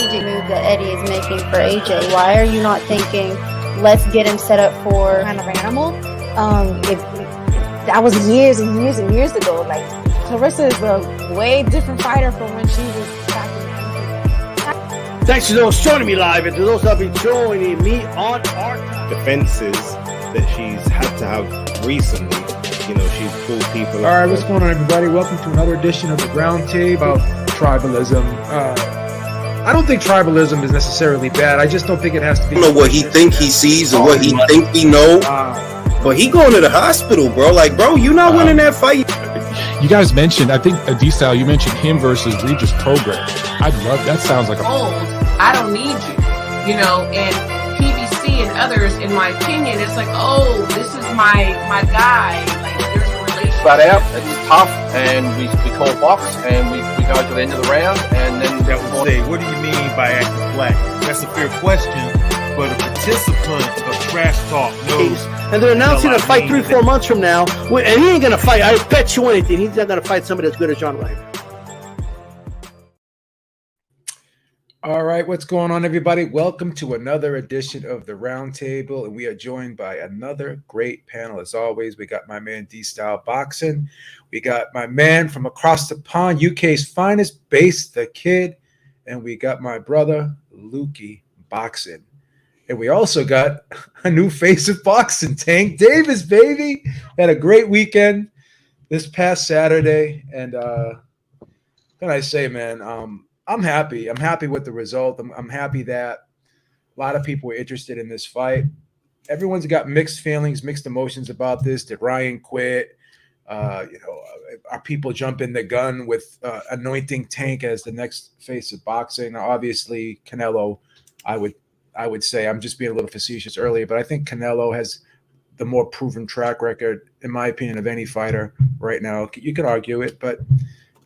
strategic move that Eddie is making for AJ? Why are you not thinking, let's get him set up for kind of animal? That was years and years and years ago. Like, Clarissa is a way different fighter from when she was back in. Thanks to those joining me live and to those that have been joining me on our defenses that she's had to have recently. You know, she's pulled people. All right, what's going on, everybody? Welcome to another edition of the Roundtable about tribalism. I don't think tribalism is necessarily bad. I just don't think it has to be. I don't know what he think he sees or what he think he know. But he going to the hospital, bro. Like, bro, you not winning that fight. You guys mentioned, I think, D-Style, you mentioned him versus Regis Program. I'd love, that sounds like a... I don't need you, you know, and PBC and others, in my opinion, it's like, oh, this is my guy. Like, there's a relationship. Flat out, it's tough, and we call box, and we go to the end of the round, and then... That would say, what do you mean by acting black? That's a fair question, but a participant of trash talk knows... And they're announcing a fight 3-4 months from now. And he ain't going to fight. I bet you anything. He's not going to fight somebody as good as John Ryan. All right, what's going on, everybody? Welcome to another edition of the Roundtable, and we are joined by another great panel. As always, we got my man D-Style Boxing. We got my man from across the pond, UK's finest, Base the Kid. And we got my brother, Lukey Boxing. And we also got a new face of boxing, Tank Davis, baby. Had a great weekend this past Saturday. And can I say, man, I'm happy. I'm happy with the result. I'm happy that a lot of people were interested in this fight. Everyone's got mixed feelings, mixed emotions about this. Did Ryan quit? Are people jumping the gun with anointing Tank as the next face of boxing? Now, obviously, Canelo, I would say, I'm just being a little facetious earlier, but I think Canelo has the more proven track record, in my opinion, of any fighter right now. You can argue it, but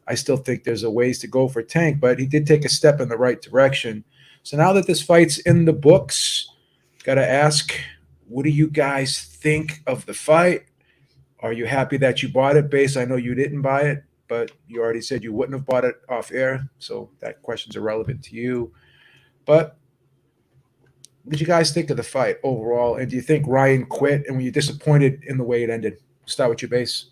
I still think there's a ways to go for Tank, but he did take a step in the right direction. So now that this fight's in the books, got to ask, what do you guys think of the fight? Are you happy that you bought it, Base? I know you didn't buy it, but you already said you wouldn't have bought it off air, so that question's irrelevant to you. But what did you guys think of the fight overall? And do you think Ryan quit? And were you disappointed in the way it ended? Start with your Base.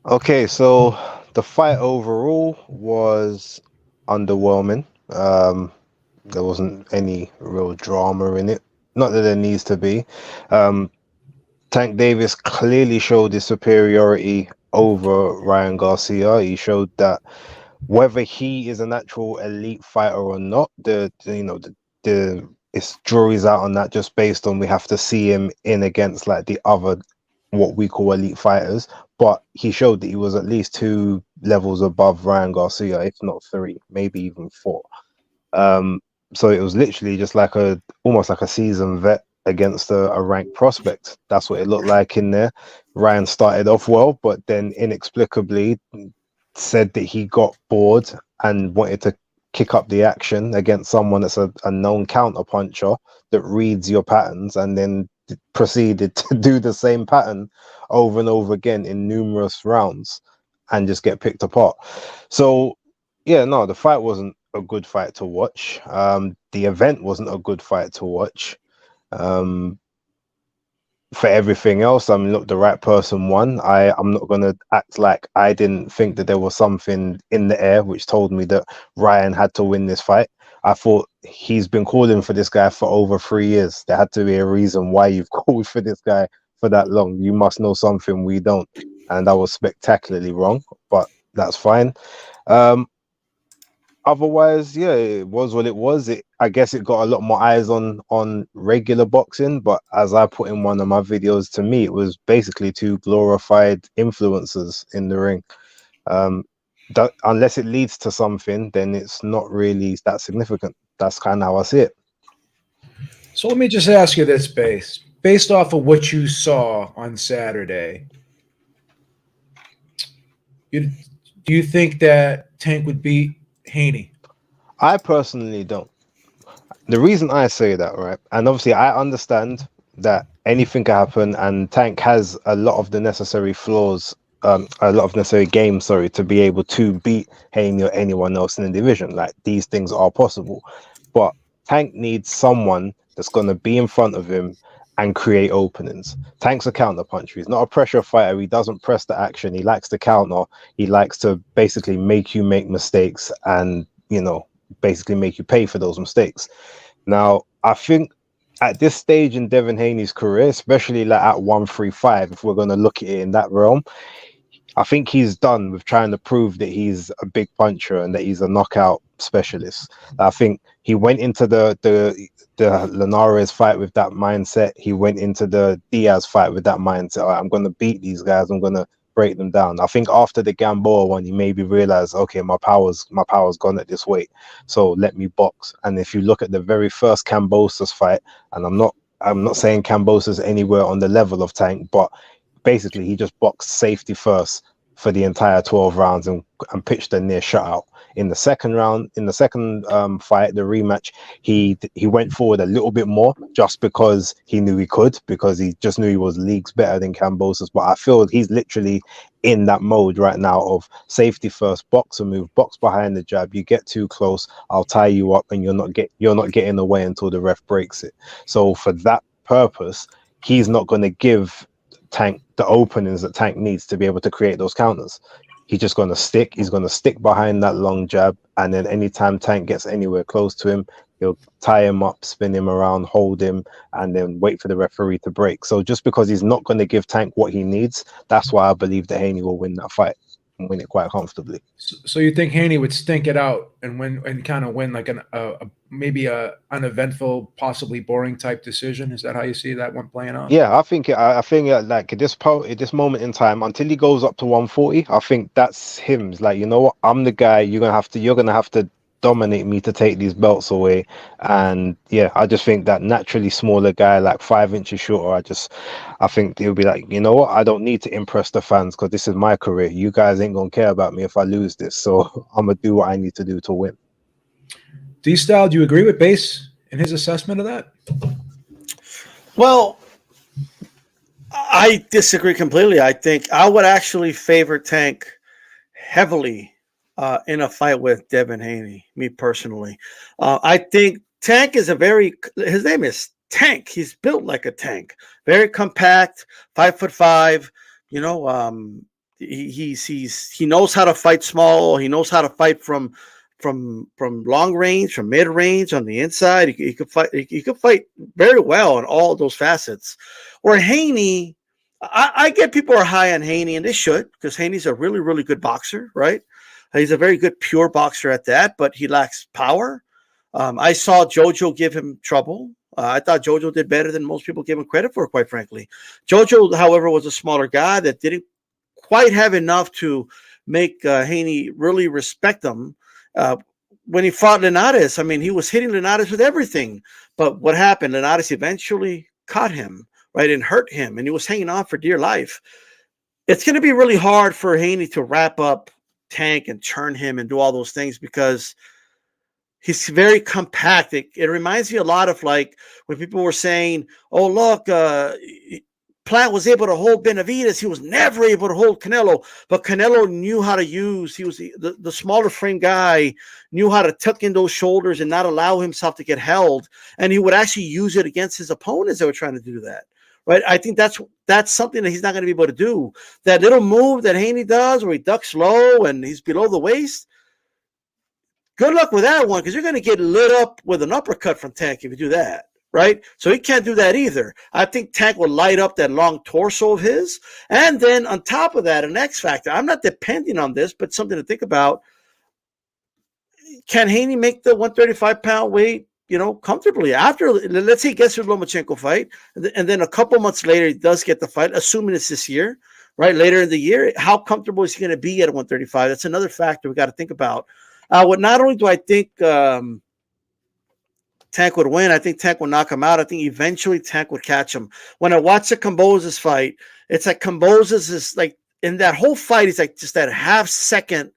Okay, so the fight overall was underwhelming. There wasn't any real drama in it. Not that there needs to be. Tank Davis clearly showed his superiority over Ryan Garcia. He showed that whether he is an actual elite fighter or not, it's jury's out on that, just based on we have to see him in against like the other what we call elite fighters. But he showed that he was at least 2 levels above Ryan Garcia, if not 3, maybe even 4. So it was literally just like almost like a seasoned vet against a ranked prospect. That's what it looked like in there. Ryan started off well, but then inexplicably said that he got bored and wanted to kick up the action against someone that's a known counter puncher that reads your patterns, and then proceeded to do the same pattern over and over again in numerous rounds and just get picked apart. So yeah, no, the fight wasn't a good fight to watch. The event wasn't a good fight to watch. For everything else, I mean, look, the right person won. I'm not going to act like I didn't think that there was something in the air which told me that Ryan had to win this fight. I thought he's been calling for this guy for over 3 years. There had to be a reason why you've called for this guy for that long. You must know something we don't. And I was spectacularly wrong, but that's fine. Otherwise, yeah, it was what it was. I guess it got a lot more eyes on regular boxing, but as I put in one of my videos, to me, it was basically 2 glorified influencers in the ring. Unless it leads to something, then it's not really that significant. That's kind of how I see it. So let me just ask you this, based off of what you saw on Saturday, do you think that Tank would beat Haney? I personally don't. The reason I say that, right, and obviously I understand that anything can happen, and Tank has a lot of the necessary flaws necessary games, sorry, to be able to beat Haney or anyone else in the division. Like, these things are possible, but Tank needs someone that's going to be in front of him and create openings. Tank's a counter puncher. He's not a pressure fighter. He doesn't press the action. He likes to counter. He likes to basically make you make mistakes and, you know, basically make you pay for those mistakes. Now, I think at this stage in Devin Haney's career, especially like at 135, if we're going to look at it in that realm, I think he's done with trying to prove that he's a big puncher and that he's a knockout specialist. I think he went into the Linares fight with that mindset. He went into the Diaz fight with that mindset. All right, I'm going to beat these guys. I'm going to break them down. I think after the Gamboa one, he maybe realized, okay, my power's gone at this weight, so let me box. And if you look at the very first Cambosos fight, and I'm not saying Cambosos anywhere on the level of Tank, but basically he just boxed safety first for the entire 12 rounds and pitched a near shutout. In the second round, in the second fight, the rematch, he went forward a little bit more just because he knew he could, because he just knew he was leagues better than Cambosos. But I feel he's literally in that mode right now of safety first, box a move, box behind the jab. You get too close, I'll tie you up, and you're not getting away until the ref breaks it. So for that purpose, he's not going to give Tank the openings that Tank needs to be able to create those counters. He's just going to stick. He's going to stick behind that long jab, and then anytime Tank gets anywhere close to him, he'll tie him up, spin him around, hold him, and then wait for the referee to break. So just because he's not going to give Tank what he needs, that's why I believe that Haney will win that fight and win it quite comfortably. So you think Haney would stink it out and win, and kind of win like maybe a uneventful, possibly boring type decision? Is that how you see that one playing out? Yeah, I think like at this moment in time, until he goes up to 140, I think that's him. It's like, you know what, I'm the guy. You're gonna have to dominate me to take these belts away. And yeah, I just think that naturally smaller guy, like 5 inches shorter, I think he'll be like, you know what, I don't need to impress the fans because this is my career. You guys ain't gonna care about me if I lose this, so I'm gonna do what I need to do to win. D-Style, do you agree with Base in his assessment of that? Well, I disagree completely. I think I would actually favor Tank heavily in a fight with Devin Haney, me personally. I think Tank is his name is Tank. He's built like a tank, very compact, 5'5". You know, he knows how to fight small. He knows how to fight from long range, from mid range, on the inside. He could fight. He could fight very well in all those facets. Where Haney, I get people are high on Haney, and they should, because Haney's a really, really good boxer, right? He's a very good pure boxer at that, but he lacks power. I saw Jojo give him trouble. I thought Jojo did better than most people gave him credit for, quite frankly. Jojo, however, was a smaller guy that didn't quite have enough to make Haney really respect him. When he fought Linares, I mean, he was hitting Linares with everything. But what happened? Linares eventually caught him, right, and hurt him, and he was hanging on for dear life. It's going to be really hard for Haney to wrap up Tank and turn him and do all those things because he's very compact. It reminds me a lot of like when people were saying, oh, look, Plant was able to hold Benavidez. He was never able to hold Canelo, but Canelo knew how to use. He was the smaller frame guy, knew how to tuck in those shoulders and not allow himself to get held. And he would actually use it against his opponents that were trying to do that. Right? I think that's something that he's not going to be able to do. That little move that Haney does where he ducks low and he's below the waist, good luck with that one, because you're going to get lit up with an uppercut from Tank if you do that. Right? So he can't do that either. I think Tank will light up that long torso of his. And then on top of that, an X factor. I'm not depending on this, but something to think about. Can Haney make the 135-pound weight, comfortably? After, let's say he gets through the Lomachenko fight, and then a couple months later he does get the fight, assuming it's this year, right? Later in the year, how comfortable is he going to be at 135? That's another factor we got to think about. Not only do I think Tank would win, I think Tank would knock him out. I think eventually Tank would catch him. When I watch the Campos fight, it's like Campos is like, in that whole fight, he's like just that half second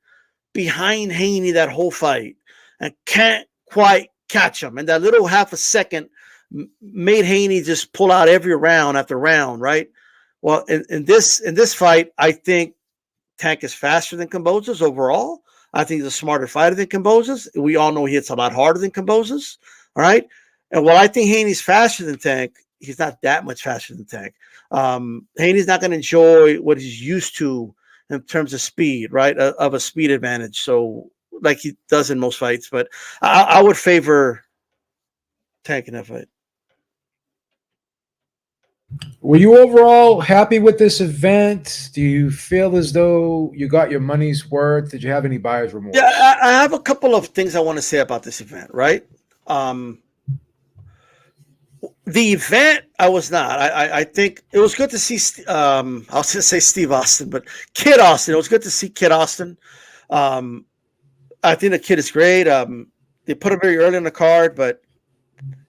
behind Haney that whole fight and can't quite catch him. And that little half a second made Haney just pull out every round after round, right? Well, in this fight, I think Tank is faster than Campos overall. I think he's a smarter fighter than Campos. We all know he hits a lot harder than Campos. All right. And while I think Haney's faster than Tank, he's not that much faster than Tank. Haney's not going to enjoy what he's used to in terms of speed, right? Of a speed advantage. So, like he does in most fights. But I would favor Tank in that fight. Were you overall happy with this event? Do you feel as though you got your money's worth? Did you have any buyer's remorse? Yeah, I have a couple of things I want to say about this event, right? The event, I was not. I think it was good to see, I was going to say Steve Austin, but Kid Austin. It was good to see Kid Austin. I think the kid is great. They put him very early in the card, but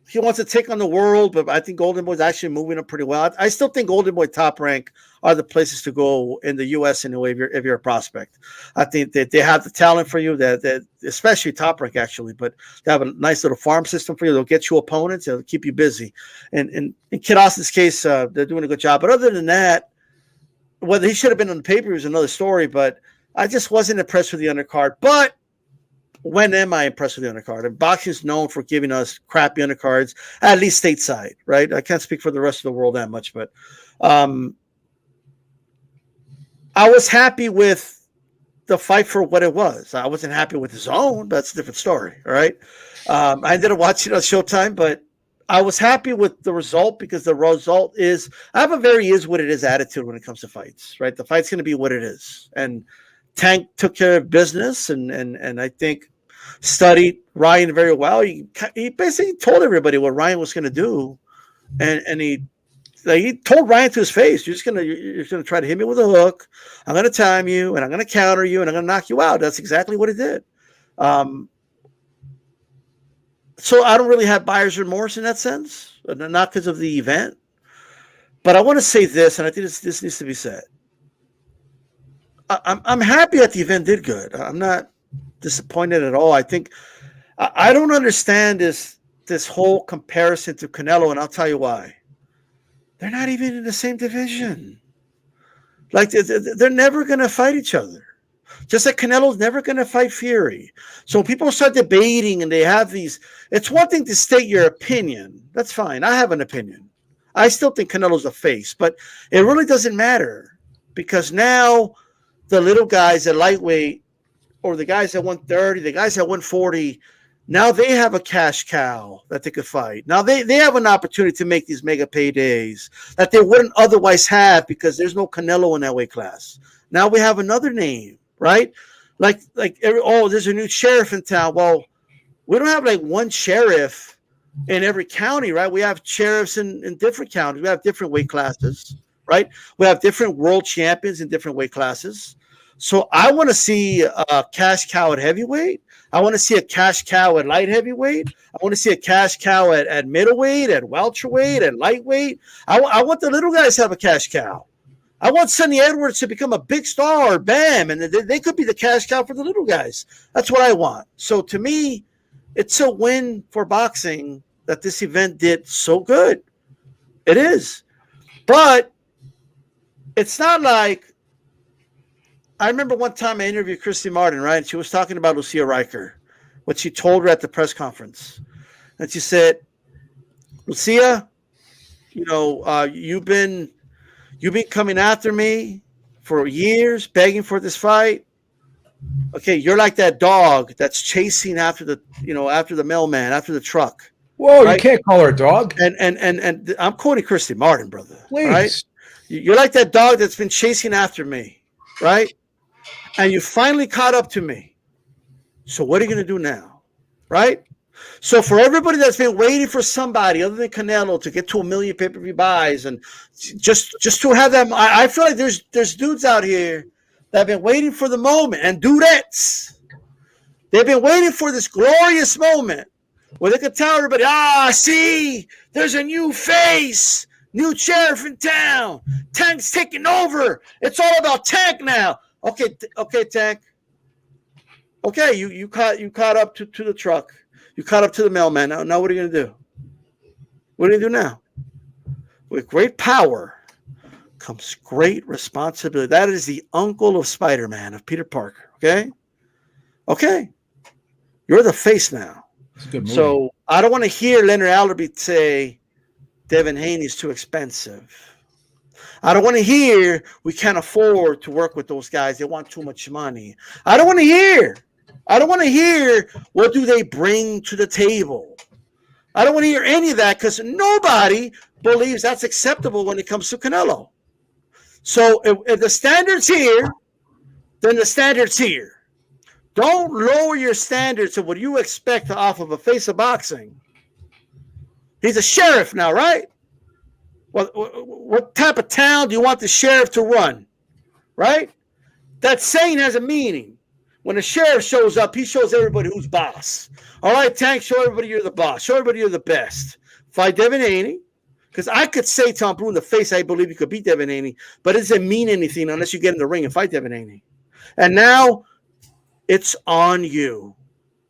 he wants to take on the world, but I think Golden Boy's actually moving up pretty well. I still think Golden Boy, Top Rank are the places to go in the U.S. anyway if you're a prospect. I think that they have the talent for you, that especially Top Rank actually, but they have a nice little farm system for you. They'll get you opponents. They'll keep you busy. And in Kid Austin's case, they're doing a good job. But other than that, whether he should have been on the pay-per-view is another story, but I just wasn't impressed with the undercard. But when am I impressed with the undercard? And boxing is known for giving us crappy undercards, at least stateside, right? I can't speak for the rest of the world that much, but I was happy with the fight for what it was. I wasn't happy with his own, but that's a different story, all right? I ended up watching it on Showtime, but I was happy with the result because the result is I have a very is what it is attitude when it comes to fights, right? The fight's going to be what it is. And Tank took care of business and I think studied Ryan very well. He basically told everybody what Ryan was going to do, and he told Ryan to his face, "You're gonna try to hit me with a hook. I'm going to time you, and I'm going to counter you, and I'm going to knock you out." That's exactly what he did. So I don't really have buyer's remorse in that sense, not because of the event. But I want to say this, and I think this needs to be said. I'm happy that the event did good. I'm not disappointed at all. I think I don't understand this whole comparison to Canelo, and I'll tell you why. They're not even in the same division. Like they're never going to fight each other. Just like Canelo's never going to fight Fury. So people start debating, and they have these. It's one thing to state your opinion. That's fine. I have an opinion. I still think Canelo's a face, but it really doesn't matter because now the little guys at lightweight, or the guys at 130, the guys at 140, now they have a cash cow that they could fight. Now they have an opportunity to make these mega paydays that they wouldn't otherwise have because there's no Canelo in that weight class. Now we have another name, right? There's a new sheriff in town. Well, we don't have like one sheriff in every county, right? We have sheriffs in different counties. We have different weight classes, right? We have different world champions in different weight classes. So I want to see a cash cow at heavyweight. I want to see a cash cow at light heavyweight. I want to see a cash cow at middleweight, at welterweight, at lightweight. I want the little guys to have a cash cow. I want Sonny Edwards to become a big star, bam, and they could be the cash cow for the little guys. That's what I want. So to me, it's a win for boxing that this event did so good. It is. But it's not like, I remember one time I interviewed Christy Martin, right? And she was talking about Lucia Riker, what she told her at the press conference. And she said, Lucia, you've been coming after me for years, begging for this fight. Okay, you're like that dog that's chasing after the mailman, after the truck. Whoa, right? You can't call her a dog. And I'm quoting Christy Martin, brother. Please. Right? You're like that dog that's been chasing after me, right? And you finally caught up to me. So what are you going to do now? Right? So for everybody that's been waiting for somebody other than Canelo to get to 1 million pay-per-view buys and just to have them, I feel like there's dudes out here that have been waiting for the moment, and dudettes. They've been waiting for this glorious moment where they could tell everybody, see, there's a new face, new sheriff in town. Tank's taking over. It's all about Tank now. Okay, Tank. Okay, you caught up to the truck. You caught up to the mailman. Now what are you going to do? What are you going to do now? With great power comes great responsibility. That is the uncle of Spider-Man, of Peter Parker. Okay. You're the face now. It's a good movie. So I don't want to hear Leonard Allerby say Devin Haney's too expensive. I don't want to hear we can't afford to work with those guys. They want too much money. I don't want to hear what do they bring to the table. I don't want to hear any of that because nobody believes that's acceptable when it comes to Canelo. So if the standard's here, then the standard's here. Don't lower your standards to what you expect off of a face of boxing. He's a sheriff now, right? What type of town do you want the sheriff to run? Right? That saying has a meaning. When a sheriff shows up, he shows everybody who's boss. All right, Tank, show everybody you're the boss. Show everybody you're the best. Fight Devin Haney. Because I could say Tom Brew in the face, I believe you could beat Devin Haney, but it doesn't mean anything unless you get in the ring and fight Devin Haney. And now it's on you,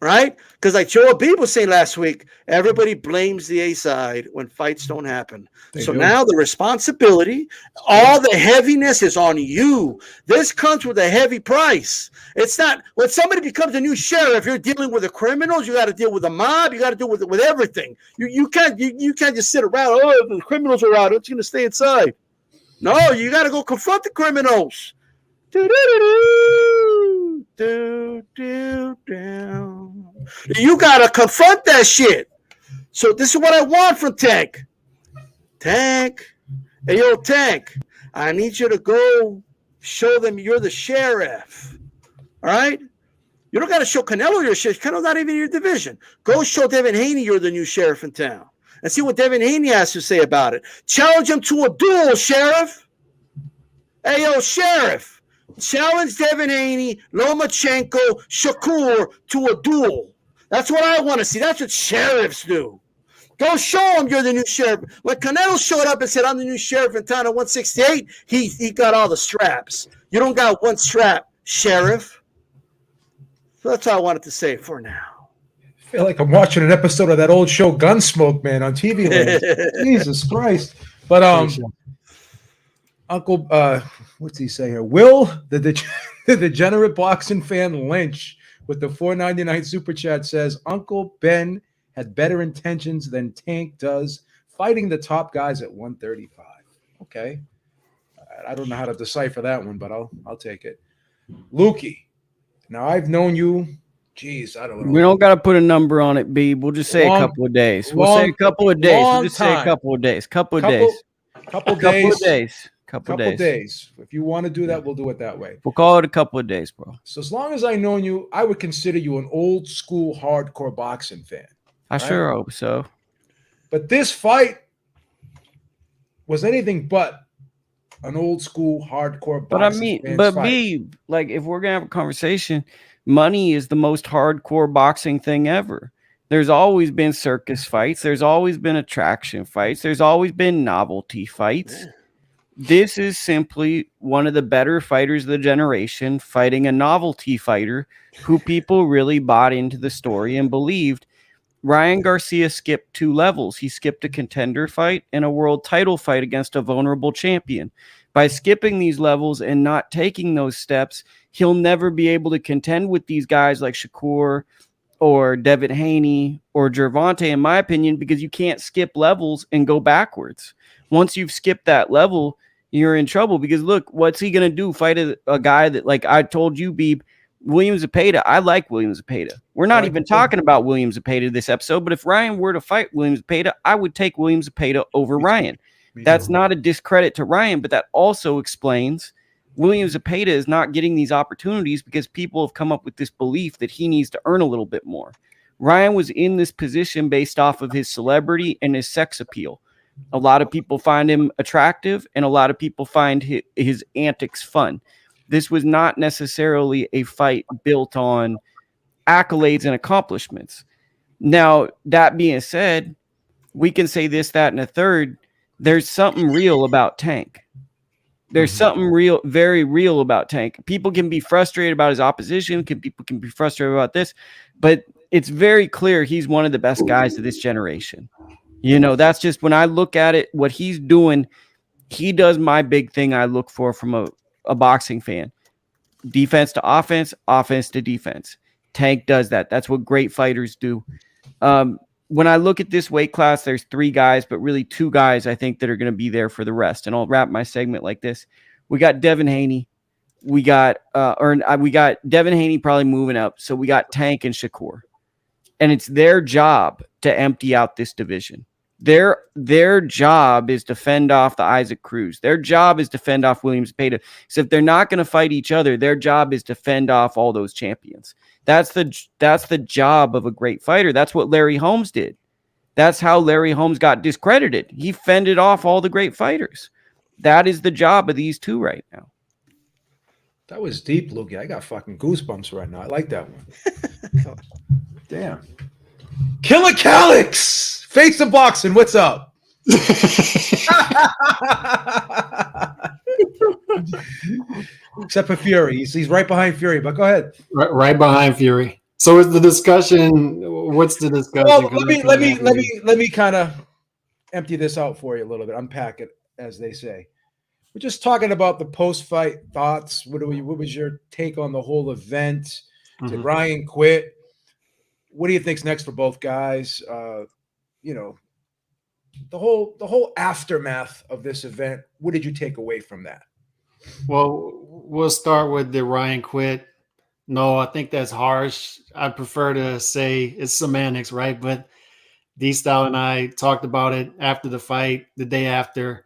right? Because like Joe Abib was saying last week, everybody blames the A side when fights don't happen. Now the responsibility, all the heaviness is on you. This comes with a heavy price. It's not when somebody becomes a new sheriff, you're dealing with the criminals, you got to deal with the mob, you got to deal with everything. You can't just sit around, oh, the criminals are out, it's going to stay inside. No, you got to go confront the criminals. You got to confront that shit. So this is what I want from Tank. Tank, hey, yo, Tank, I need you to go show them you're the sheriff. All right? You don't got to show Canelo your sheriff. Canelo's not even in your division. Go show Devin Haney you're the new sheriff in town and see what Devin Haney has to say about it. Challenge him to a duel, Sheriff. Hey, yo, Sheriff. Challenge Devin Haney, Lomachenko, Shakur to a duel. That's what I want to see. That's what sheriffs do. Go show him you're the new sheriff. When Canelo showed up and said, I'm the new sheriff in town at 168, he got all the straps. You don't got one strap, Sheriff. So that's all I wanted to say for now. I feel like I'm watching an episode of that old show Gunsmoke, man, on TV Land. Jesus Christ. But Uncle, what's he saying here? Will the degenerate boxing fan Lynch with the $4.99 super chat says Uncle Ben had better intentions than Tank does, fighting the top guys at 135. Okay, I don't know how to decipher that one, but I'll take it. Lukey, now I've known you. Geez, I don't know. We don't got to put a number on it, B. We'll just say a couple of days. We'll say a couple of days. We'll just say a couple of days. Couple days. If you want to do that, we'll do it that way. We'll call it a couple of days, bro. So as long as I know you, I would consider you an old school hardcore boxing fan. I sure hope so. But this fight was anything but an old school hardcore boxing. But I mean, B, like if we're gonna have a conversation, money is the most hardcore boxing thing ever. There's always been circus fights. There's always been attraction fights. There's always been novelty fights. Yeah. This is simply one of the better fighters of the generation fighting a novelty fighter who people really bought into the story and believed. Ryan Garcia skipped 2 levels. He skipped a contender fight and a world title fight against a vulnerable champion. By skipping these levels and not taking those steps, he'll never be able to contend with these guys like Shakur or Devin Haney or Gervonta, in my opinion, because you can't skip levels and go backwards. Once you've skipped that level, you're in trouble because look, what's he going to do? Fight a guy that, like I told you, Beeb, William Zepeda. I like William Zepeda. We're not even talking about William Zepeda this episode, but if Ryan were to fight William Zepeda, I would take William Zepeda over Ryan. That's not a discredit to Ryan, but that also explains William Zepeda is not getting these opportunities because people have come up with this belief that he needs to earn a little bit more. Ryan was in this position based off of his celebrity and his sex appeal. A lot of people find him attractive, and a lot of people find his antics fun. This was not necessarily a fight built on accolades and accomplishments. Now, that being said, we can say this, that, and a third. There's something real about Tank. There's something real, very real about Tank. People can be frustrated about his opposition. People can be frustrated about this, but it's very clear he's one of the best guys of this generation. You know, that's just when I look at it, what he's doing, he does my big thing I look for from a boxing fan. Defense to offense, offense to defense. Tank does that. That's what great fighters do. When I look at this weight class, there's 3 guys, but really 2 guys I think that are going to be there for the rest. And I'll wrap my segment like this. We got Devin Haney. We got Devin Haney probably moving up. So we got Tank and Shakur. And it's their job to empty out this division. Their job is to fend off the Isaac Cruz. Their job is to fend off Williams Peta. So if they're not going to fight each other, their job is to fend off all those champions. That's the job of a great fighter. That's what Larry Holmes did. That's how Larry Holmes got discredited. He fended off all the great fighters. That is the job of these 2 right now. That was deep, Luke. I got fucking goosebumps right now. I like that one. Damn. Killer Calix, face of boxing. What's up? Except for Fury, he's right behind Fury. But go ahead. Right behind Fury. So is the discussion? What's the discussion? Well, let me kind of empty this out for you a little bit. Unpack it, as they say. We're just talking about the post-fight thoughts. What was your take on the whole event? Did Ryan quit? What do you think's next for both guys? You know, the whole aftermath of this event. What did you take away from that? Well, we'll start with the Ryan quit. No, I think that's harsh. I prefer to say it's semantics, right? But D-Style and I talked about it after the fight, the day after.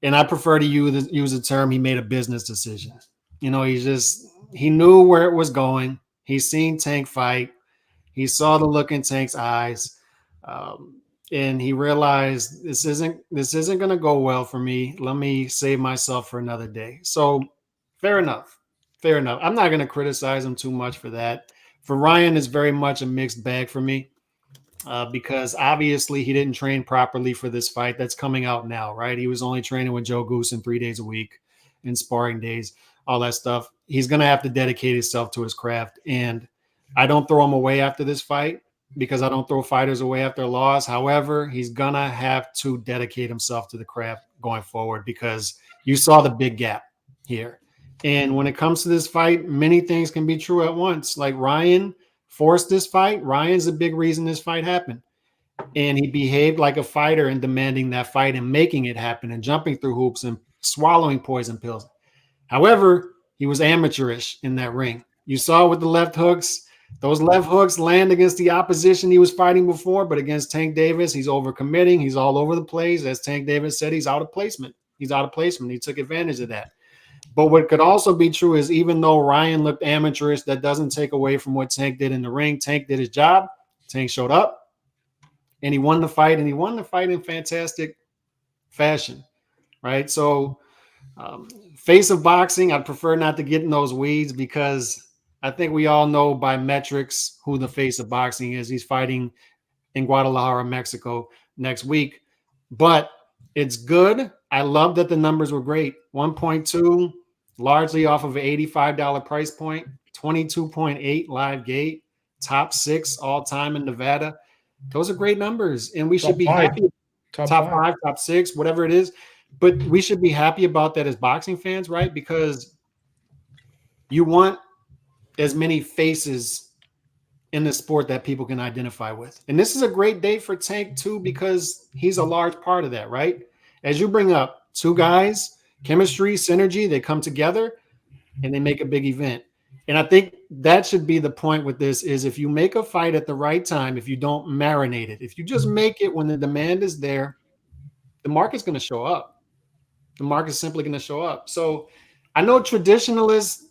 And I prefer to use the term he made a business decision. You know, he knew where it was going. He's seen Tank fight. He saw the look in Tank's eyes. And he realized this isn't going to go well for me. Let me save myself for another day. So fair enough. I'm not going to criticize him too much for that. For Ryan, it's very much a mixed bag for me. Because obviously he didn't train properly for this fight that's coming out now, right? He was only training with Joe Goosen 3 days a week in sparring days, all that stuff. He's going to have to dedicate himself to his craft. And I don't throw him away after this fight because I don't throw fighters away after a loss. However, he's going to have to dedicate himself to the craft going forward because you saw the big gap here. And when it comes to this fight, many things can be true at once. Like Ryan forced this fight. Ryan's a big reason this fight happened. And he behaved like a fighter in demanding that fight and making it happen and jumping through hoops and swallowing poison pills. However, he was amateurish in that ring. You saw with the left hooks, those left hooks land against the opposition he was fighting before, but against Tank Davis, he's overcommitting. He's all over the place. As Tank Davis said, he's out of placement. He took advantage of that. But what could also be true is even though Ryan looked amateurish, that doesn't take away from what Tank did in the ring. Tank did his job. Tank showed up, and he won the fight, and he won the fight in fantastic fashion, right? So face of boxing, I'd prefer not to get in those weeds because I think we all know by metrics who the face of boxing is. He's fighting in Guadalajara, Mexico next week. But it's good. I love that the numbers were great. 1.2, largely off of an $85 price point, 22.8 live gate, top 6 all time in Nevada. Those are great numbers, and we should be happy. Top 5, top 6, whatever it is. But we should be happy about that as boxing fans, right? Because you want as many faces in the sport that people can identify with. And this is a great day for Tank, too, because he's a large part of that, right? As you bring up, 2 guys, chemistry, synergy, they come together and they make a big event. And I think that should be the point with this is if you make a fight at the right time, if you don't marinate it, if you just make it when the demand is there, the market's going to show up. The market's simply going to show up. So I know traditionalists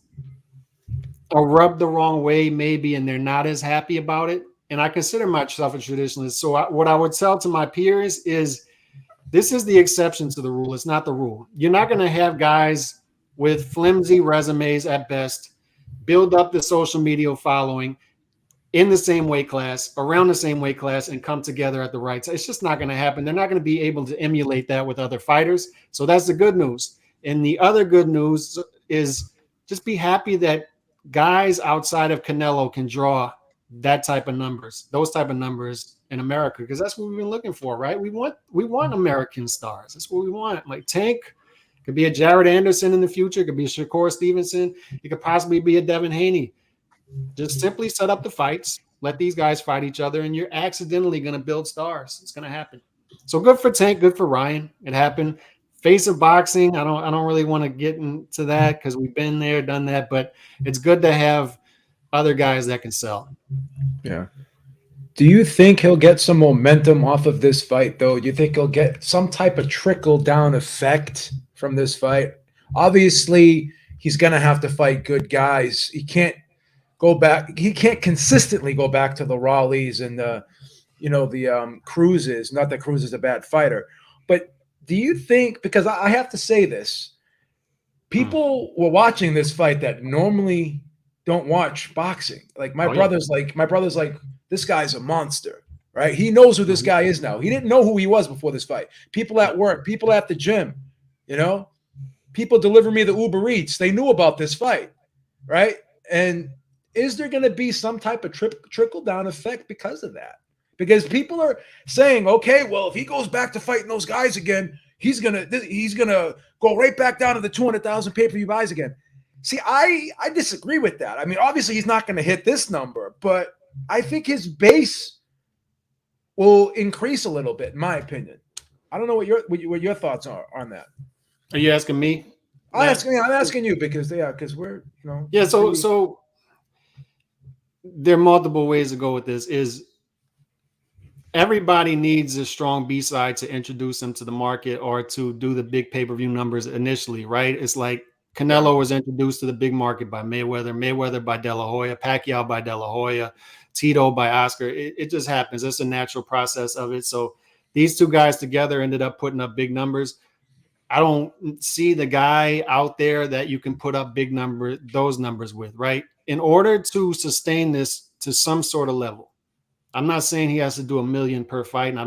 are rubbed the wrong way maybe, and they're not as happy about it. And I consider myself a traditionalist. So what I would tell to my peers is this is the exception to the rule. It's not the rule. You're not going to have guys with flimsy resumes at best build up the social media following in the same weight class, around the same weight class, and come together at the right time. It's just not going to happen. They're not going to be able to emulate that with other fighters. So that's the good news. And the other good news is just be happy that guys outside of Canelo can draw that type of numbers, those type of numbers in America, because that's what we've been looking for, right? We want American stars. That's what we want. Like Tank Could be a Jared Anderson in the future. It could be a Shakur Stevenson. It could possibly be a Devin Haney. Just simply set up the fights. Let these guys fight each other, and you're accidentally going to build stars. It's going to happen. So good for Tank, good for Ryan. It happened. Face of boxing. I don't really want to get into that because we've been there, done that. But it's good to have other guys that can sell. Yeah. Do you think he'll get some momentum off of this fight, though? Do you think he'll get some type of trickle-down effect from this fight? Obviously, he's going to have to fight good guys. He can't go back. He can't consistently go back to the Raleighs and the Cruzes. Not that Cruz is a bad fighter. But do you think, because I have to say this, people were watching this fight that normally don't watch boxing. Like my brother's like, this guy's a monster, right? He knows who this guy is now. He didn't know who he was before this fight. People at work, people at the gym, people deliver me the Uber Eats. They knew about this fight, right? And is there going to be some type of trickle-down effect because of that? Because people are saying, okay, well, if he goes back to fighting those guys again, he's gonna go right back down to the 200,000 pay-per-view buys again. See, I disagree with that. I mean, obviously he's not going to hit this number, but I think his base will increase a little bit, in my opinion. I don't know what your thoughts are on that. Are you asking me? I'm asking you because we're So there are multiple ways to go with this. Is everybody needs a strong B-side to introduce them to the market or to do the big pay-per-view numbers initially, right? It's like Canelo was introduced to the big market by Mayweather by De La Hoya, Pacquiao by De La Hoya, Tito by Oscar. It just happens. It's a natural process of it. So these two guys together ended up putting up big numbers. I don't see the guy out there that you can put up those numbers with, right? In order to sustain this to some sort of level, I'm not saying he has to do 1 million per fight, and I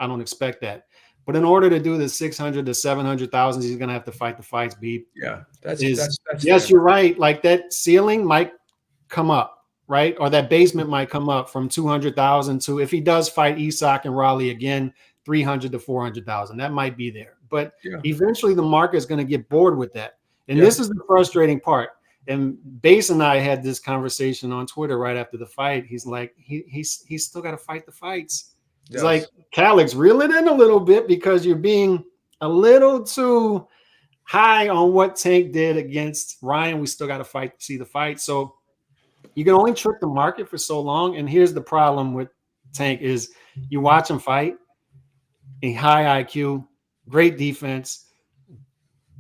don't expect that. But in order to do the 600 to 700,000, he's going to have to fight the fights, Beep. Yeah, that's yes, fair. you're right. Like that ceiling might come up, right? Or that basement might come up from 200,000 to, if he does fight Isak and Raleigh again, 300 to 400,000. That might be there. But eventually the market is going to get bored with that. And this is the frustrating part. And Bass and I had this conversation on Twitter right after the fight. He's like, he's still got to fight the fights. It's like, Calix, reel it in a little bit because you're being a little too high on what Tank did against Ryan. We still got to see the fight. So you can only trick the market for so long. And here's the problem with Tank is you watch him fight, a high IQ, great defense,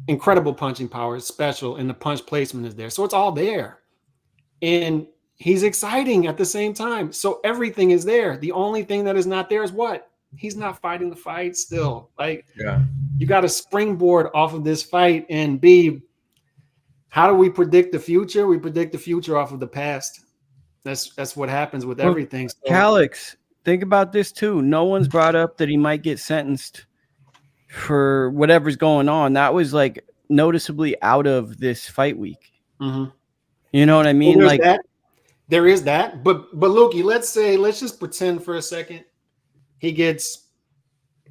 incredible punching power, special, and the punch placement is there. So it's all there. And he's exciting at the same time. So everything is there. The only thing that is not there is what? He's not fighting the fight still. Like, you got to springboard off of this fight and be, how do we predict the future? We predict the future off of the past. That's what happens with everything. So, Calix, think about this too. No one's brought up that he might get sentenced for whatever's going on. That was like noticeably out of this fight week. Mm-hmm. You know what I mean? Well, there is that. But Lukey, let's just pretend for a second he gets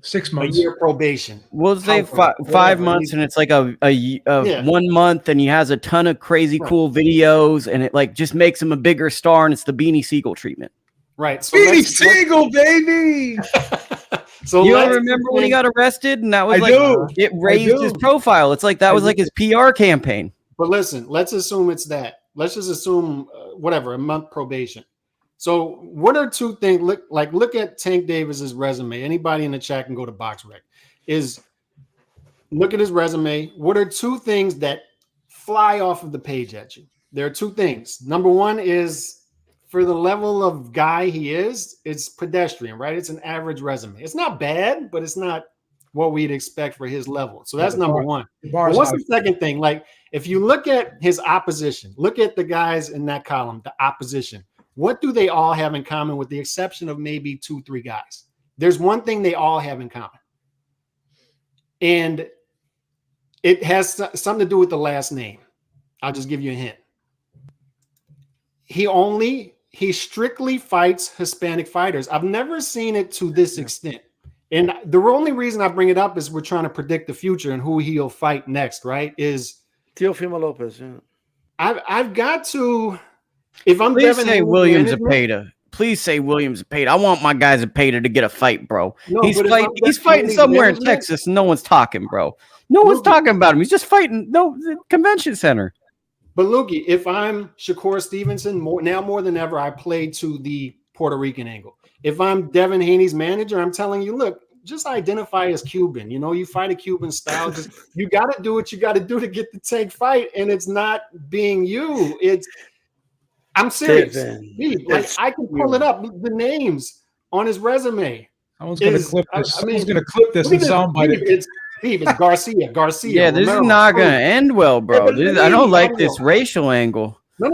6 months, a year probation. We'll say 5 months, and it's like a 1 month, and he has a ton of crazy cool videos, and it like just makes him a bigger star, and it's the Beanie Siegel treatment. Right. So Beanie Siegel, baby. So you remember when he got arrested, and that was it raised his profile. It's like that was like his PR campaign. But listen, let's assume it's that. Let's just assume a month probation. So what are two things? Look at Tank Davis's resume. Anybody in the chat can go to BoxRec. Look at his resume. What are two things that fly off of the page at you? There are two things. Number one is, for the level of guy he is, it's pedestrian, right? It's an average resume. It's not bad, but it's not what we'd expect for his level. So that's number one. But what's the second thing? Like, if you look at his opposition, look at the guys in that column, the opposition. What do they all have in common, with the exception of maybe 2-3 guys? There's one thing they all have in common. And it has something to do with the last name. I'll just give you a hint. He strictly fights Hispanic fighters. I've never seen it to this extent. And the only reason I bring it up is we're trying to predict the future and who he'll fight next, right? Is Teofimo Lopez. Yeah. I've got to, if I'm Please Devin say Haney's William management- Zepeda. Please say William Zepeda. I want my guy Zepeda to get a fight, bro. No, he's but if fighting. I'm He's Devin fighting Haney's somewhere in management- Texas. And no one's talking, bro. No one's talking about him. He's just fighting. No, the convention center. But Lukey, if I'm Shakur Stevenson, more than ever, I play to the Puerto Rican angle. If I'm Devin Haney's manager, I'm telling you, look, just identify as Cuban. You know, you fight a Cuban style. Just you got to do what you got to do to get the Tank fight, and it's not being you. I'm serious. Like I can pull it up. The names on his resume. Someone's going to clip this. Someone's going to clip this and soundbite it. It's Garcia. Yeah, this Romero, is not going to end well, bro. Yeah, I don't like this racial angle. No.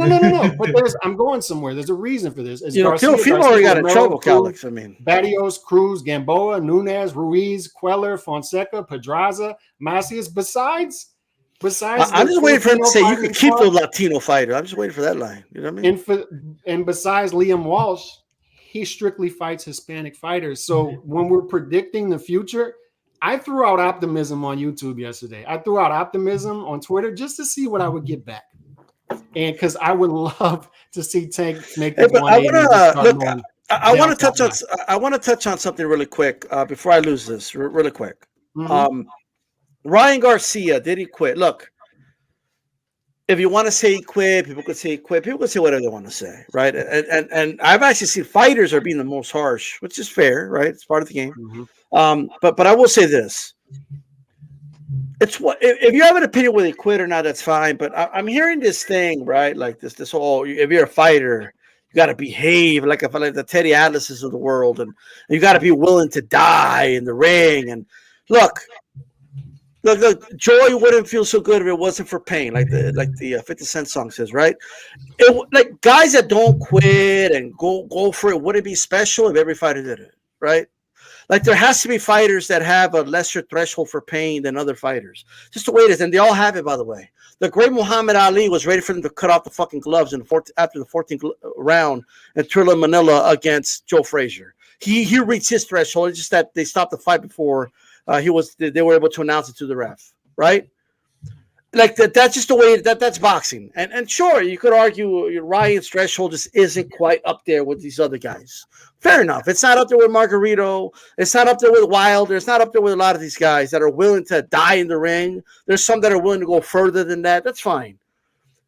But I'm going somewhere. There's a reason for this. It's Teofimo already got in trouble, Calix. I mean, Barrios, Cruz, Gamboa, Nunez, Ruiz, Queller, Fonseca, Pedraza, Macias. Besides, I'm just waiting for him to say you could keep the Latino fighter. I'm just waiting for that line. You know what I mean? And besides Liam Walsh, he strictly fights Hispanic fighters. So when we're predicting the future, I threw out optimism on YouTube yesterday. I threw out optimism on Twitter just to see what I would get back. And because I would love to see Tank make this 180. I want to touch on something really quick before I lose this. Really quick. Mm-hmm. Ryan Garcia, did he quit? Look, if you want to say he quit, people could say he quit. People could say whatever they want to say, right? And I've actually seen fighters are being the most harsh, which is fair, right? It's part of the game. Mm-hmm. But I will say this. It's what if you have an opinion whether he quit or not, that's fine. But I'm hearing this thing, right? Like this whole if you're a fighter, you got to behave like the Teddy Atlases of the world, and you got to be willing to die in the ring. And look, joy wouldn't feel so good if it wasn't for pain, like the 50 Cent song says, right? Like guys that don't quit and go for it wouldn't be special if every fighter did it, right? Like there has to be fighters that have a lesser threshold for pain than other fighters. Just the way it is, and they all have it, by the way. The great Muhammad Ali was ready for them to cut off the fucking gloves after the 14th round in Thrilla, Manila against Joe Frazier. He reached his threshold. It's just that they stopped the fight before they were able to announce it to the ref, right? Like that's just the way that's boxing. And sure, you could argue Ryan's threshold just isn't quite up there with these other guys. Fair enough. It's not up there with Margarito. It's not up there with Wilder. It's not up there with a lot of these guys that are willing to die in the ring. There's some that are willing to go further than that. That's fine.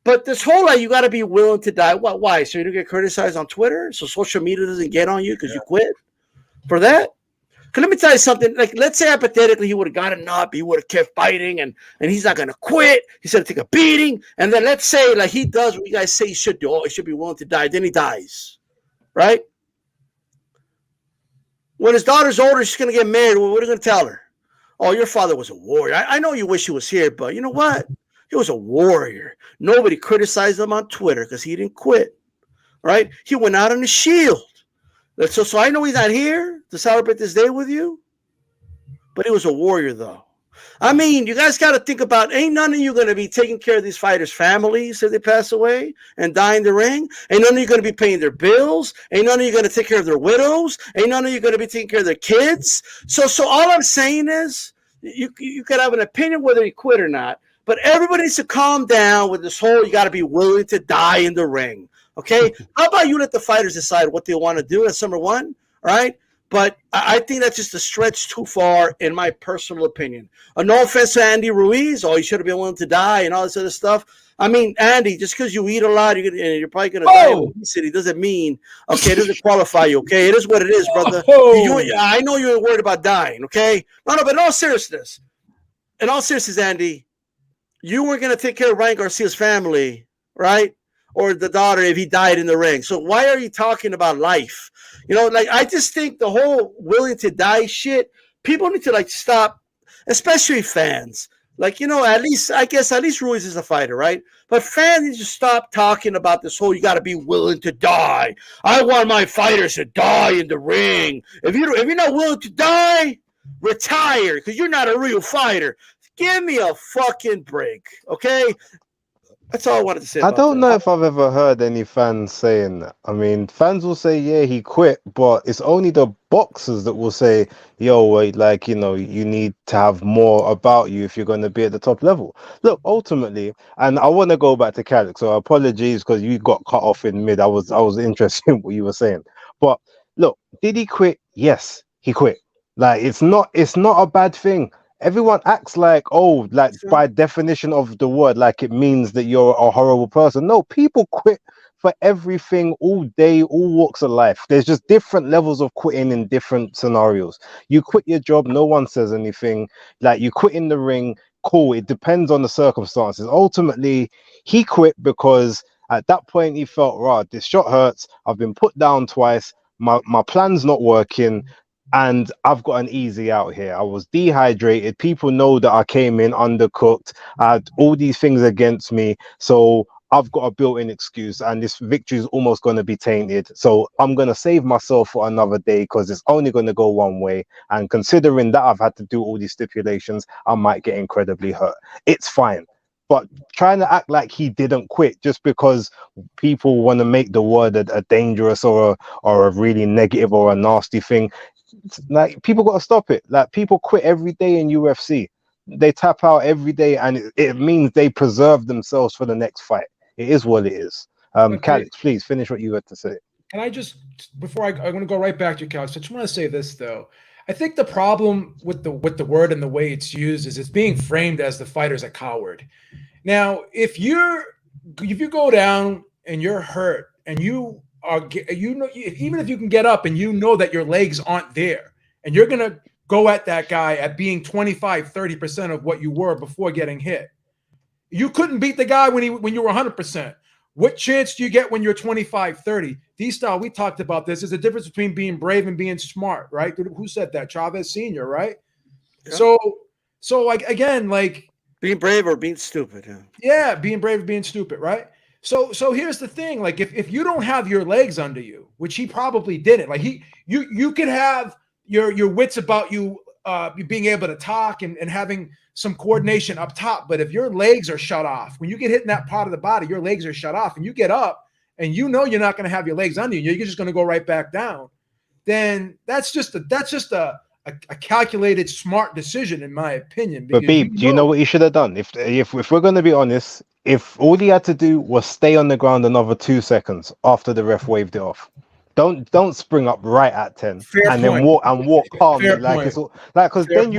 But this whole you got to be willing to die. What? Why? So you don't get criticized on Twitter? So social media doesn't get on you because you quit for that? Because let me tell you something. Like, let's say hypothetically he would have gotten up, he would have kept fighting, and he's not gonna quit. He's gonna take a beating, and then let's say like he does what you guys say he should do. Oh, he should be willing to die. Then he dies, right? When his daughter's older, she's gonna get married. What are you gonna tell her? Oh, your father was a warrior. I know you wish he was here, but you know what? He was a warrior. Nobody criticized him on Twitter because he didn't quit, right? He went out on a shield. So I know he's not here to celebrate this day with you, but he was a warrior, though. I mean, you guys got to think about, ain't none of you going to be taking care of these fighters' families if they pass away and die in the ring? Ain't none of you going to be paying their bills? Ain't none of you going to take care of their widows? Ain't none of you going to be taking care of their kids? So all I'm saying is you could have an opinion whether you quit or not, but everybody needs to calm down with this whole you got to be willing to die in the ring. Okay, how about you let the fighters decide what they want to do? That's number one, all right? But I think that's just a stretch too far, in my personal opinion. No offense to Andy Ruiz. Oh, he should have been willing to die and all this other stuff. I mean, Andy, just because you eat a lot, you're probably going to die of obesity doesn't mean, okay, it doesn't qualify you, okay? It is what it is, brother. I know you're worried about dying, okay? No, but in all seriousness, Andy, you weren't going to take care of Ryan Garcia's family, right? Or the daughter if he died in the ring. So why are you talking about life? You know, like I just think the whole willing to die shit, people need to like stop, especially fans. Like, you know, at least Ruiz is a fighter, right? But fans need to stop talking about this whole you got to be willing to die. I want my fighters to die in the ring. If you're not willing to die, retire because you're not a real fighter. Give me a fucking break, okay? That's all I wanted to say I about don't that. know if I've ever heard any fans saying that. I mean, fans will say, yeah, he quit, but it's only the boxers that will say, yo, wait, like, you know, you need to have more about you if you're going to be at the top level. Look, ultimately, and I want to go back to Calic, so apologies because you got cut off in mid. I was interested in what you were saying. But look, did he quit? Yes, he quit. Like, it's not a bad thing. Everyone acts like, oh, like by definition of the word, like it means that you're a horrible person. No, people quit for everything all day, all walks of life. There's just different levels of quitting in different scenarios. You quit your job, no one says anything. Like you quit in the ring, cool. It depends on the circumstances. Ultimately, he quit because at that point he felt, right, this shot hurts. I've been put down twice. My plan's not working. And I've got an easy out here. I was dehydrated. People know that I came in undercooked. I had all these things against me. So I've got a built-in excuse, and this victory is almost going to be tainted. So I'm going to save myself for another day because it's only going to go one way. And considering that I've had to do all these stipulations, I might get incredibly hurt. It's fine. But trying to act like he didn't quit just because people want to make the word a dangerous or a really negative or a nasty thing, like people got to stop it. Like people quit every day in UFC. They tap out every day, and it means they preserve themselves for the next fight. It is what it is. Calix, please finish what you had to say. Can I just, before I'm going to go right back to you, Calix, I just want to say this though. I think the problem with the word and the way it's used is it's being framed as the fighter's a coward. Now, if you go down and you're hurt and you are, even if you can get up and you know that your legs aren't there and you're going to go at that guy at being 25-30% of what you were before getting hit, you couldn't beat the guy when you were 100%. What chance do you get when you're 25-30? D-Style, we talked about this. There's a difference between being brave and being smart, right? Who said that? Chavez Sr., right? Yeah. So like, again, like, being brave or being stupid. Yeah, being brave or being stupid, right? So here's the thing. Like, if you don't have your legs under you, which he probably didn't, like you could have your wits about you, being able to talk and having some coordination up top. But if your legs are shut off, when you get hit in that part of the body, your legs are shut off and you get up and you know you're not going to have your legs under you, you're just going to go right back down. Then that's just a calculated, smart decision, in my opinion. But Beeb, do you know what he should have done? If we're going to be honest, if all he had to do was stay on the ground another 2 seconds after the ref waved it off, don't spring up right at 10 then walk calmly. Fair like point. it's all, like because then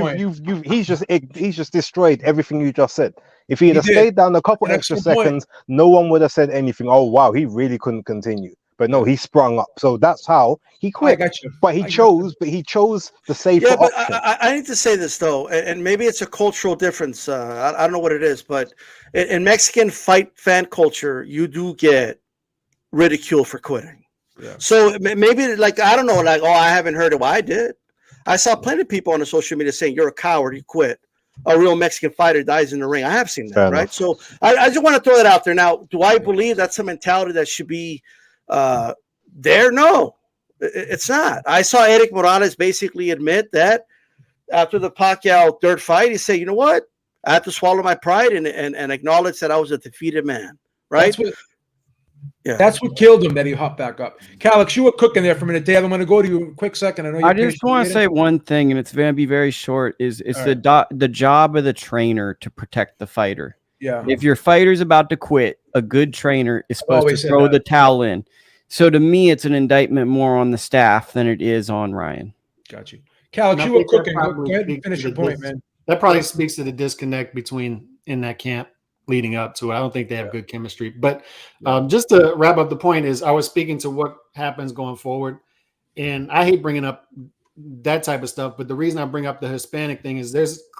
he's just destroyed everything you just said. If he had stayed down a couple extra seconds, no one would have said anything. Oh wow, he really couldn't continue. But no, he sprung up. So that's how he quit. But he chose the safer option. I need to say this though, and maybe it's a cultural difference. I don't know what it is, but in Mexican fight fan culture, you do get ridiculed for quitting. Yeah. So maybe like, I don't know, like, oh, I haven't heard it. Well, I did. I saw plenty of people on the social media saying you're a coward, you quit. A real Mexican fighter dies in the ring. I have seen that, Fair right? Enough. So I just want to throw that out there. Now, do I believe that's a mentality that should be there? No, it's not. I saw Eric Morales basically admit that after the Pacquiao third fight, he said, you know what? I have to swallow my pride and acknowledge that I was a defeated man, right? That's what killed him, that he hopped back up. Calix, you were cooking there for a minute, Dave. I'm going to go to you in a quick second. I just want to say one thing, and it's going to be very short, is the job of the trainer to protect the fighter. Yeah. If your fighter's about to quit, a good trainer is supposed to throw the towel in. So to me, it's an indictment more on the staff than it is on Ryan. Got you. Calix, you were cooking. Go ahead and finish your point, man. That probably speaks to the disconnect between in that camp leading up to it. I don't think they have good chemistry. But just to wrap up the point is I was speaking to what happens going forward. And I hate bringing up that type of stuff. But the reason I bring up the Hispanic thing is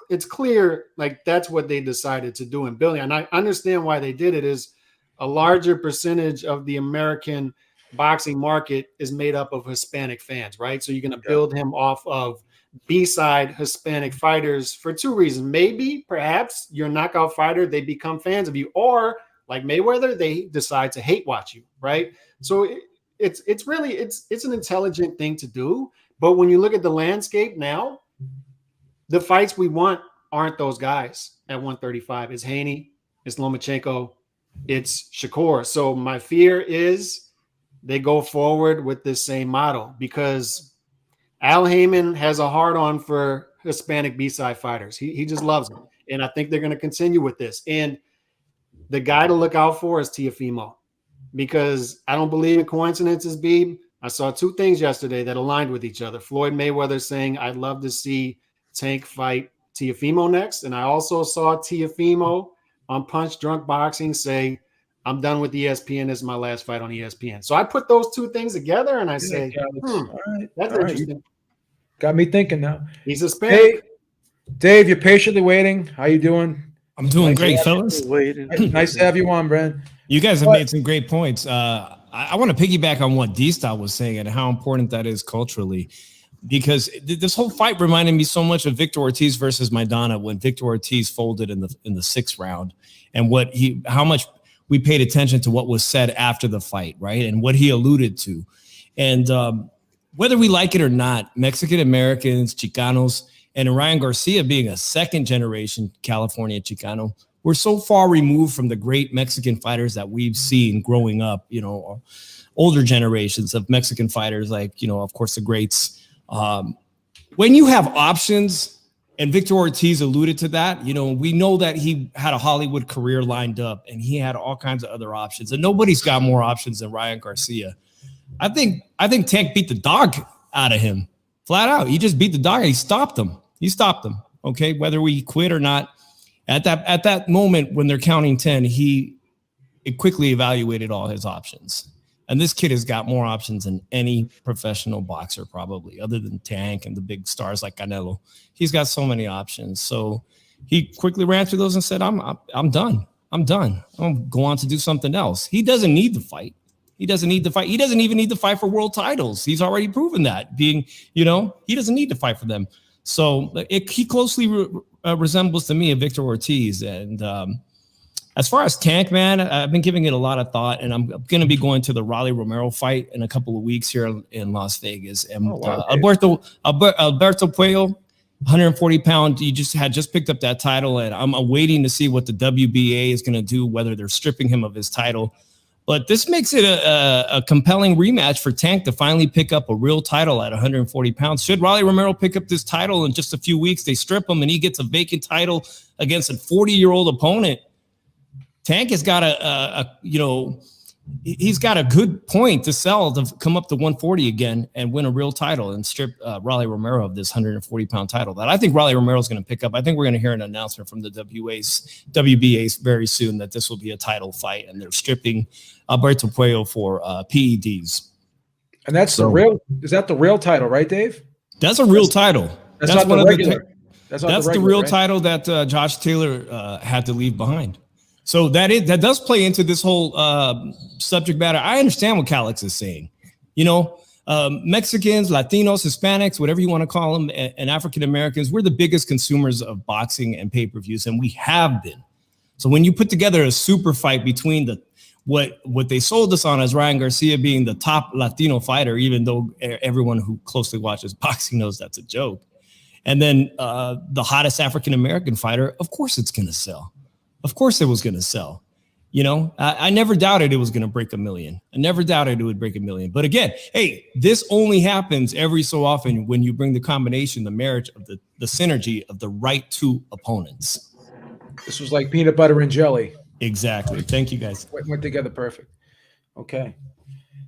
it's clear like that's what they decided to do in building. And I understand why they did it is a larger percentage of the American boxing market is made up of Hispanic fans, right? So you're going to build him off of B-side Hispanic fighters for two reasons. Maybe, perhaps, you're a knockout fighter, they become fans of you, or like Mayweather, they decide to hate watch you, right? So it's really an intelligent thing to do. But when you look at the landscape now, the fights we want aren't those guys at 135. It's Haney, it's Lomachenko, it's Shakur. So my fear is they go forward with this same model, because Al Heyman has a hard-on for Hispanic B-side fighters. He just loves them. And I think they're going to continue with this. And the guy to look out for is Teofimo, because I don't believe in coincidences, Beeb. I saw two things yesterday that aligned with each other. Floyd Mayweather saying, I'd love to see Tank fight Teofimo next. And I also saw Teofimo on Punch Drunk Boxing say, I'm done with ESPN. This is my last fight on ESPN. So I put those two things together and I say, that's interesting. Got me thinking now. He's Hispanic. Dave, you're patiently waiting. How you doing? I'm doing great, fellas. Nice to have you on, Brent. You guys have made some great points. I want to piggyback on what D-Style was saying and how important that is culturally, because this whole fight reminded me so much of Victor Ortiz versus Maidana when Victor Ortiz folded in the sixth round, and how much we paid attention to what was said after the fight, right, and what he alluded to, and whether we like it or not, Mexican Americans, Chicanos, and Ryan Garcia being a second generation California Chicano, we're so far removed from the great Mexican fighters that we've seen growing up, older generations of Mexican fighters, like, of course, the greats. When you have options, and Victor Ortiz alluded to that, we know that he had a Hollywood career lined up and he had all kinds of other options, and nobody's got more options than Ryan Garcia. I think Tank beat the dog out of him, flat out. He just beat the dog. He stopped him. Okay, whether we quit or not. At that moment when they're counting 10, he quickly evaluated all his options. And this kid has got more options than any professional boxer, probably, other than Tank and the big stars like Canelo. He's got so many options. So he quickly ran through those and said, I'm done. I'm done. I'm going to go on to do something else. He doesn't need the fight. He doesn't need the fight. He doesn't even need to fight for world titles. He's already proven that, he doesn't need to fight for them. So he closely resembles to me a Victor Ortiz. And as far as Tank, man, I've been giving it a lot of thought, and I'm going to be going to the Rolly Romero fight in a couple of weeks here in Las Vegas. And Alberto Puello, 140 pound, he just picked up that title, and I'm waiting to see what the WBA is going to do, whether they're stripping him of his title. But this makes it a compelling rematch for Tank to finally pick up a real title at 140 pounds. Should Rolly Romero pick up this title in just a few weeks, they strip him and he gets a vacant title against a 40-year-old opponent. Tank has got he's got a good point to sell to come up to 140 again and win a real title and strip Rolly Romero of this 140-pound title that I think Rolly Romero is going to pick up. I think we're going to hear an announcement from the WBA very soon that this will be a title fight, and they're stripping Alberto Puello for PEDs. And that's is that the real title, right, Dave? That's a real title. That's not the regular. That's the real title that Josh Taylor had to leave behind. So that does play into this whole subject matter. I understand what Calix is saying. Mexicans, Latinos, Hispanics, whatever you want to call them, and African Americans, we're the biggest consumers of boxing and pay-per-views, and we have been. So when you put together a super fight between what they sold us on as Ryan Garcia being the top Latino fighter, even though everyone who closely watches boxing knows that's a joke, and then the hottest African American fighter, of course it's going to sell. Of course it was going to sell. I never doubted it was going to break 1 million. I never doubted it would break 1 million. But again, hey, this only happens every so often when you bring the combination, the marriage of the synergy of the right two opponents. This was like peanut butter and jelly. Exactly. Thank you, guys. Went together perfect. Okay.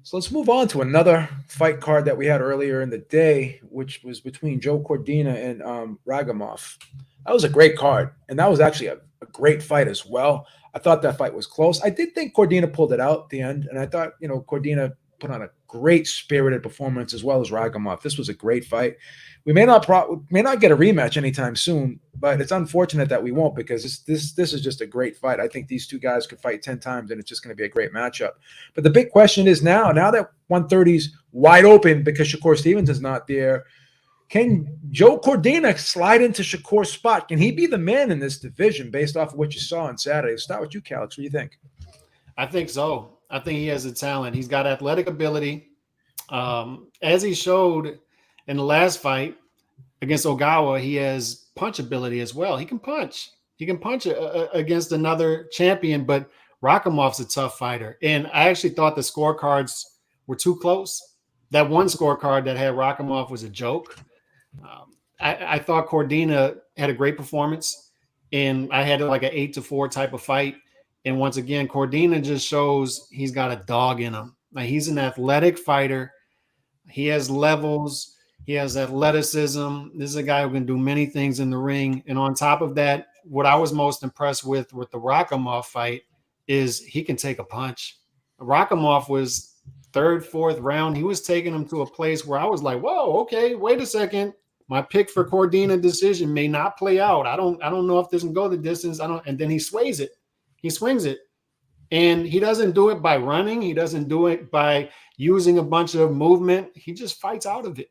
So let's move on to another fight card that we had earlier in the day, which was between Joe Cordina and Rakhimov. That was a great card, and that was actually a great fight as well. I thought that fight was close. I did think Cordina pulled it out at the end, and I thought, Cordina put on a great spirited performance as well as Rakhimov. This was a great fight. We may not get a rematch anytime soon, but it's unfortunate that we won't, because this is just a great fight. I think these two guys could fight 10 times, and it's just going to be a great matchup. But the big question is now that 130's wide open because Shakur Stevenson's not there, can Joe Cordina slide into Shakur's spot? Can he be the man in this division based off of what you saw on Saturday? Let's start with you, Calix. What do you think? I think so. I think he has the talent. He's got athletic ability. As he showed in the last fight against Ogawa, he has punch ability as well. He can punch. He can punch against another champion, but Rakhimov's a tough fighter. And I actually thought the scorecards were too close. That one scorecard that had Rakhimov was a joke. I thought Cordina had a great performance, and I had like an 8-4 type of fight. And once again, Cordina just shows he's got a dog in him. Like, he's an athletic fighter. He has levels. He has athleticism. This is a guy who can do many things in the ring. And on top of that, what I was most impressed with the Rakhimov fight is he can take a punch. Rakhimov was third, fourth round. He was taking him to a place where I was like, whoa, okay, wait a second. My pick for Cordina decision may not play out. I don't know if this can go the distance. And then he sways it. He swings it. And he doesn't do it by running. He doesn't do it by using a bunch of movement. He just fights out of it.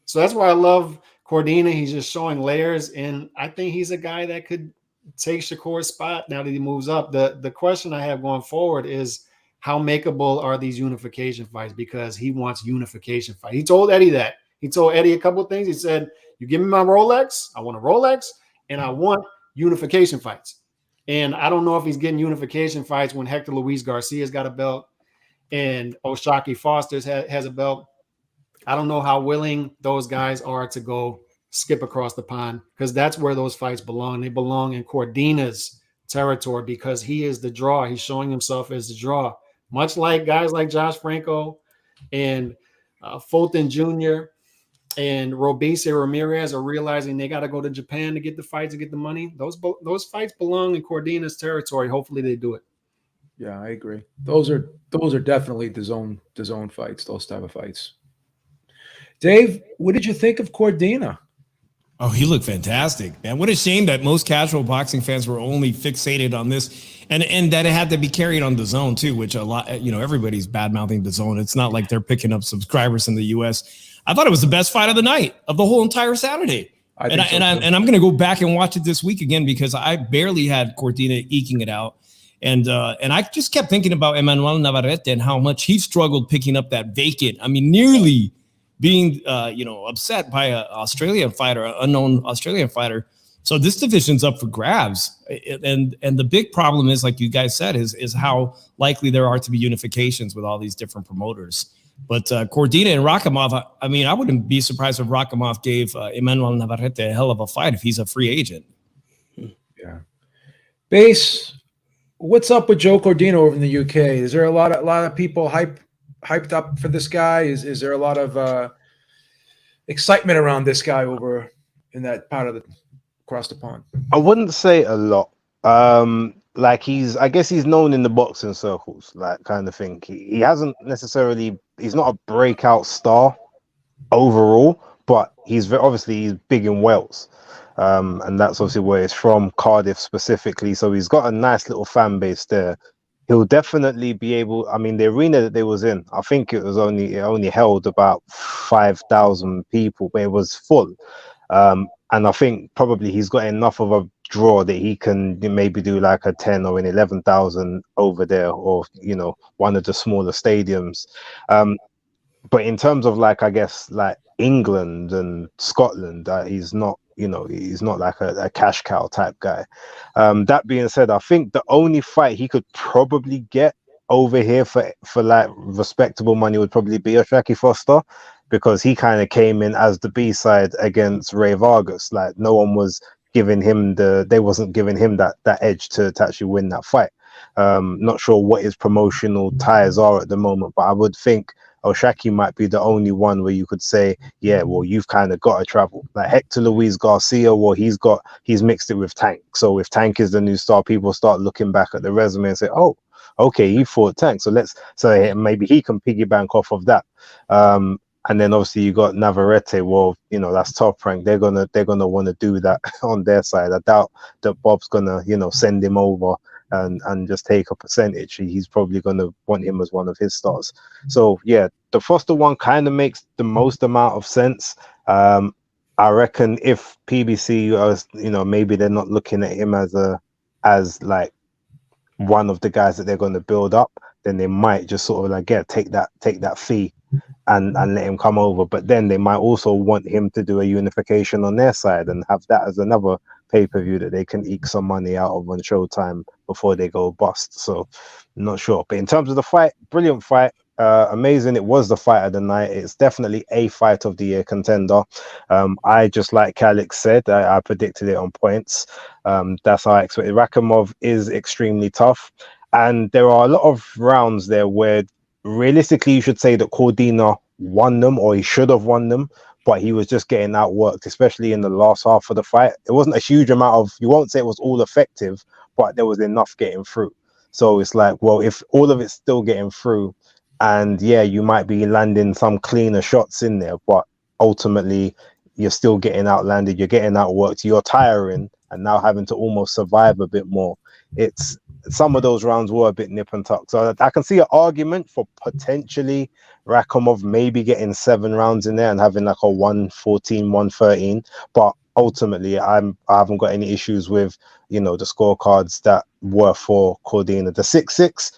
So that's why I love Cordina. He's just showing layers. And I think he's a guy that could take Shakur's spot now that he moves up. The question I have going forward is, how makeable are these unification fights? Because he wants unification fight. He told Eddie that. He told Eddie a couple of things. He said, you give me my Rolex, I want a Rolex, and I want unification fights. And I don't know if he's getting unification fights when Hector Luis Garcia's got a belt and O'Shaquie Foster has a belt. I don't know how willing those guys are to go skip across the pond, because that's where those fights belong. They belong in Cordina's territory because he is the draw. He's showing himself as the draw, much like guys like Josh Franco and Fulton Jr. and Robeisy Ramirez are realizing they got to go to Japan to get the fights and get the money. Those fights belong in Cordina's territory. Hopefully they do it. Yeah, I agree. Those are definitely the zone fights, those type of fights. Dave, what did you think of Cordina? Oh, he looked fantastic, man. What a shame that most casual boxing fans were only fixated on this, and that it had to be carried on DAZN too, which a lot, everybody's bad mouthing DAZN. It's not like they're picking up subscribers in the US. I thought it was the best fight of the night, of the whole entire Saturday. I'm going to go back and watch it this week again, because I barely had Cordina eking it out. And I just kept thinking about Emmanuel Navarrete and how much he struggled picking up that vacant. I mean, nearly being, upset by an Australian fighter, an unknown Australian fighter. So this division's up for grabs. And the big problem is, like you guys said, is how likely there are to be unifications with all these different promoters. But Cordina and Rakhimov, I mean, I wouldn't be surprised if Rakhimov gave Emmanuel Navarrete a hell of a fight if he's a free agent. Yeah. Base, what's up with Joe Cordina over in the UK? Is there a lot of people hyped up for this guy? Is there a lot of excitement around this guy over in that part of across the pond? I wouldn't say a lot. Like I guess he's known in the boxing circles, like kind of thing. He hasn't necessarily, he's not a breakout star overall, but he's big in Wales. And that's obviously where he's from, Cardiff specifically. So he's got a nice little fan base there. He'll definitely be able, I mean, the arena that they was in, I think it only held about 5,000 people, but it was full. And I think probably he's got enough of a draw that he can maybe do like a 10 or an 11,000 over there, or, one of the smaller stadiums. But in terms of like England and Scotland, he's not, he's not like a cash cow type guy. That being said, I think the only fight he could probably get over here for like respectable money would probably be O'Shaquie Foster, because he kind of came in as the B-side against Ray Vargas. Like, no one was giving him they wasn't giving him that edge to actually win that fight. Not sure what his promotional ties are at the moment, but I would think O'Shaquie might be the only one where you could say, yeah, well, you've kind of got to travel. Like Hector Luis Garcia, well, he's mixed it with Tank. So if Tank is the new star, people start looking back at the resume and say, oh, okay, he fought Tank. So maybe he can piggyback off of that. And then obviously you got Navarrete. Well, that's Top Rank. They're gonna want to do that on their side. I doubt that Bob's gonna, send him over and just take a percentage. He's probably gonna want him as one of his stars. So yeah, the Foster one kind of makes the most amount of sense. I reckon if PBC, maybe they're not looking at him as like one of the guys that they're going to build up, then they might just sort of like take that fee and let him come over. But then they might also want him to do a unification on their side and have that as another pay-per-view that they can eke some money out of on Showtime before they go bust. So I'm not sure. But in terms of the fight, brilliant fight. Amazing. It was the fight of the night. It's definitely a fight of the year contender. I just like Alex said, I predicted it on points. That's how I expected. Rakhimov is extremely tough. And there are a lot of rounds there where realistically you should say that Cordina won them, or he should have won them, but he was just getting outworked, especially in the last half of the fight. It wasn't a huge amount of, you won't say it was all effective, but there was enough getting through. So it's like, well, if all of it's still getting through, and yeah, you might be landing some cleaner shots in there, but ultimately you're still getting outlanded, you're getting outworked, you're tiring, and now having to almost survive a bit more. It's some of those rounds were a bit nip and tuck. So I can see an argument for potentially Rakhimov maybe getting 7 rounds in there and having like a 114, 113. But ultimately, I haven't got any issues with, the scorecards that were for Cordina. The 6-6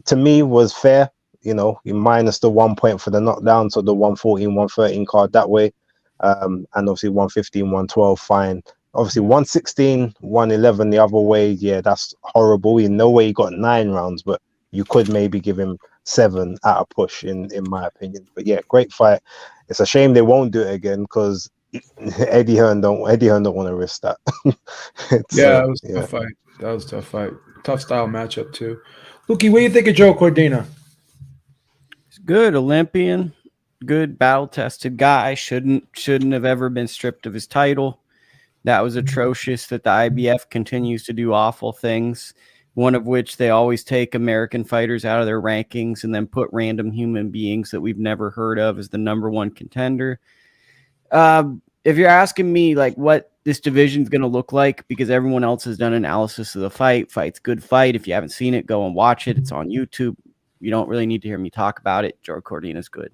to me was fair. You minus the 1 point for the knockdown, so the 114, 113 card that way. And obviously 115, 112, fine. Obviously 116, 111 the other way, yeah, that's horrible. In no way he got 9 rounds, but you could maybe give him 7 at a push, in my opinion. But yeah, great fight. It's a shame they won't do it again because Eddie Hearn don't want to risk that. It was a tough fight. That was a tough fight. Tough style matchup too. Lukey, what do you think of Joe Cordina? He's good Olympian, good battle-tested guy. Shouldn't have ever been stripped of his title. That was atrocious that the IBF continues to do awful things, one of which they always take American fighters out of their rankings and then put random human beings that we've never heard of as the number 1 contender. If you're asking me like what this division is going to look like, because everyone else has done analysis of the fight's good fight. If you haven't seen it, go and watch it. It's on YouTube. You don't really need to hear me talk about it. Joe Cordina is good.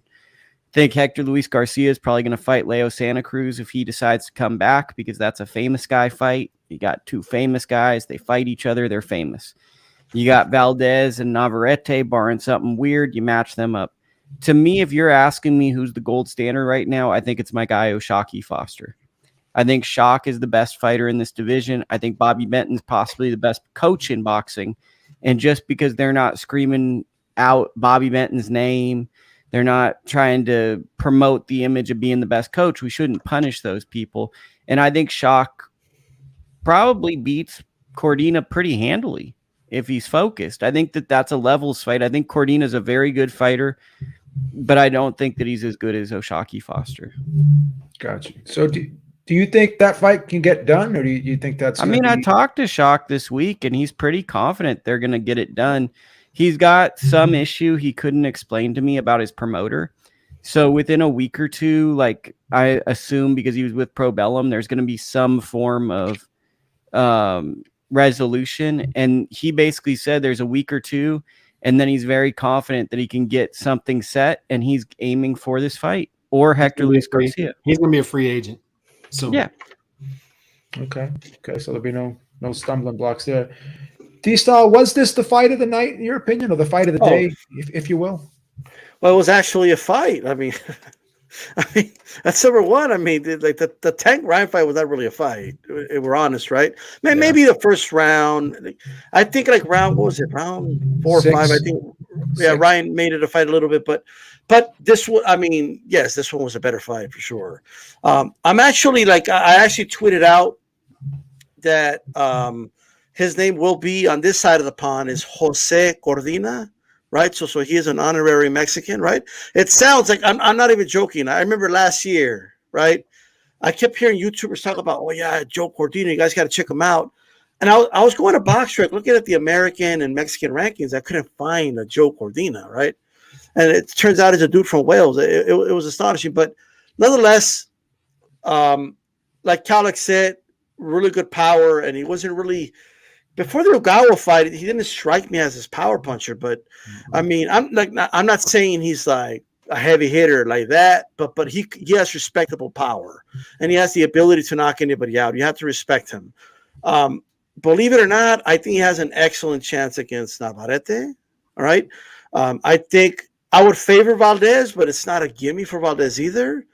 I think Hector Luis Garcia is probably going to fight Leo Santa Cruz if he decides to come back, because that's a famous guy fight. You got 2 famous guys. They fight each other. They're famous. You got Valdez and Navarrete, barring something weird. You match them up. To me, if you're asking me who's the gold standard right now, I think it's my guy, O'Shaquie Foster. I think Shock is the best fighter in this division. I think Bobby Benton's possibly the best coach in boxing. And just because they're not screaming out Bobby Benton's name, they're not trying to promote the image of being the best coach, we shouldn't punish those people. And I think Shock probably beats Cordina pretty handily if he's focused. I think that's a levels fight. I think Cordina's a very good fighter, but I don't think that he's as good as O'Shaquie Foster. Gotcha. So do you think that fight can get done, or do you think that's... I talked to Shock this week, and he's pretty confident they're going to get it done. He's got some issue he couldn't explain to me about his promoter. So within a week or two, like I assume because he was with Pro Bellum, there's going to be some form of resolution. And he basically said there's a week or two, and then he's very confident that he can get something set, and he's aiming for this fight or Hector Luis Garcia. He's going to be a free agent. So yeah. Okay. So there'll be no stumbling blocks there. D-Style, was this the fight of the night, in your opinion, or the fight of the day, if you will? Well, it was actually a fight. I mean, that's number one. I mean, the Tank Ryan fight was not really a fight. If we're honest, right? Maybe the first round. I think round, what was it? Round 4 or 5. I think. Yeah, Ryan made it a fight a little bit, but this one, I mean, yes, this one was a better fight for sure. I'm actually I actually tweeted out that his name will be on this side of the pond is Jose Cordina, right? So he is an honorary Mexican, right? It sounds like I'm not even joking. I remember last year, right? I kept hearing YouTubers talk about, oh yeah, Joe Cordina, you guys got to check him out. And I was going to BoxRec looking at the American and Mexican rankings. I couldn't find a Joe Cordina, right? And it turns out he's a dude from Wales. It was astonishing, but nonetheless, like Kalik said, really good power, and he wasn't really. Before the Ogawa fight, he didn't strike me as his power puncher, but I mean, I'm not saying he's like a heavy hitter like that, but he has respectable power, and he has the ability to knock anybody out. You have to respect him. Believe it or not, I think he has an excellent chance against Navarrete. All right, I think I would favor Valdez, but it's not a gimme for Valdez either.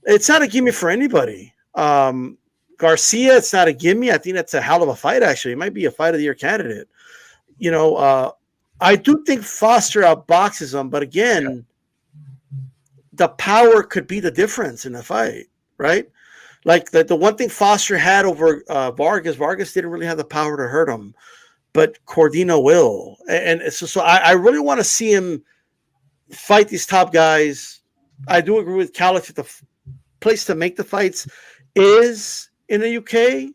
It's not a gimme for anybody. Garcia, it's not a gimme. I think that's a hell of a fight, actually. It might be a fight of the year candidate. I do think Foster outboxes him, but again, the power could be the difference in the fight, right? Like the one thing Foster had over Vargas didn't really have the power to hurt him, but Cordina will. And so I really want to see him fight these top guys. I do agree with Calix that the place to make the fights is in the UK,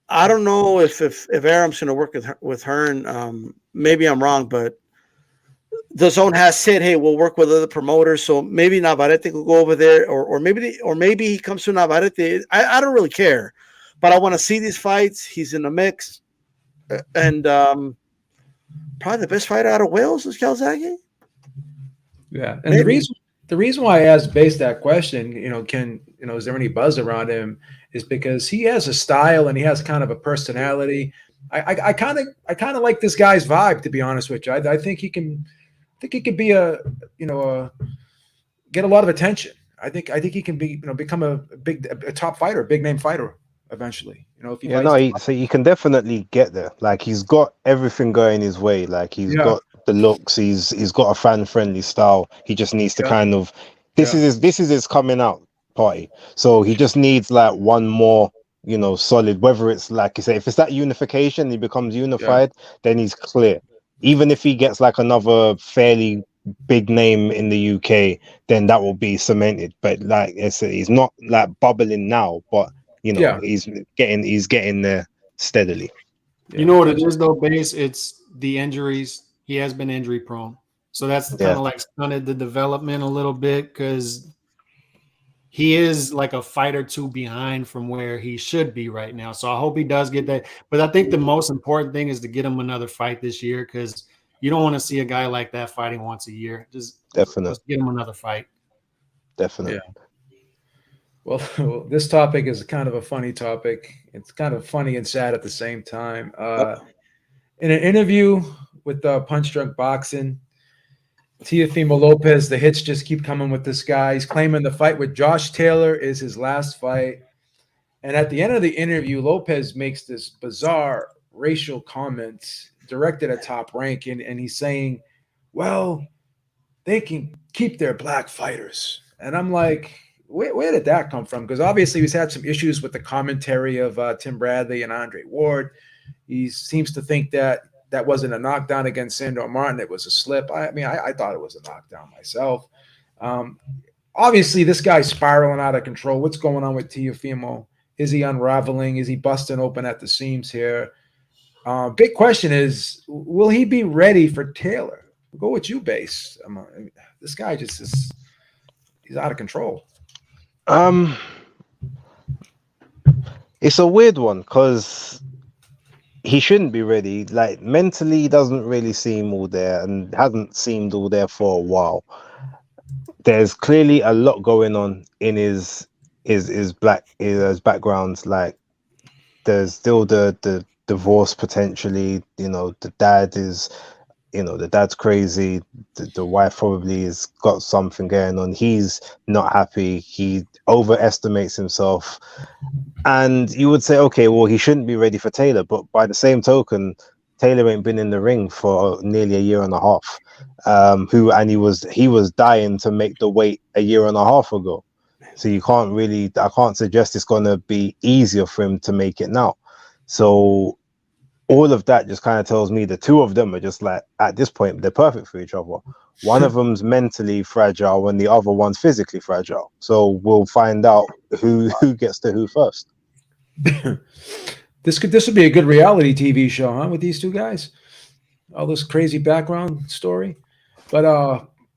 I don't know if Aram's going to work with Hearn. Maybe I'm wrong, but the zone has said, "Hey, we'll work with other promoters." So maybe Navarrete will go over there, or maybe he comes to Navarrete. I don't really care, but I want to see these fights. He's in the mix, and probably the best fighter out of Wales is Calzaghe. Yeah, and the reason why I asked Base that question, is there any buzz around him, is because he has a style and he has kind of a personality. I kind of like this guy's vibe, to be honest with you. I think he can be get a lot of attention. I think he can be become a top fighter, a big name fighter eventually. So he can definitely get there. Like, he's got everything going his way. Like, he's got the looks. He's got a fan friendly style. He just needs to kind of this is his coming out party. So he just needs like one more, solid. Whether it's like you say, if it's that unification, he becomes unified, then he's clear. Even if he gets like another fairly big name in the UK, then that will be cemented. But like he's not like bubbling now, but he's getting there steadily. You know what it is though, Base? It's the injuries. He has been injury prone, so that's kind of like stunted the development a little bit, because he is like a fight or two behind from where he should be right now. So I hope he does get that. But I think the most important thing is to get him another fight this year, because you don't want to see a guy like that fighting once a year. Just let's get him another fight. Definitely. Yeah. Well, this topic is kind of a funny topic. It's kind of funny and sad at the same time. In an interview with Punch Drunk Boxing, Teofimo Lopez, the hits just keep coming with this guy. He's claiming the fight with Josh Taylor is his last fight. And at the end of the interview, Lopez makes this bizarre racial comment directed at Top Rank. And he's saying, well, they can keep their black fighters. And I'm like, where did that come from? Because obviously he's had some issues with the commentary of Tim Bradley and Andre Ward. He seems to think that wasn't a knockdown against Sandor Martin. It was a slip. I mean, I thought it was a knockdown myself. Obviously, this guy's spiraling out of control. What's going on with Teofimo? Is he unraveling? Is he busting open at the seams here? Big question is, will he be ready for Taylor? We'll go with you, Base. This guy just is – he's out of control. It's a weird one because he shouldn't be ready. Like, mentally, he doesn't really seem all there and hasn't seemed all there for a while. There's clearly a lot going on in his backgrounds. Like, there's still the divorce potentially. The dad is, the dad's crazy. The wife probably has got something going on. He's not happy. He overestimates himself. And you would say, okay, well, he shouldn't be ready for Taylor. But by the same token, Taylor ain't been in the ring for nearly a year and a half. He was dying to make the weight a year and a half ago. So I can't suggest it's going to be easier for him to make it now. So all of that just kind of tells me the two of them are just like, at this point, they're perfect for each other. One of them's mentally fragile and the other one's physically fragile. So we'll find out who gets to who first. This would be a good reality TV show, huh? With these two guys, all this crazy background story. But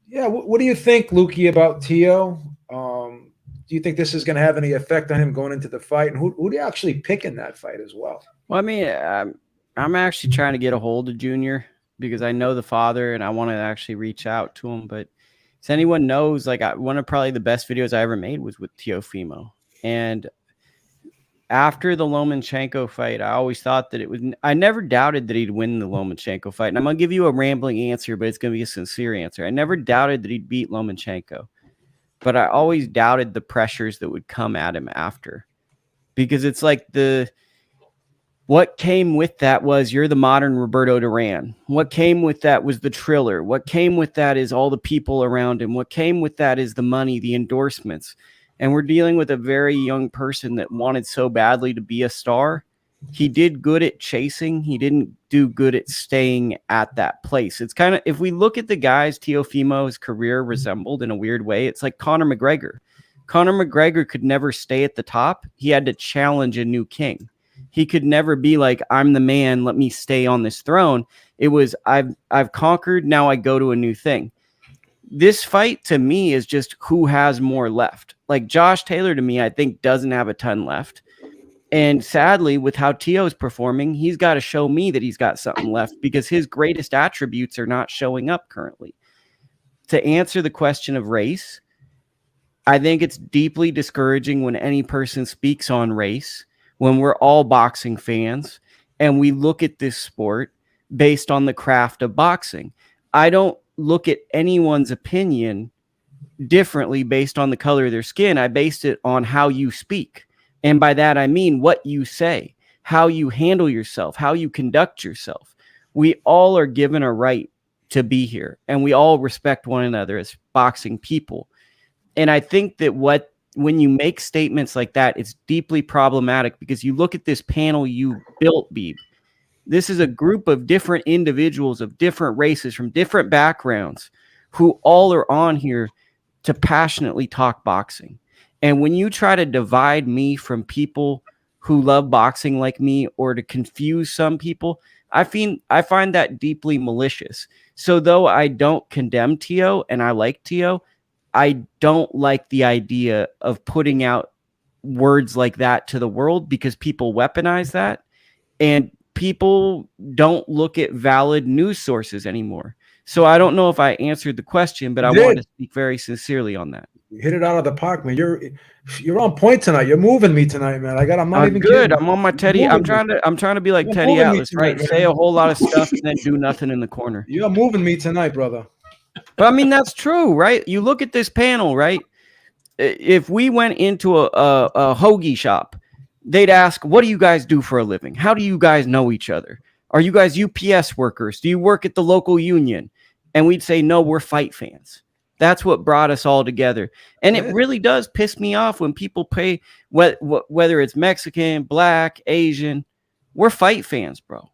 what do you think, Lukey, about Teo? Do you think this is going to have any effect on him going into the fight? And who do you actually pick in that fight as well? Well, I mean, I'm actually trying to get a hold of Junior because I know the father and I want to actually reach out to him. But if anyone knows, like, one of probably the best videos I ever made was with Teofimo. And after the Lomachenko fight, I always thought that I never doubted that he'd win the Lomachenko fight. And I'm going to give you a rambling answer, but it's going to be a sincere answer. I never doubted that he'd beat Lomachenko, but I always doubted the pressures that would come at him after. because it's like what came with that was you're the modern Roberto Duran. What came with that was the Triller. What came with that is all the people around him. What came with that is the money, the endorsements. And we're dealing with a very young person that wanted so badly to be a star. He did good at chasing. He didn't do good at staying at that place. It's kind of, if we look at the guys Teofimo's career resembled in a weird way, it's like Conor McGregor. Conor McGregor could never stay at the top. He had to challenge a new king. He could never be like, I'm the man, let me stay on this throne. It was, I've conquered, now I go to a new thing. This fight to me is just who has more left. Like Josh Taylor to me, I think doesn't have a ton left. And sadly, with how Teo's performing, he's got to show me that he's got something left because his greatest attributes are not showing up currently. To answer the question of race, I think it's deeply discouraging when any person speaks on race, when we're all boxing fans and we look at this sport based on the craft of boxing. I don't look at anyone's opinion differently based on the color of their skin. I based it on how you speak. And by that, I mean what you say, how you handle yourself, how you conduct yourself. We all are given a right to be here and we all respect one another as boxing people. And I think that when you make statements like that, it's deeply problematic because you look at this panel you built, Beeb. This is a group of different individuals of different races from different backgrounds who all are on here to passionately talk boxing. And when you try to divide me from people who love boxing like me or to confuse some people, I find that deeply malicious. So though I don't condemn Teo and I like Teo, I don't like the idea of putting out words like that to the world because people weaponize that and people don't look at valid news sources anymore. So I don't know if I answered the question, but I want to speak very sincerely on that. You hit it out of the park, man. You're on point tonight. You're moving me tonight, man. I'm not even good. kidding. I'm on my Teddy. I'm trying to be like Teddy Atlas, right? Tonight, say a whole lot of stuff and then do nothing in the corner. You're moving me tonight, brother. But I mean, that's true, right? You look at this panel, right? If we went into a hoagie shop, they'd ask, what do you guys do for a living? How do you guys know each other? Are you guys UPS workers? Do you work at the local union? And we'd say, no, we're fight fans. That's what brought us all together. And it really does piss me off when people pay, whether it's Mexican, Black, Asian, we're fight fans, bro.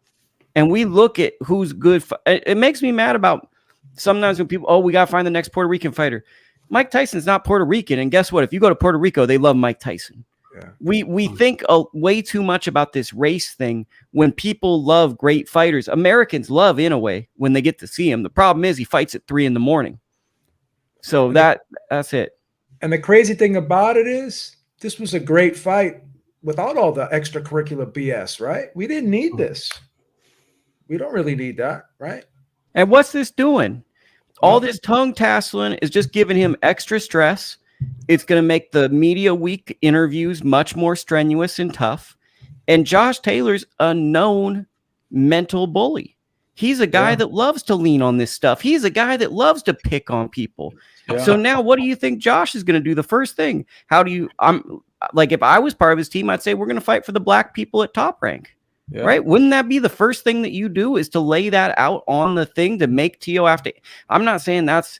And we look at who's good. It makes me mad about sometimes when people, we got to find the next Puerto Rican fighter. Mike Tyson's not Puerto Rican. And guess what? If you go to Puerto Rico, they love Mike Tyson. Yeah. We think way too much about this race thing when people love great fighters. Americans love Inoue when they get to see him. The problem is he fights at 3 a.m. So that's it. And the crazy thing about it is this was a great fight without all the extracurricular BS, right? We didn't need this. We don't really need that, right? And what's this doing? All this tongue tasseling is just giving him extra stress. It's going to make the media week interviews much more strenuous and tough. And Josh Taylor's a known mental bully. He's a guy that loves to lean on this stuff. He's a guy that loves to pick on people. Yeah. So now what do you think Josh is going to do? The first thing, I'm like, if I was part of his team, I'd say we're going to fight for the black people at Top Rank. Yeah. Right? Wouldn't that be the first thing that you do is to lay that out on the thing to make Teo have to? I'm not saying that's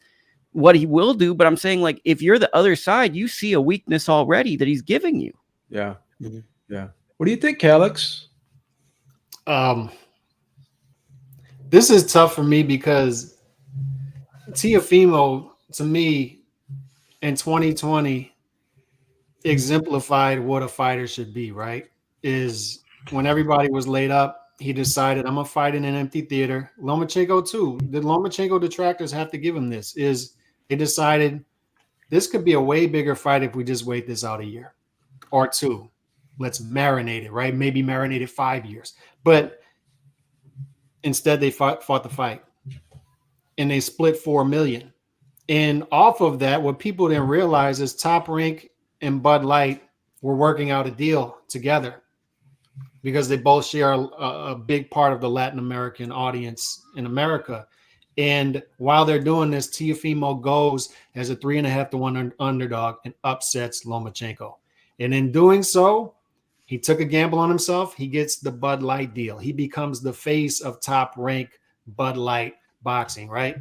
what he will do, but I'm saying like if you're the other side, you see a weakness already that he's giving you. Yeah. Mm-hmm. Yeah. What do you think, Calix? This is tough for me because Teofimo, to me, in 2020, exemplified what a fighter should be, right? Is when everybody was laid up, he decided, I'm going to fight in an empty theater. Lomachenko, too. The Lomachenko detractors have to give him this. They decided this could be a way bigger fight if we just wait this out a year or two. Let's marinate it, right? Maybe marinate it 5 years. But instead, they fought the fight. And they split $4 million. And off of that, what people didn't realize is Top Rank and Bud Light were working out a deal together because they both share a big part of the Latin American audience in America. And while they're doing this, Teofimo goes as a 3.5 to 1 underdog and upsets Lomachenko. And in doing so, He took a gamble on himself. He gets the Bud Light deal. He becomes the face of Top Rank Bud Light boxing, right?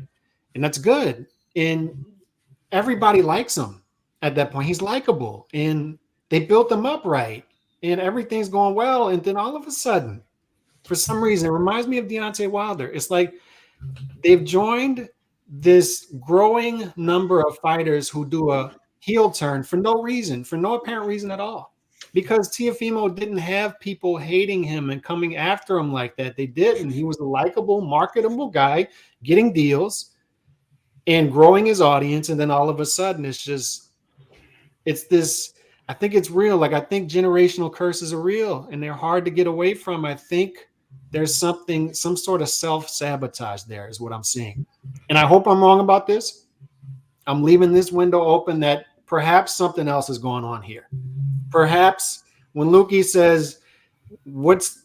And that's good. And everybody likes him at that point. He's likable. And they built him up right. And everything's going well. And then all of a sudden, for some reason, it reminds me of Deontay Wilder. It's like they've joined this growing number of fighters who do a heel turn for no reason, for no apparent reason at all. Because Teofimo didn't have people hating him and coming after him like that. They didn't. He was a likable, marketable guy getting deals and growing his audience. And then all of a sudden, it's this, I think it's real. Like, I think generational curses are real and they're hard to get away from. I think there's some sort of self-sabotage there is what I'm seeing. And I hope I'm wrong about this. I'm leaving this window open that perhaps something else is going on here. Perhaps when Lukey says, what's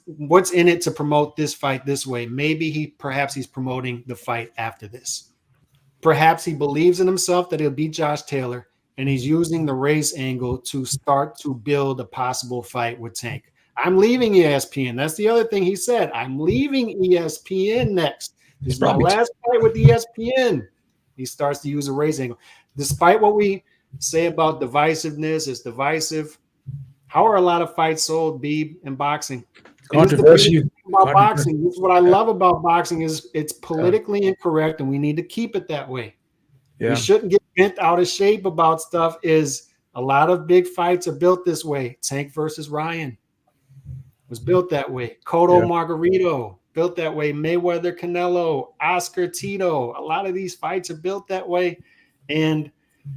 in it to promote this fight this way, maybe perhaps he's promoting the fight after this. Perhaps he believes in himself that he'll beat Josh Taylor, and he's using the race angle to start to build a possible fight with Tank. I'm leaving ESPN. That's the other thing he said. I'm leaving ESPN next. This is my last fight with ESPN. He starts to use a race angle. Despite what we say about divisiveness, it's divisive. How are a lot of fights sold, Beeb, in boxing? Controversy. About boxing. This is what I love about boxing is it's politically incorrect, and we need to keep it that way. Yeah. We shouldn't get bent out of shape about stuff. Is a lot of big fights are built this way. Tank versus Ryan was built that way. Cotto Margarito built that way. Mayweather Canelo, Oscar Tito. A lot of these fights are built that way, and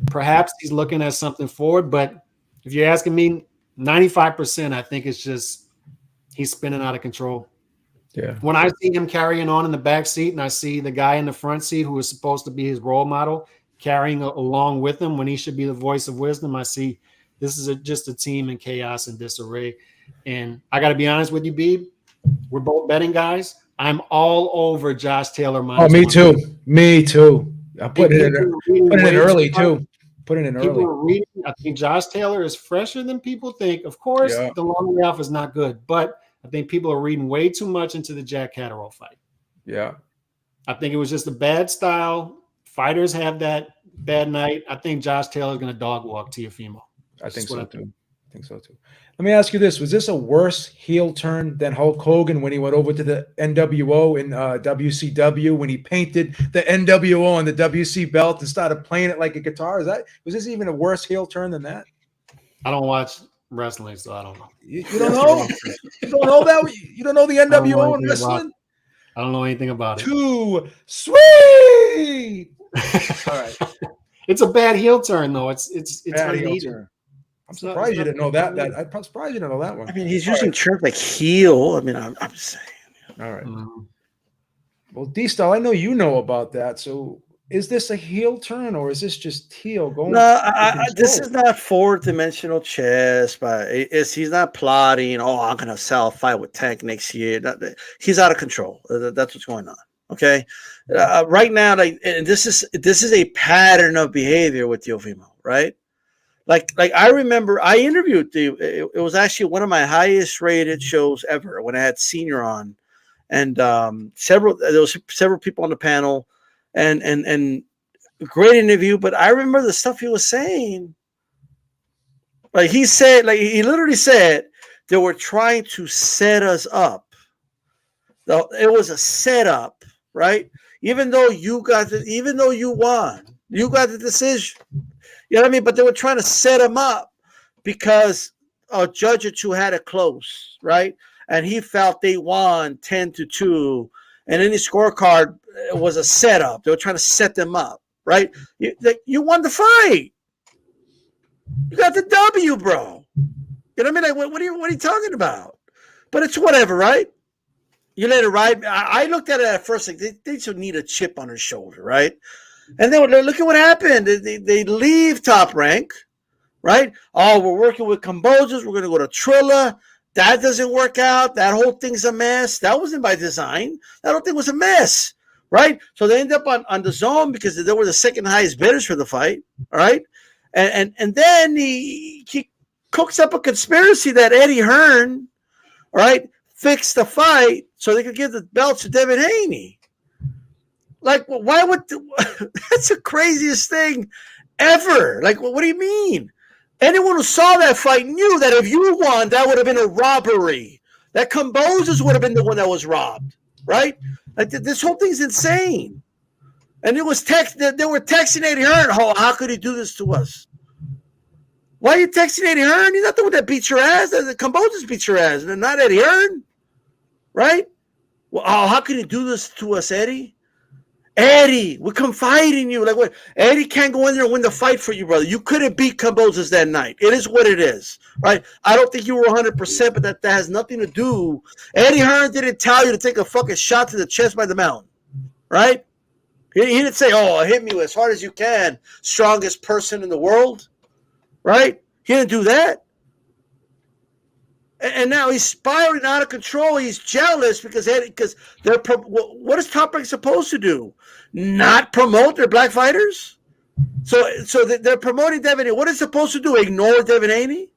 perhaps he's looking at something forward. But if you're asking me, 95%, I think it's just he's spinning out of control. Yeah. When I see him carrying on in the back seat and I see the guy in the front seat who is supposed to be his role model carrying along with him when he should be the voice of wisdom, I see this is just a team in chaos and disarray. And I got to be honest with you, Beeb. We're both betting guys. I'm all over Josh Taylor. Oh, me too. Me too. I put it in early too. Put it in early. I think Josh Taylor is fresher than people think. Of course, the long way off is not good, but I think people are reading way too much into the Jack Catterall fight. Yeah. I think it was just a bad style. Fighters have that bad night. I think Josh Taylor is going to dog walk Teofimo. I think so too. I think so too. Let me ask you this. Was this a worse heel turn than Hulk Hogan when he went over to the NWO in WCW, when he painted the NWO on the WC belt and started playing it like a guitar? Was this even a worse heel turn than that? I don't watch wrestling, so I don't know. You don't know? You don't know that? You don't know the NWO in wrestling? I don't know anything about it. Too sweet. All right. It's a bad heel turn, though. It's bad heel turn. I'm surprised you didn't know that. I'm surprised you didn't know that one. I mean, he's using terms like heel. I mean, I'm saying. All right. Well, D-Style, I know you know about that. So is this a heel turn or is this just heel going? No, this is not four-dimensional chess. But he's not plotting, I'm going to sell a fight with Tank next year. He's out of control. That's what's going on. Okay. Right now, and this is a pattern of behavior with Teofimo, right? Like I remember I interviewed it was actually one of my highest rated shows ever when I had Senior on, and there was several people on the panel, and great interview. But I remember the stuff he was saying. Like he literally said they were trying to set us up. It was a setup, right? Even though you won, you got the decision. You know what I mean? But they were trying to set him up because a judge or two had it close, right? And he felt they won 10-2, and any scorecard was a setup. They were trying to set them up, right? You won the fight. You got the W, bro. You know what I mean? Like, what are you talking about? But it's whatever, right? You let it ride. I looked at it at first like they should need a chip on her shoulder, right? And then look at what happened. They leave Top Rank, right? Oh, we're working with Campos. We're going to go to Trilla. That doesn't work out. That whole thing's a mess. That wasn't by design. That whole thing was a mess, right? So they end up on the zone because they were the second highest bidders for the fight, all right? And then he cooks up a conspiracy that Eddie Hearn, right, fixed the fight so they could give the belts to Devin Haney. Like, why would that's the craziest thing ever? Like, what do you mean? Anyone who saw that fight knew that if you won, that would have been a robbery. That Campos would have been the one that was robbed, right? Like, this whole thing's insane. And it was they were texting Eddie Hearn. Oh, how could he do this to us? Why are you texting Eddie Hearn? He's not the one that beats your ass. The Campos beats your ass, and not Eddie Hearn, right? Well, oh, how could he do this to us, Eddie? Eddie, we confide in you. Like, what? Eddie can't go in there and win the fight for you, brother. You couldn't beat Campos that night. It is what it is, right? I don't think you were 100%, but that has nothing to do. Eddie Hearn didn't tell you to take a fucking shot to the chest by the mountain, right? He didn't say, oh, hit me as hard as you can, strongest person in the world, right? He didn't do that. And now he's spiraling out of control. He's jealous because they're what is Top Rank supposed to do? Not promote their black fighters? So they're promoting Devin Haney. What is it supposed to do? Ignore Devin Haney?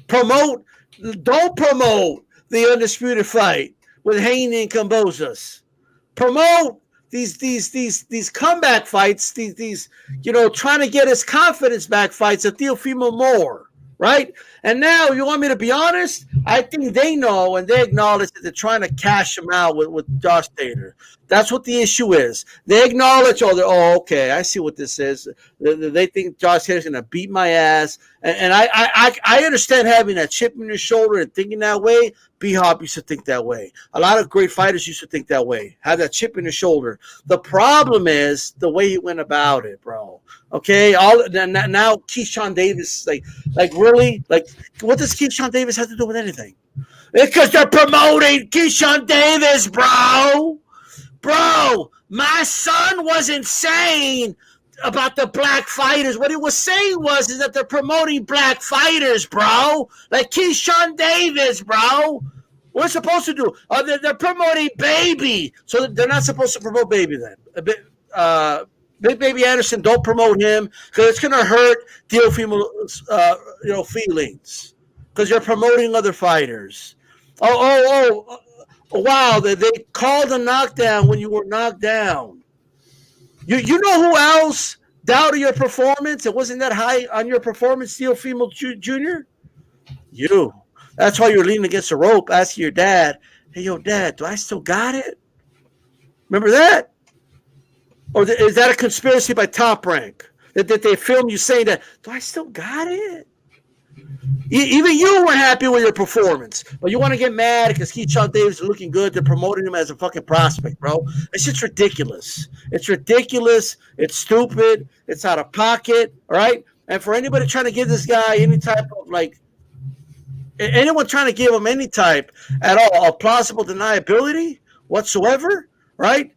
Don't promote the undisputed fight with Haney and Campos. Promote these comeback fights, these trying to get his confidence back fights of Teofimo more, right? And now you want me to be honest? I think they know and they acknowledge that they're trying to cash him out with Josh Taylor. That's what the issue is. They acknowledge, okay, I see what this is. They think Josh Taylor's going to beat my ass. And I understand having that chip in your shoulder and thinking that way. B-Hop used to think that way. A lot of great fighters used to think that way. Have that chip in your shoulder. The problem is the way he went about it, bro. Okay? Now Keyshawn Davis, like really? Like, what does Keyshawn Davis have to do with anything? Because they're promoting Keyshawn Davis, bro. Bro, my son wasn't saying about the black fighters. What he was saying is that they're promoting black fighters, bro. Like Keyshawn Davis, bro. What are supposed to do? They're promoting Baby. So they're not supposed to promote Baby then. Big Baby Anderson, don't promote him because it's going to hurt Teofimo's feelings because you're promoting other fighters. Wow, they called a knockdown when you were knocked down. You know who else doubted your performance? It wasn't that high on your performance, Teofimo Jr.? You. That's why you're leaning against the rope, asking your dad, hey, yo, Dad, do I still got it? Remember that? Or is that a conspiracy by Top Rank? That they film you saying that, do I still got it? Even you weren't happy with your performance, but you want to get mad because Keyshawn Davis is looking good. They're promoting him as a fucking prospect, bro. It's just ridiculous. It's ridiculous. It's stupid. It's out of pocket, all right? And for anybody trying to give this guy any type of, anyone trying to give him any type at all of plausible deniability whatsoever, right?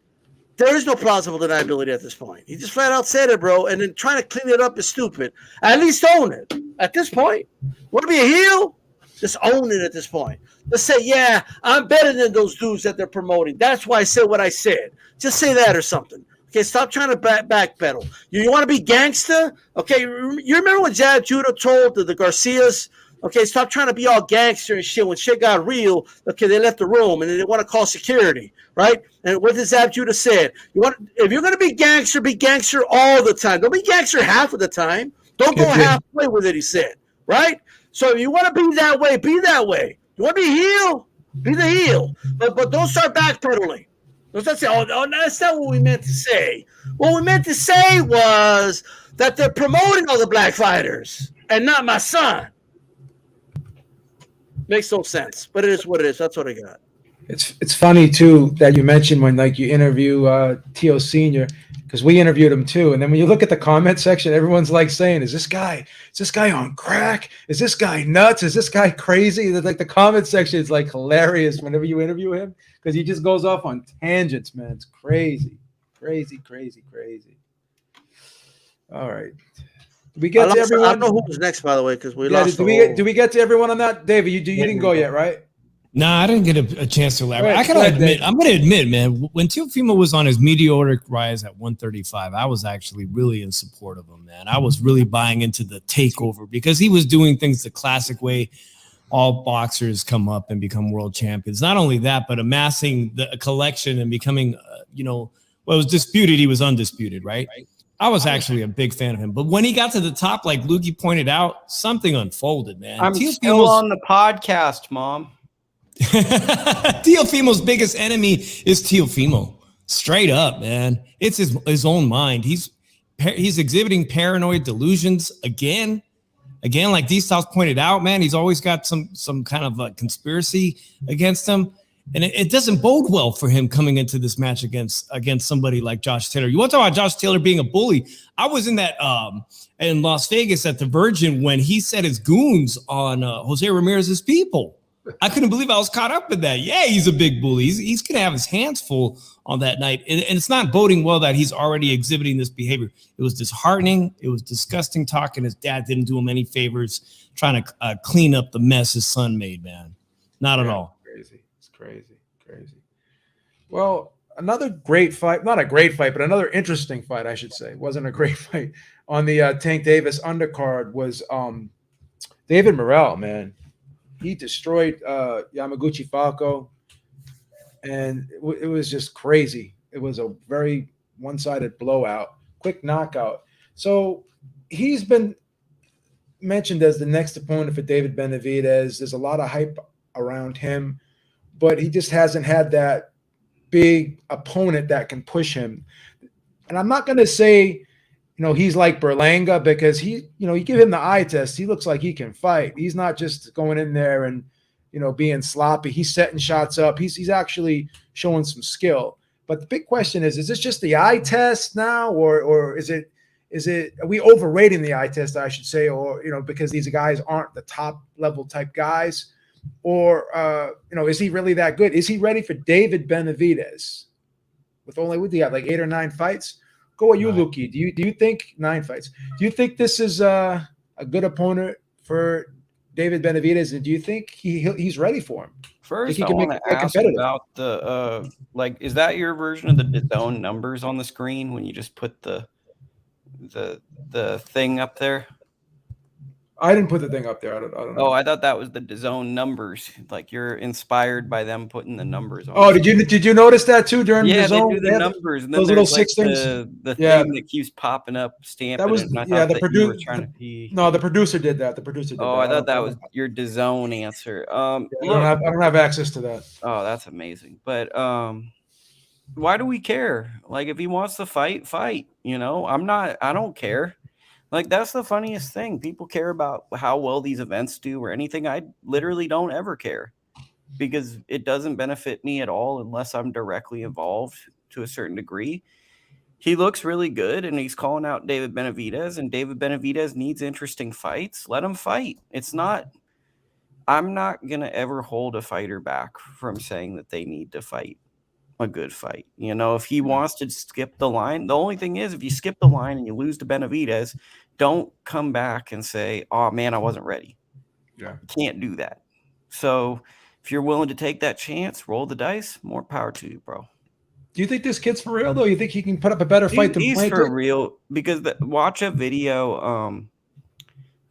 There is no plausible deniability at this point. He just flat out said it, bro, and then trying to clean it up is stupid. At least own it at this point. Want to be a heel? Just own it at this point. Just say, yeah, I'm better than those dudes that they're promoting. That's why I said what I said. Just say that or something. Okay, stop trying to backpedal. You want to be gangster? Okay, you remember when Zab Judah told the Garcias, okay, stop trying to be all gangster and shit. When shit got real, okay, they left the room and they want to call security, right? And what does Zab Judah said? If you're going to be gangster all the time. Don't be gangster half of the time. Don't go halfway with it, he said, right? So if you want to be that way, be that way. You want to be heel? Be the heel. But don't start backpedaling. Don't start saying, oh, that's not what we meant to say. What we meant to say was that they're promoting all the black fighters and not my son. Makes no sense, but it is what it is. That's what I got. It's funny too that you mentioned when you interview Teo Senior, because we interviewed him too, and then when you look at the comment section, everyone's saying, "Is this guy on crack? Is this guy nuts? Is this guy crazy?" The comment section is hilarious whenever you interview him because he just goes off on tangents, man. It's crazy. All right. We get to everyone. I don't know who was next, by the way, because we lost. Do we get to everyone on that, David? You didn't go yet, right? Nah, I didn't get a chance to elaborate. Right, I gotta admit, I'm gonna admit, man, when Teofimo was on his meteoric rise at 135, I was actually really in support of him, man. I was really buying into the takeover because he was doing things the classic way all boxers come up and become world champions. Not only that, but amassing a collection and becoming, well, it was disputed. He was undisputed, right? I was actually a big fan of him. But when he got to the top, like Lukey pointed out, something unfolded, man. I'm still on the podcast, Mom. Teofimo's biggest enemy is Teofimo. Straight up, man. It's his own mind. He's exhibiting paranoid delusions again. Again, like D-Styles pointed out, man, he's always got some kind of a conspiracy against him. And it doesn't bode well for him coming into this match against somebody like Josh Taylor. You want to talk about Josh Taylor being a bully? I was in that in Las Vegas at the Virgin when he set his goons on Jose Ramirez's people. I couldn't believe I was caught up in that. Yeah, he's a big bully. He's going to have his hands full on that night. And it's not boding well that he's already exhibiting this behavior. It was disheartening. It was disgusting talk, and his dad didn't do him any favors trying to clean up the mess his son made, man. Not at all. Crazy. It's crazy. Well, another great fight, not a great fight, but another interesting fight, I should say. It wasn't a great fight. On the Tank Davis undercard was David Morrell, man. He destroyed Yamaguchi Falcao, and it was just crazy. It was a very one-sided blowout, quick knockout. So he's been mentioned as the next opponent for David Benavidez. There's a lot of hype around him, but he just hasn't had that big opponent that can push him. And I'm not going to say, he's like Berlanga because you give him the eye test. He looks like he can fight. He's not just going in there and, being sloppy. He's setting shots up. He's actually showing some skill. But the big question is this just the eye test now? Or is it, are we overrating the eye test, I should say, or, because these guys aren't the top level type guys? Or, is he really that good? Is he ready for David Benavidez? What do you have, like 8 or 9 fights? Go with you, Lukey. Do you think 9 fights? Do you think this is a good opponent for David Benavidez, and do you think he's ready for him? First, I want to ask about the is that your version of the DAZN numbers on the screen when you just put the thing up there? I didn't put the thing up there. I don't know. Oh, I thought that was the DAZN numbers. Like you're inspired by them putting the numbers on. Oh, did you notice that too during the DAZN? They do the numbers, and then those little 6 things. The thing that keeps popping up, stamping. That was the producer. No, the producer did that. I thought that was your DAZN answer. I don't have access to that. Oh, that's amazing. But why do we care? Like, if he wants to fight. I don't care. Like, that's the funniest thing. People care about how well these events do or anything. I literally don't ever care because it doesn't benefit me at all unless I'm directly involved to a certain degree. He looks really good, and he's calling out David Benavidez, and David Benavidez needs interesting fights. Let him fight. I'm not going to ever hold a fighter back from saying that they need to fight a good fight. If he wants to skip the line, the only thing is if you skip the line and you lose to Benavidez, don't come back and say, oh man, I wasn't ready. Yeah. You can't do that. So if you're willing to take that chance, roll the dice, more power to you, bro. Do you think this kid's for real though? You think he can put up a better fight than he's for real? Because watch a video.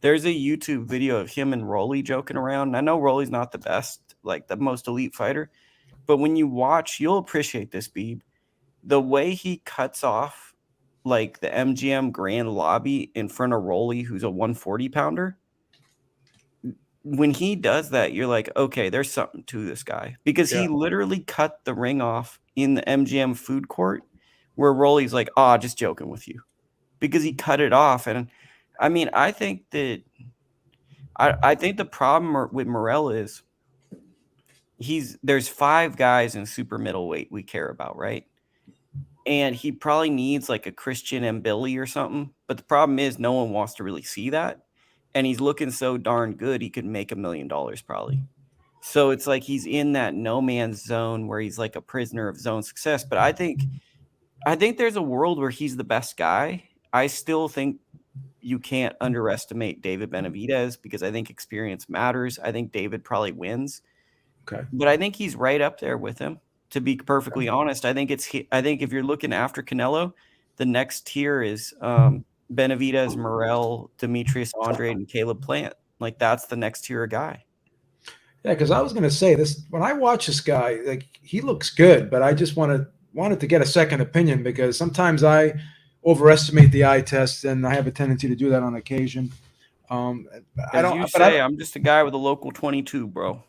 There's a YouTube video of him and Rolly joking around. I know Rolly's not the best, like the most elite fighter. But when you watch, you'll appreciate this, Beeb. The way he cuts off, like, the MGM Grand Lobby in front of Rolly, who's a 140-pounder. When he does that, you're like, okay, there's something to this guy. Because he literally cut the ring off in the MGM food court where Rolly's like, just joking with you. Because he cut it off. And, I mean, I think that I think the problem with Morrell is there's 5 guys in super middleweight we care about, right? And he probably needs like a Christian and Billy or something. But the problem is no one wants to really see that. And he's looking so darn good, he could make $1 million probably. So it's like he's in that no man's zone where he's like a prisoner of zone success. But I think there's a world where he's the best guy. I still think you can't underestimate David Benavidez because I think experience matters. I think David probably wins. Okay. But I think he's right up there with him. To be perfectly honest, I think if you're looking after Canelo, the next tier is Benavidez, Morrell, Demetrius Andrade, and Caleb Plant. Like that's the next tier of guy. Yeah, because I was going to say this when I watch this guy, like he looks good, but I just wanted to get a second opinion because sometimes I overestimate the eye test, and I have a tendency to do that on occasion. I don't. I'm just a guy with a local 22, bro.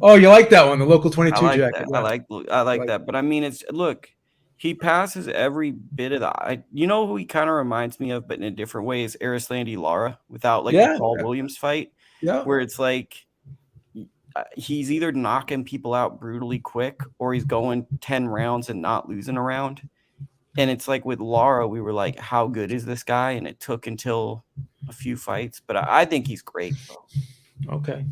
Oh, you like that one, the local 22 jacket? That. Yeah. I like that. But I mean, he passes every bit of the. You know who he kind of reminds me of, but in a different way, is Erislandy Lara without the Paul Williams fight. Yeah, where it's like he's either knocking people out brutally quick or he's going 10 rounds and not losing a round. And it's like with Lara, we were like, how good is this guy? And it took until a few fights, but I think he's great, bro. Okay,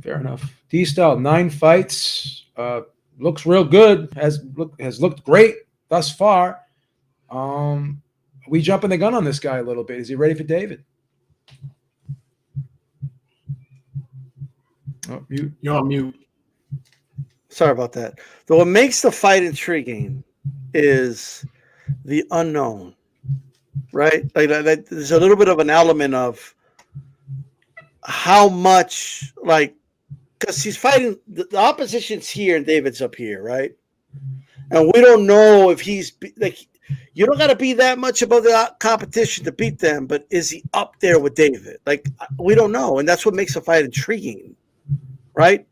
fair enough. D-Style, 9 fights, looks real good. Has looked great thus far. We jumping the gun on this guy a little bit. Is he ready for David? Oh, mute. You're on mute. Sorry about that. So what makes the fight intriguing is the unknown, right? Like there's a little bit of an element of how much, because he's fighting the opposition's here and David's up here, right? And we don't know if he's you don't got to be that much above the competition to beat them, but is he up there with David? We don't know, and that's what makes the fight intriguing, right?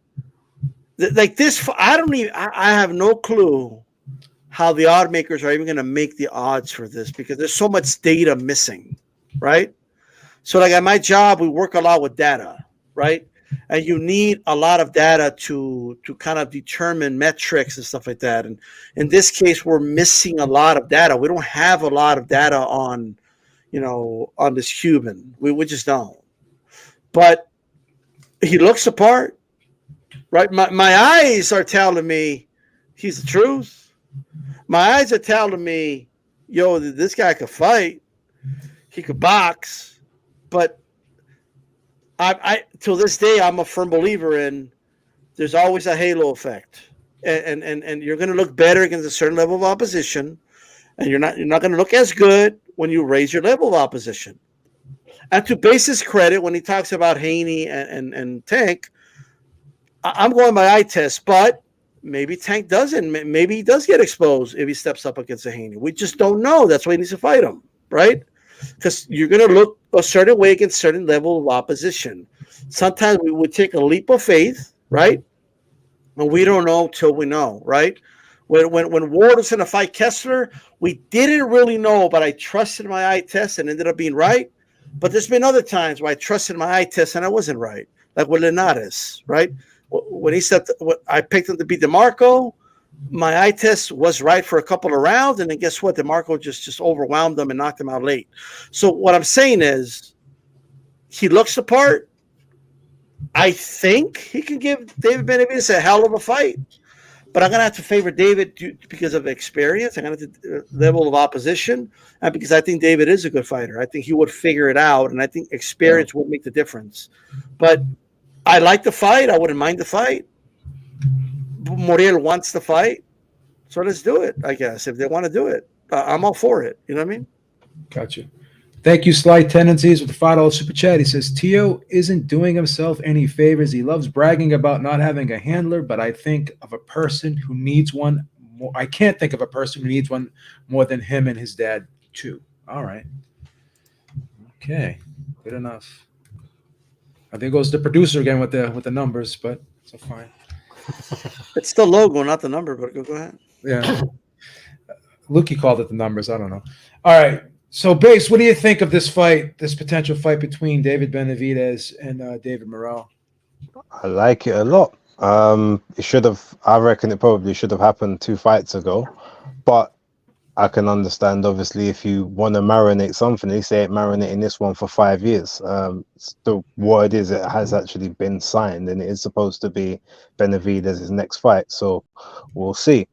This, I have no clue how the odd makers are even going to make the odds for this because there's so much data missing, right? So at my job, we work a lot with data, right? And you need a lot of data to kind of determine metrics and stuff like that. And in this case, we're missing a lot of data. We don't have a lot of data on this Cuban. We just don't. But he looks the part, right? My eyes are telling me he's the truth. My eyes are telling me, this guy could fight. He could box. But I till this day, I'm a firm believer in there's always a halo effect. And you're going to look better against a certain level of opposition. And you're not going to look as good when you raise your level of opposition. And to base his credit, when he talks about Haney and Tank, I'm going by eye test, but maybe Tank doesn't. Maybe he does get exposed if he steps up against a Haney. We just don't know. That's why he needs to fight him, right? Because you're going to look a certain way against a certain level of opposition. Sometimes we would take a leap of faith, right? And we don't know till we know, right? When Ward was going to fight Kessler, we didn't really know, but I trusted my eye test and ended up being right. But there's been other times where I trusted my eye test and I wasn't right, like with Linares, right? When he said I picked him to beat DeMarco, my eye test was right for a couple of rounds, and then guess what? DeMarco just overwhelmed him and knocked him out late. So what I'm saying is he looks the part. I think he can give David Benavidez a hell of a fight, but I'm going to have to favor David because of experience. I'm going to have to level of opposition, and because I think David is a good fighter. I think he would figure it out, and I think experience would make the difference. But I like the fight. I wouldn't mind the fight. Morrell wants the fight, so let's do it, I guess. If they want to do it, I'm all for it. You know what I mean? Gotcha. Thank you, Sly Tendencies, with the $5 super chat. He says, Teo isn't doing himself any favors. He loves bragging about not having a handler, but I think of a person who needs one more. I can't think of a person who needs one more than him and his dad, too. All right. Okay. Good enough. I think it goes to the producer again with the numbers, but it's fine. It's the logo, not the number, but go ahead. Yeah. Lukey called it the numbers. I don't know. All right. So, Base, what do you think of this fight, this potential fight between David Benavidez and David Morrell? I like it a lot. It should have, I reckon it probably should have happened 2 fights ago, but I can understand, obviously, if you want to marinate something, they say marinating this one for 5 years. The word is it has actually been signed, and it is supposed to be Benavidez's next fight. So we'll see.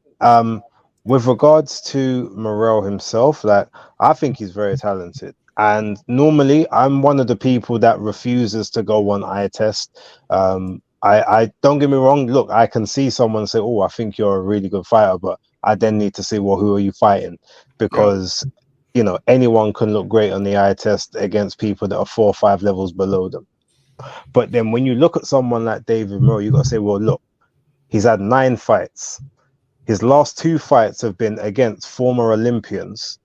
With regards to Morrell himself, I think he's very talented. And normally, I'm one of the people that refuses to go on eye test. I don't get me wrong. Look, I can see someone say, "Oh, I think you're a really good fighter," but I then need to see, well, who are you fighting? Because anyone can look great on the eye test against people that are 4 or 5 levels below them. But then when you look at someone like David Morrell, you got to say, well, look, he's had 9 fights. His last 2 fights have been against former Olympians,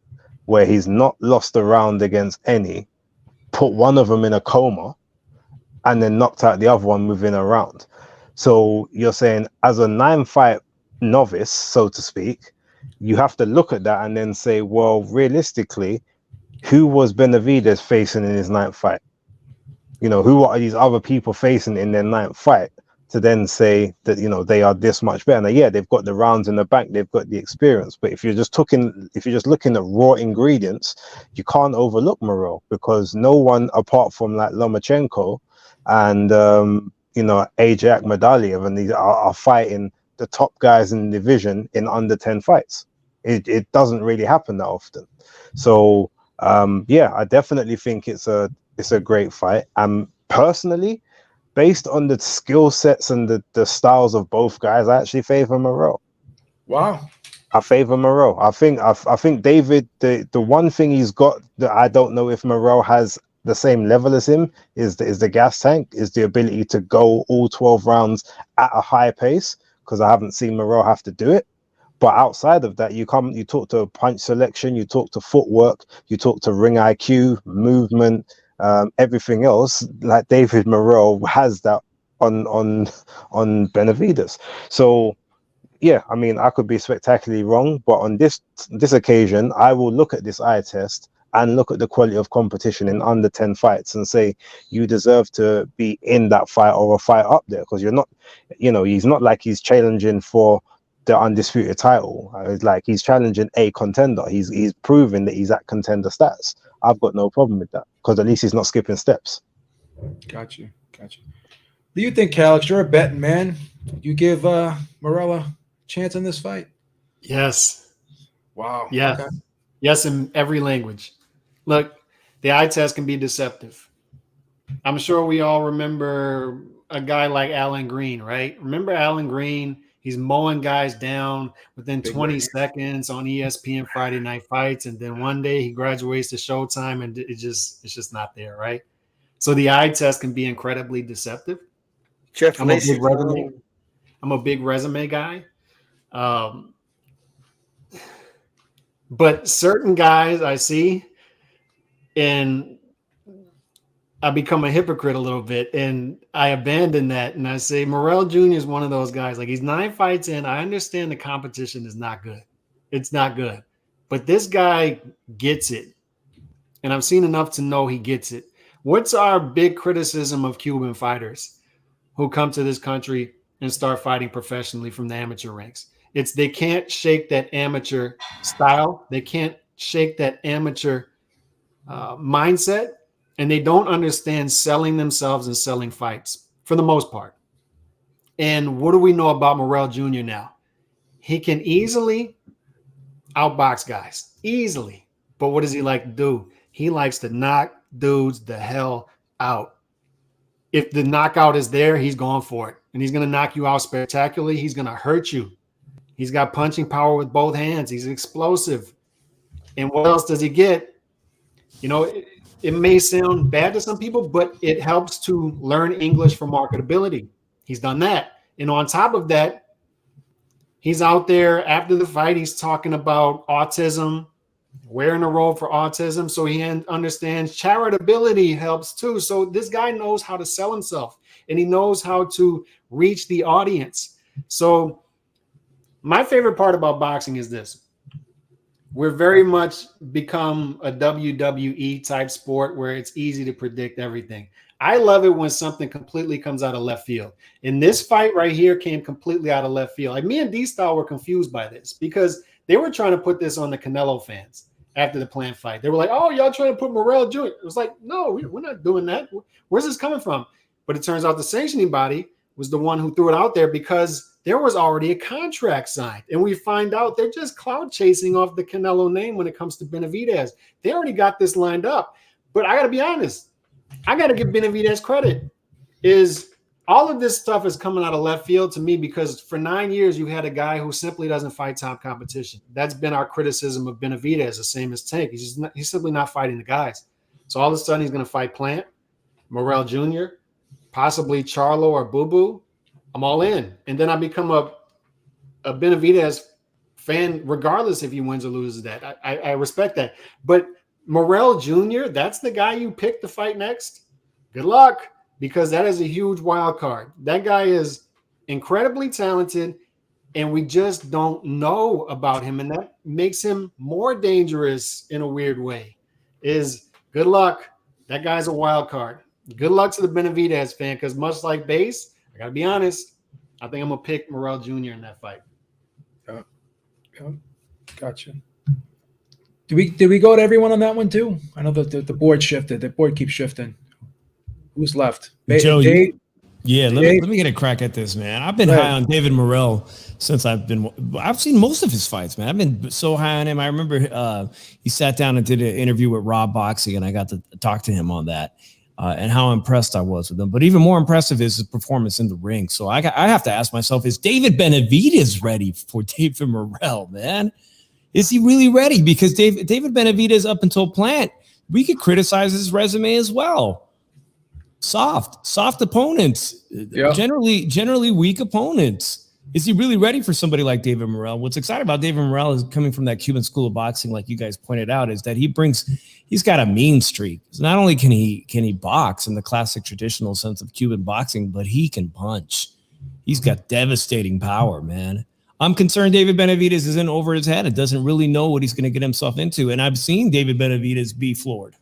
where he's not lost a round against any, put one of them in a coma, and then knocked out the other one within a round. So you're saying, as a 9-fight novice, so to speak, you have to look at that and then say, well, realistically, who was Benavidez facing in his 9th fight? Who are these other people facing in their 9th fight to then say that, they are this much better? Now, yeah, they've got the rounds in the bank, they've got the experience, but if you're just looking at raw ingredients, you can't overlook Morrell, because no one apart from like Lomachenko and AJ Akhmadaliev and these are fighting the top guys in the division in under 10 fights. It doesn't really happen that often. So I definitely think it's a great fight. And personally, based on the skill sets and the styles of both guys, I actually favor Morrell. Wow. I favor Morrell. I think David, the one thing he's got that I don't know if Morrell has the same level as him is the gas tank, is the ability to go all 12 rounds at a high pace, because I haven't seen Morrell have to do it. But outside of that, you talk to punch selection, you talk to footwork, you talk to ring IQ, movement, everything else. Like David Morrell has that on Benavidez. So yeah, I mean, I could be spectacularly wrong, but on this occasion, I will look at this eye test and look at the quality of competition in under 10 fights and say, you deserve to be in that fight or a fight up there, because you're not, he's not like he's challenging for the undisputed title. It's like he's challenging a contender. He's proven that he's at contender stats. I've got no problem with that, because at least he's not skipping steps. Got you. Do you think, Calix, you're a betting man? You give Morrell a chance in this fight? Yes. Wow. Yes. Okay. Yes, in every language. Look, the eye test can be deceptive. I'm sure we all remember a guy like Alan Green, right? Remember Alan Green? He's mowing guys down within 20 seconds on ESPN Friday Night Fights, and then one day he graduates to Showtime, and it's just not there, right? So the eye test can be incredibly deceptive. I'm a big resume guy. But certain guys I see, and I become a hypocrite a little bit, and I abandon that, and I say Morrell Jr. is one of those guys. Like, he's 9 fights in. I understand the competition is not good. It's not good. But this guy gets it, and I've seen enough to know he gets it. What's our big criticism of Cuban fighters who come to this country and start fighting professionally from the amateur ranks? It's they can't shake that amateur style. They can't shake that amateur mindset, and they don't understand selling themselves and selling fights for the most part. And what do we know about Morrell Jr. now? He can easily outbox guys, easily. But what does he like to do? He likes to knock dudes the hell out. If the knockout is there, he's going for it. And he's going to knock you out spectacularly. He's going to hurt you. He's got punching power with both hands. He's explosive. And what else does he get? It may sound bad to some people, but it helps to learn English for marketability. He's done that. And on top of that, he's out there after the fight. He's talking about autism, wearing a robe for autism. So he understands charitability helps too. So this guy knows how to sell himself, and he knows how to reach the audience. So my favorite part about boxing is this. We're very much become a WWE type sport where it's easy to predict everything. I love it when something completely comes out of left field. And this fight right here came completely out of left field. Like, me and D-Style were confused by this because they were trying to put this on the Canelo fans after the planned fight. They were like, oh, y'all trying to put Morrell Jr. It was like, no, we're not doing that. Where's this coming from? But it turns out the sanctioning body was the one who threw it out there because there was already a contract signed. And we find out they're just cloud chasing off the Canelo name when it comes to Benavidez. They already got this lined up. But I got to be honest. I got to give Benavidez credit. Is all of this stuff is coming out of left field to me because for 9 years you had a guy who simply doesn't fight top competition. That's been our criticism of Benavidez, the same as Tank. He's simply not fighting the guys. So all of a sudden he's going to fight Plant, Morrell Jr., possibly Charlo or Boo Boo. I'm all in, and then I become a Benavidez fan, regardless if he wins or loses that. I respect that. But Morrell Jr., that's the guy you pick to fight next. Good luck, because that is a huge wild card. That guy is incredibly talented, and we just don't know about him, and that makes him more dangerous in a weird way. Good luck. That guy's a wild card. Good luck to the Benavidez fan, because much like Base, I got to be honest, I think I'm going to pick Morrell Jr. in that fight. Gotcha. Did we go to everyone on that one too? I know that the board shifted. The board keeps shifting. Who's left? Joe, Dave? let me get a crack at this, man. I've been high on David Morrell since I've seen most of his fights, man. I've been so high on him. I remember he sat down and did an interview with Rob Boxing, and I got to talk to him on that. And how impressed I was with him. But even more impressive is his performance in the ring. So I have to ask myself, is David Benavidez ready for David Morrell, man? Is he really ready? Because David Benavidez, up until Plant, we could criticize his resume as well. Soft opponents, generally weak opponents. Is he really ready for somebody like David Morrell? What's exciting about David Morrell is coming from that Cuban school of boxing, like you guys pointed out, is that he's got a mean streak. So not only can he box in the classic traditional sense of Cuban boxing, but he can punch. He's got devastating power, man. I'm concerned David Benavidez is in over his head and doesn't really know what he's going to get himself into. And I've seen David Benavidez be floored,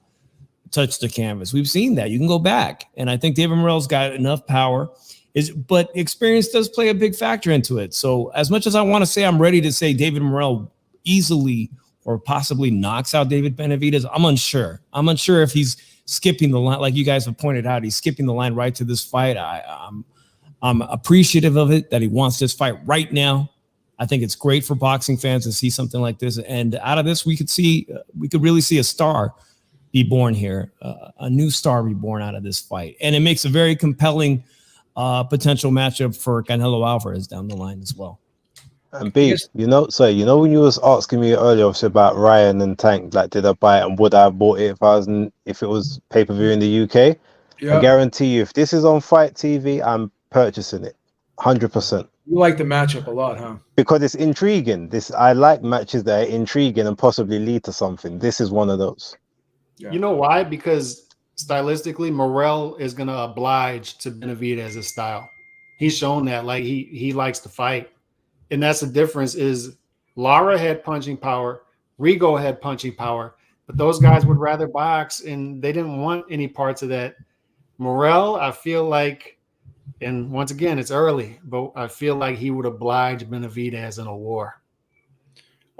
touch the canvas. We've seen that. You can go back. And I think David Morrell's got enough power. But experience does play a big factor into it. So as much as I want to say I'm ready to say David Morrell easily or possibly knocks out David Benavidez, I'm unsure. I'm unsure if he's skipping the line, like you guys have pointed out. He's skipping the line right to this fight. I'm appreciative of it, that he wants this fight right now. I think it's great for boxing fans to see something like this. And out of this, we could really see a star be born here, a new star be born out of this fight. And it makes a very compelling potential matchup for Canelo Alvarez down the line as well. And B, when you was asking me earlier obviously about Ryan and Tank, like did I buy it and would I have bought it if it was pay-per-view in the UK? I guarantee you, if this is on Fight TV, I'm purchasing it 100%. You like the matchup a lot, huh? Because it's intriguing. I like matches that are intriguing and possibly lead to something. This is one of those. Yeah. You know why? Because stylistically, Morrell is going to oblige to Benavidez's style. He's shown that, like he likes to fight, and that's the difference. Is Lara had punching power, Rigo had punching power, but those guys would rather box, and they didn't want any parts of that. Morrell, I feel like, and once again, it's early, but I feel like he would oblige Benavidez in a war.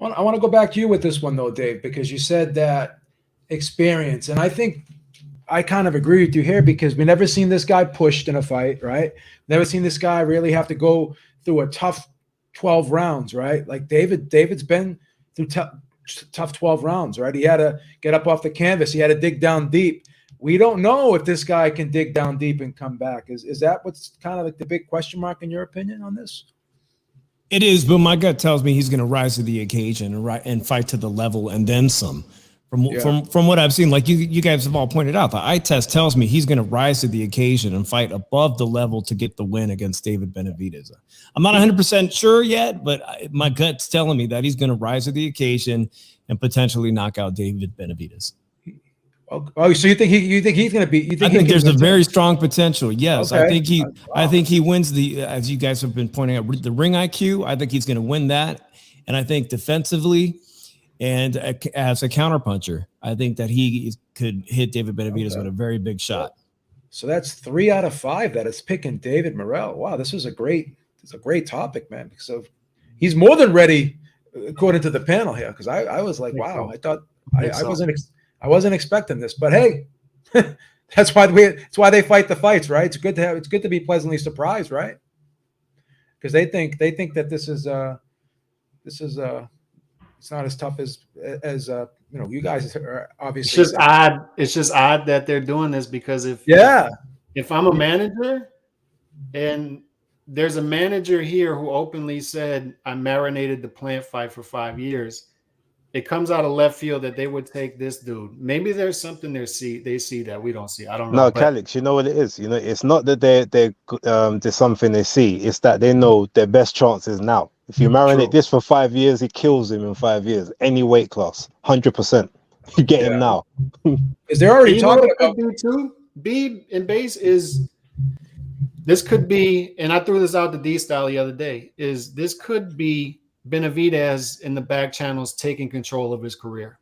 I want to go back to you with this one though, Dave, because you said that experience, and I think I kind of agree with you here because we never seen this guy pushed in a fight, right? Never seen this guy really have to go through a tough 12 rounds, right? Like David's been through tough 12 rounds, right? He had to get up off the canvas. He had to dig down deep. We don't know if this guy can dig down deep and come back. Is that what's kind of like the big question mark in your opinion on this? It is, but my gut tells me he's going to rise to the occasion and fight to the level and then some. From what I've seen, like you guys have all pointed out, the eye test tells me he's going to rise to the occasion and fight above the level to get the win against David Benavidez. I'm not 100% sure yet, but my gut's telling me that he's going to rise to the occasion and potentially knock out David Benavidez. Oh, so you think he's going to be? I think there's a very strong potential. Yes, okay. I think he wins as you guys have been pointing out, the ring IQ. I think he's going to win that, and I think defensively. And as a counterpuncher, I think that he could hit David Benavidez with a very big shot. So that's 3 out of 5 that is picking David Morrell. Wow, this is a great topic, man. So he's more than ready, according to the panel here. Because I was like, wow, I thought I wasn't expecting this. But hey, that's why they fight the fights, right? It's good to be pleasantly surprised, right? Because they think that this is it's not as tough as you guys are obviously. It's just odd that they're doing this because if I'm a manager, And there's a manager here who openly said, I marinated the Plant fight for 5 years. It comes out of left field that they would take this dude. Maybe there's something they see that we don't see. I don't know. No, But Calix, you know what it is. You know, it's not that there's something they see. It's that they know their best chance is now. If you marinate this for 5 years, it kills him in 5 years. Any weight class, 100%. You get him now. Is they're already you know talking what about could be too? B and base is this could be, and I threw this out to D Style the other day, is this could be Benavidez in the back channels taking control of his career.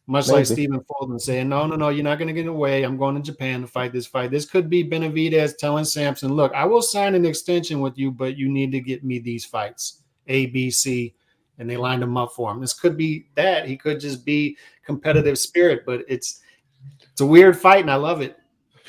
Much like Stephen Fulton saying, no, you're not going to get away. I'm going to Japan to fight this fight. This could be Benavidez telling Sampson, look, I will sign an extension with you, but you need to get me these fights, A, B, C, and they lined him up for him. This could be that. He could just be competitive spirit, but it's a weird fight, and I love it.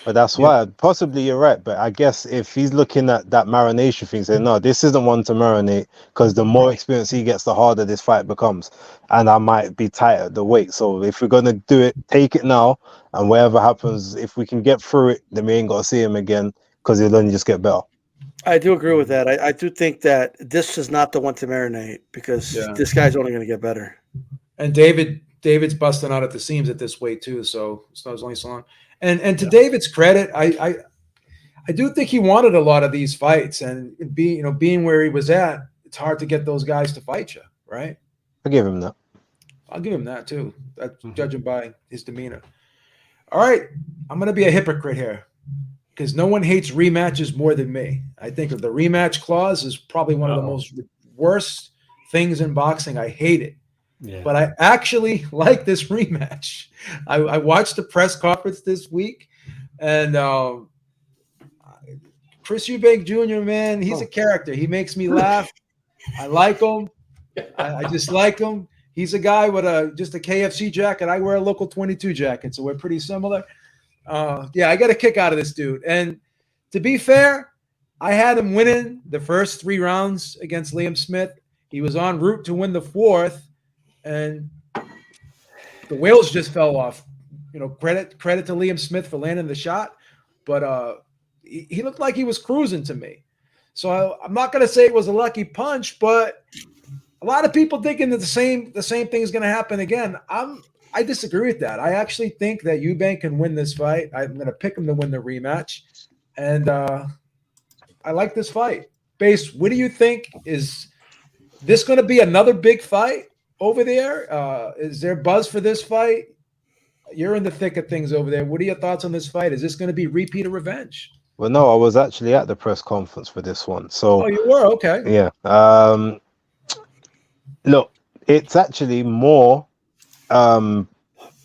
But that's why possibly you're right. But I guess if he's looking at that marination thing, saying, no, this isn't one to marinate, because the more experience he gets, the harder this fight becomes. And I might be tight at the weight. So if we're going to do it, take it now. And whatever happens, if we can get through it, then we ain't got to see him again, because he'll only just get better. I do agree with that. I do think that this is not the one to marinate, because this guy's only going to get better. And David's busting out at the seams at this weight too, so it's not only so long. And to David's credit, I do think he wanted a lot of these fights, and being where he was at, it's hard to get those guys to fight you, right? I give him that. I'll give him that too. That's judging by his demeanor. All right, I'm going to be a hypocrite here, because no one hates rematches more than me. I think the rematch clause is probably one of the most worst things in boxing. I hate it. Yeah. But I actually like this rematch. I watched the press conference this week, and Chris Eubank Jr., man, he's a character. He makes me laugh. I like him. I just like him. He's a guy with just a KFC jacket. I wear a local 22 jacket, so we're pretty similar. I got a kick out of this dude. And to be fair, I had him winning the first 3 rounds against Liam Smith. He was en route to win the 4th. And the wheels just fell off. Credit to Liam Smith for landing the shot, but he looked like he was cruising to me. So I'm not going to say it was a lucky punch, but a lot of people thinking that the same thing is going to happen again. I disagree with that. I actually think that Eubank can win this fight. I'm going to pick him to win the rematch, and I like this fight. Base, what do you think? Is this going to be another big fight over there? Is there buzz for this fight? You're in the thick of things over there. What are your thoughts on this fight? Is this going to be repeat or revenge? Well, no, I was actually at the press conference for this one. So, oh, you were? Okay. Yeah. Look, it's actually more,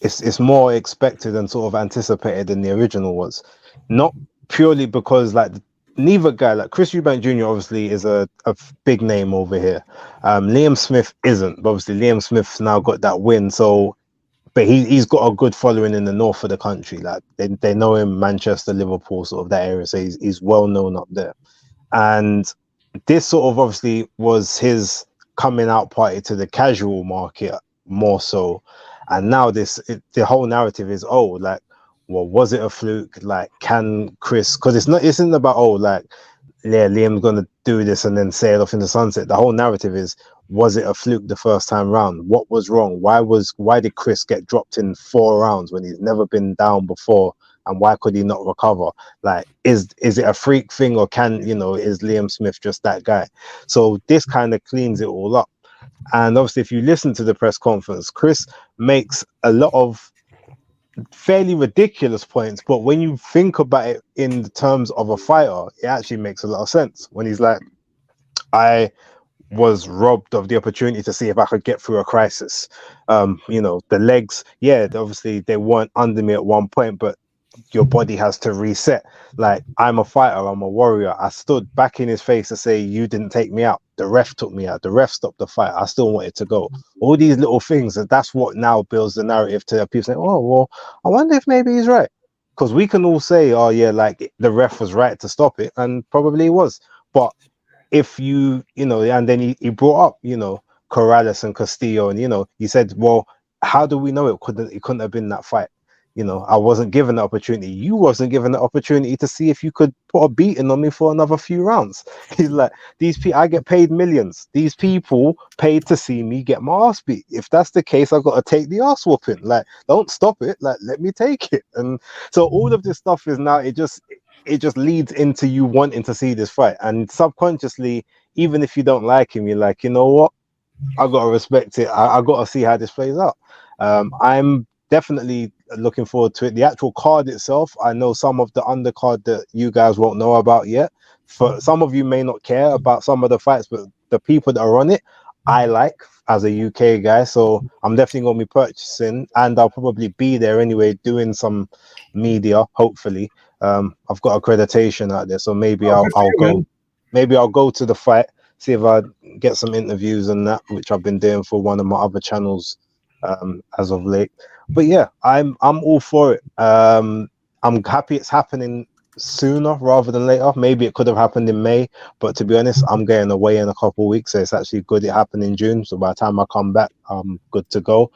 it's more expected and sort of anticipated than the original was. Not purely because neither guy, like Chris Eubank Jr. obviously is a big name over here. Liam Smith isn't, but obviously Liam Smith's now got that win. So, but he's got a good following in the north of the country. Like they know him, Manchester, Liverpool, sort of that area. So he's well known up there. And this sort of obviously was his coming out party to the casual market more so. And now the whole narrative is, well, was it a fluke? Like, can Chris, because it isn't about, Liam's gonna do this and then sail off in the sunset. The whole narrative is, was it a fluke the first time round? What was wrong? Why did Chris get dropped in 4 rounds when he's never been down before? And why could he not recover? Like, is it a freak thing, or is Liam Smith just that guy? So this kind of cleans it all up. And obviously, if you listen to the press conference, Chris makes a lot of fairly ridiculous points, but when you think about it in the terms of a fighter, it actually makes a lot of sense. When he's like, I was robbed of the opportunity to see if I could get through a crisis. The legs, obviously they weren't under me at one point, but your body has to reset. Like, I'm a fighter, I'm a warrior. I stood back in his face to say, you didn't take me out. The ref took me out. The ref stopped the fight. I still wanted to go. All these little things, and that's what now builds the narrative to people saying, oh, well, I wonder if maybe he's right. Because we can all say, oh, yeah, like the ref was right to stop it, and probably he was. But if and then he brought up, Corrales and Castillo, and, he said, well, how do we know it couldn't have been that fight? you know, I wasn't given the opportunity. You wasn't given the opportunity to see if you could put a beating on me for another few rounds. He's like, these people, I get paid millions. These people paid to see me get my ass beat. If that's the case, I've got to take the ass whooping. Like, don't stop it. Like, let me take it. And so all of this stuff is now, it just leads into you wanting to see this fight. And subconsciously, even if you don't like him, you're like, you know what? I got to respect it. I got to see how this plays out. I'm definitely looking forward to it. The actual card itself, I know some of the undercard that you guys won't know about yet. For some of you may not care about some of the fights, but the people that are on it, I like as a UK guy. So I'm definitely going to be purchasing, and I'll probably be there anyway, doing some media, hopefully. I've got accreditation out there, so maybe I'll go. Man. Maybe I'll go to the fight, see if I get some interviews and that, which I've been doing for one of my other channels as of late. But yeah, I'm all for it. I'm happy it's happening sooner rather than later. Maybe it could have happened in May, but to be honest, I'm going away in a couple of weeks, so it's actually good it happened in June. So by the time I come back, I'm good to go.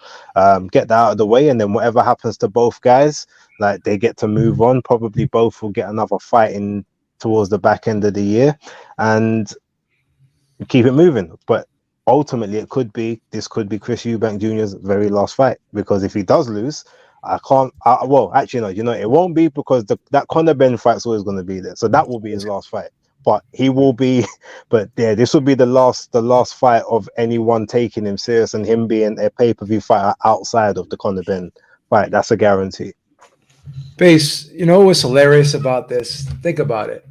Get that out of the way, and then whatever happens to both guys, like, they get to move on. Probably both will get another fight in towards the back end of the year and keep it moving. But ultimately, this could be Chris Eubank Jr.'s very last fight, because if he does lose, well, actually, no, you know, it won't be, because that Conor Ben fight's always going to be there, so that will be his last fight. But he will be, but yeah, this will be the last fight of anyone taking him serious, and him being a pay-per-view fighter outside of the Conor Ben fight. That's a guarantee. Base, you know what's hilarious about this? Think about it.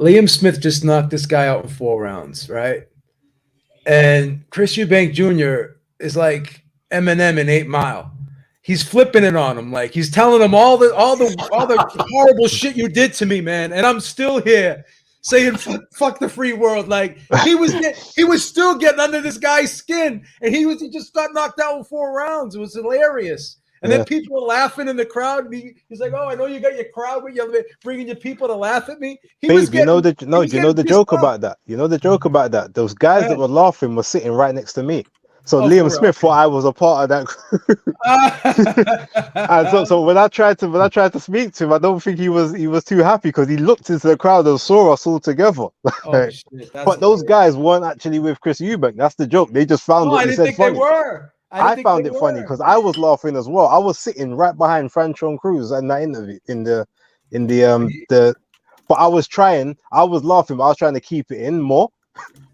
Liam Smith just knocked this guy out in 4 rounds, right? And Chris Eubank Jr. is like Eminem in 8 Mile. He's flipping it on him, like he's telling him all the horrible shit you did to me, man. And I'm still here saying fuck the free world. Like he was still getting under this guy's skin, and he just got knocked out in 4 rounds. It was hilarious. And then people were laughing in the crowd. And he's like, "Oh, I know you got your crowd, but you're bringing your people to laugh at me." You know the joke about that. You know the joke about that. Those guys that were laughing were sitting right next to me. So Liam Smith thought I was a part of that crew. And so when I tried to speak to him, I don't think he was too happy, because he looked into the crowd and saw us all together. Oh, shit, but those guys weren't actually with Chris Eubank. That's the joke. They just found what he said funny. They were. I found it funny because I was laughing as well. I was sitting right behind Franchon Cruz in that interview but I was laughing, but I was trying to keep it in more,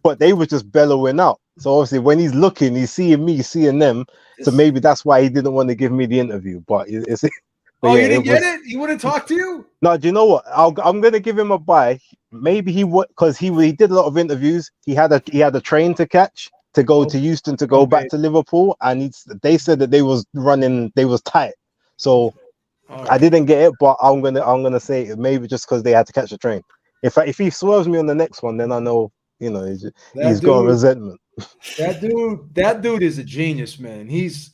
but they were just bellowing out. So obviously when he's looking, he's seeing me, seeing them. So maybe that's why he didn't want to give me the interview. But it's you didn't get it? He wouldn't talk to you? No, do you know what? I'm gonna give him a buy. Maybe he would, because he did a lot of interviews. He had a train to catch to go to Houston, to go back to Liverpool, and they said that they was tight. So I didn't get it, but I'm gonna say it, maybe just because they had to catch the train. If he swerves me on the next one, then I know, you know, he's got resentment. That dude is a genius, man. He's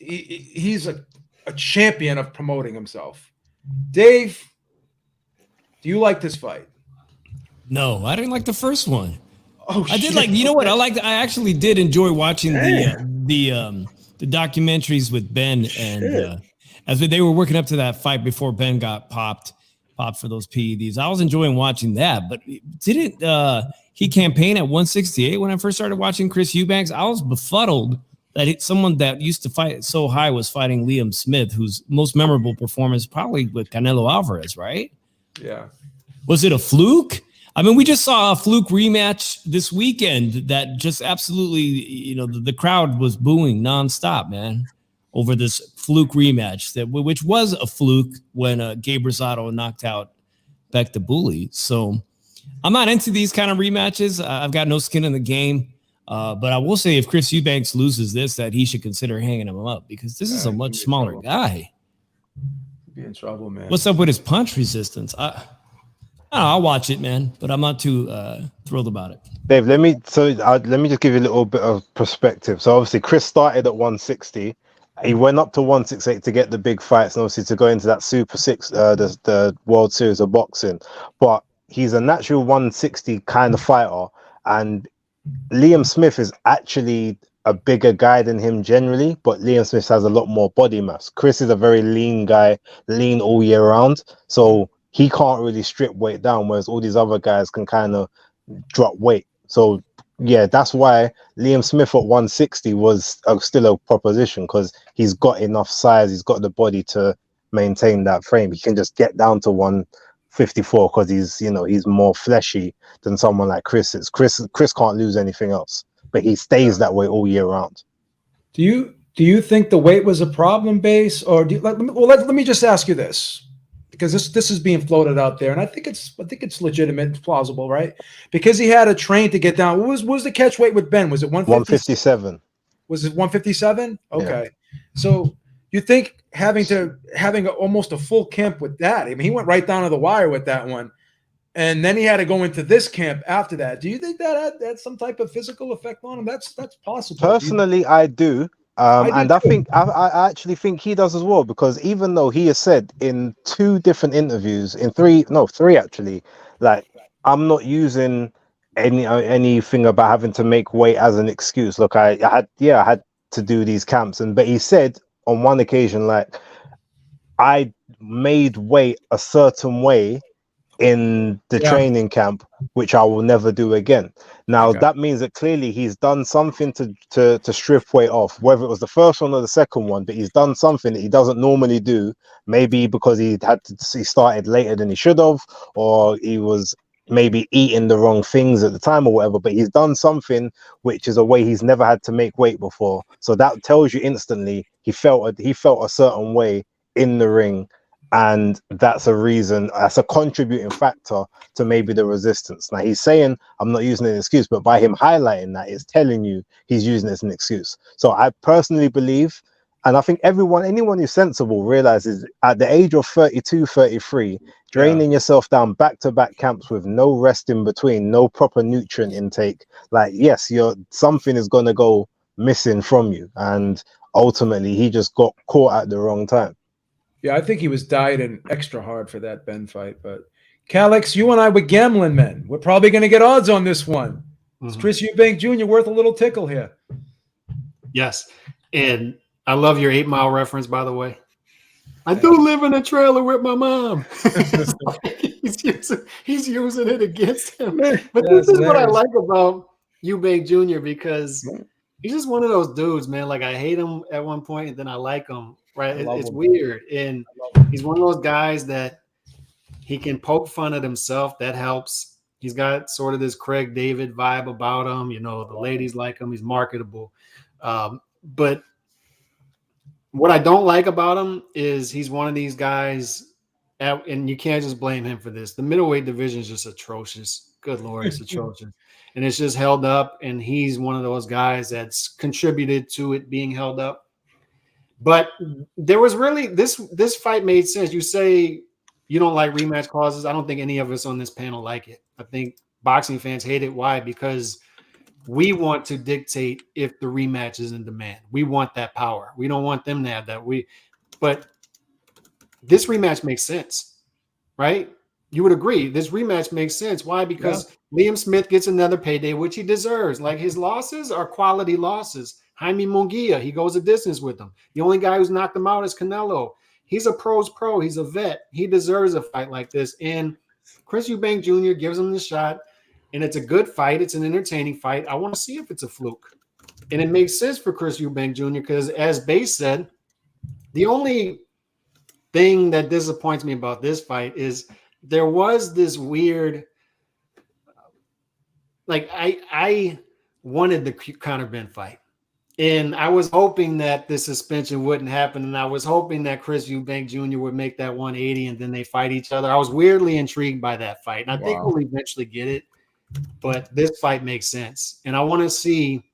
a champion of promoting himself. Dave, do you like this fight? No, I didn't like the first one. Oh, I did like, you know what? I actually did enjoy watching the documentaries with Ben, and as they were working up to that fight before Ben got popped for those PEDs. I was enjoying watching that, but didn't he campaign at 168 when I first started watching Chris Eubanks? I was befuddled that someone that used to fight so high was fighting Liam Smith, whose most memorable performance probably with Canelo Alvarez, right? Yeah. Was it a fluke? I mean, we just saw a fluke rematch this weekend that just absolutely, you know, the crowd was booing nonstop, man, over this fluke rematch which was a fluke when Gabe Rosado knocked out Beck the Bully. So I'm not into these kind of rematches. I've got no skin in the game. But I will say if Chris Eubanks loses this, that he should consider hanging him up, because this is a much smaller guy. Be in trouble, man. What's up with his punch resistance? I'll watch it, man, but I'm not too thrilled about it. Dave, let me just give you a little bit of perspective. So obviously Chris started at 160. He went up to 168 to get the big fights, and obviously to go into that Super Six, the World Series of Boxing. But he's a natural 160 kind of fighter, and Liam Smith is actually a bigger guy than him generally, but Liam Smith has a lot more body mass. Chris is a very lean guy, lean all year round, so he can't really strip weight down, whereas all these other guys can kind of drop weight. So yeah, that's why Liam Smith at 160 was still a proposition, because he's got enough size, he's got the body to maintain that frame. He can just get down to 154 because he's more fleshy than someone like Chris is. Chris can't lose anything else, but he stays that way all year round. Do you think the weight was a problem, Base, or let me just ask you this, because this is being floated out there, and I think it's legitimate, it's plausible, right? Because he had to train to get down. What was the catch weight with Ben? Was it 157? Was it 157? Okay, yeah. So you think having almost a full camp with that? I mean, he went right down to the wire with that one. And then he had to go into this camp after that. Do you think that had some type of physical effect on him? That's possible. Personally, I do. And I actually think he does as well, because even though he has said in 2 different interviews, three actually, like, I'm not using anything about having to make weight as an excuse. Look, I had to do these camps, but he said on one occasion, like, I made weight a certain way in the training camp, which I will never do again. Now that means that clearly he's done something to strip weight off, whether it was the first one or the second one, but he's done something that he doesn't normally do, maybe because he started later than he should have, or he was maybe eating the wrong things at the time or whatever, but he's done something which is a way he's never had to make weight before. So that tells you instantly he felt a certain way in the ring, and that's a contributing factor to maybe the resistance. Now he's saying I'm not using an excuse, but by him highlighting that, it's telling you he's using it as an excuse. So I personally believe, and I think anyone who's sensible realizes at the age of 32, 33, draining yourself down back-to-back camps with no rest in between, no proper nutrient intake, like, yes, something is going to go missing from you. And ultimately he just got caught at the wrong time. Yeah, I think he was dieting extra hard for that Ben fight. But Calix, you and I were gambling men. We're probably going to get odds on this one. Is Chris Eubank Jr. worth a little tickle here? Yes. And I love your 8 Mile reference, by the way. I do live in a trailer with my mom. he's using it against him. But this is what I like about Eubank Jr., because he's just one of those dudes, man. Like, I hate him at one point, and then I like him. Right, it's weird, and he's one of those guys that he can poke fun at himself. That helps. He's got sort of this Craig David vibe about him. The ladies like him. He's marketable. But what I don't like about him is he's one of these guys, and you can't just blame him for this. The middleweight division is just atrocious. Good Lord, it's atrocious. And it's just held up, and he's one of those guys that's contributed to it being held up. But there was really this fight made sense. You say you don't like rematch clauses. I don't think any of us on this panel like it. I think boxing fans hate it. Why? Because we want to dictate if the rematch is in demand. We want that power. We don't want them to have that. But this rematch makes sense, right? You would agree. This rematch makes sense. Why? Because Liam Smith gets another payday, which he deserves. Like, his losses are quality losses. Jaime Munguia, he goes a distance with him. The only guy who's knocked him out is Canelo. He's a pro's pro. He's a vet. He deserves a fight like this. And Chris Eubank Jr. gives him the shot, and it's a good fight. It's an entertaining fight. I want to see if it's a fluke. And it makes sense for Chris Eubank Jr. because, as Base said, the only thing that disappoints me about this fight is there was this weird, like, I wanted the Conor Ben fight. And I was hoping that the suspension wouldn't happen. And I was hoping that Chris Eubank Jr. would make that 180 and then they fight each other. I was weirdly intrigued by that fight. And I think we'll eventually get it. But this fight makes sense. And I want to see,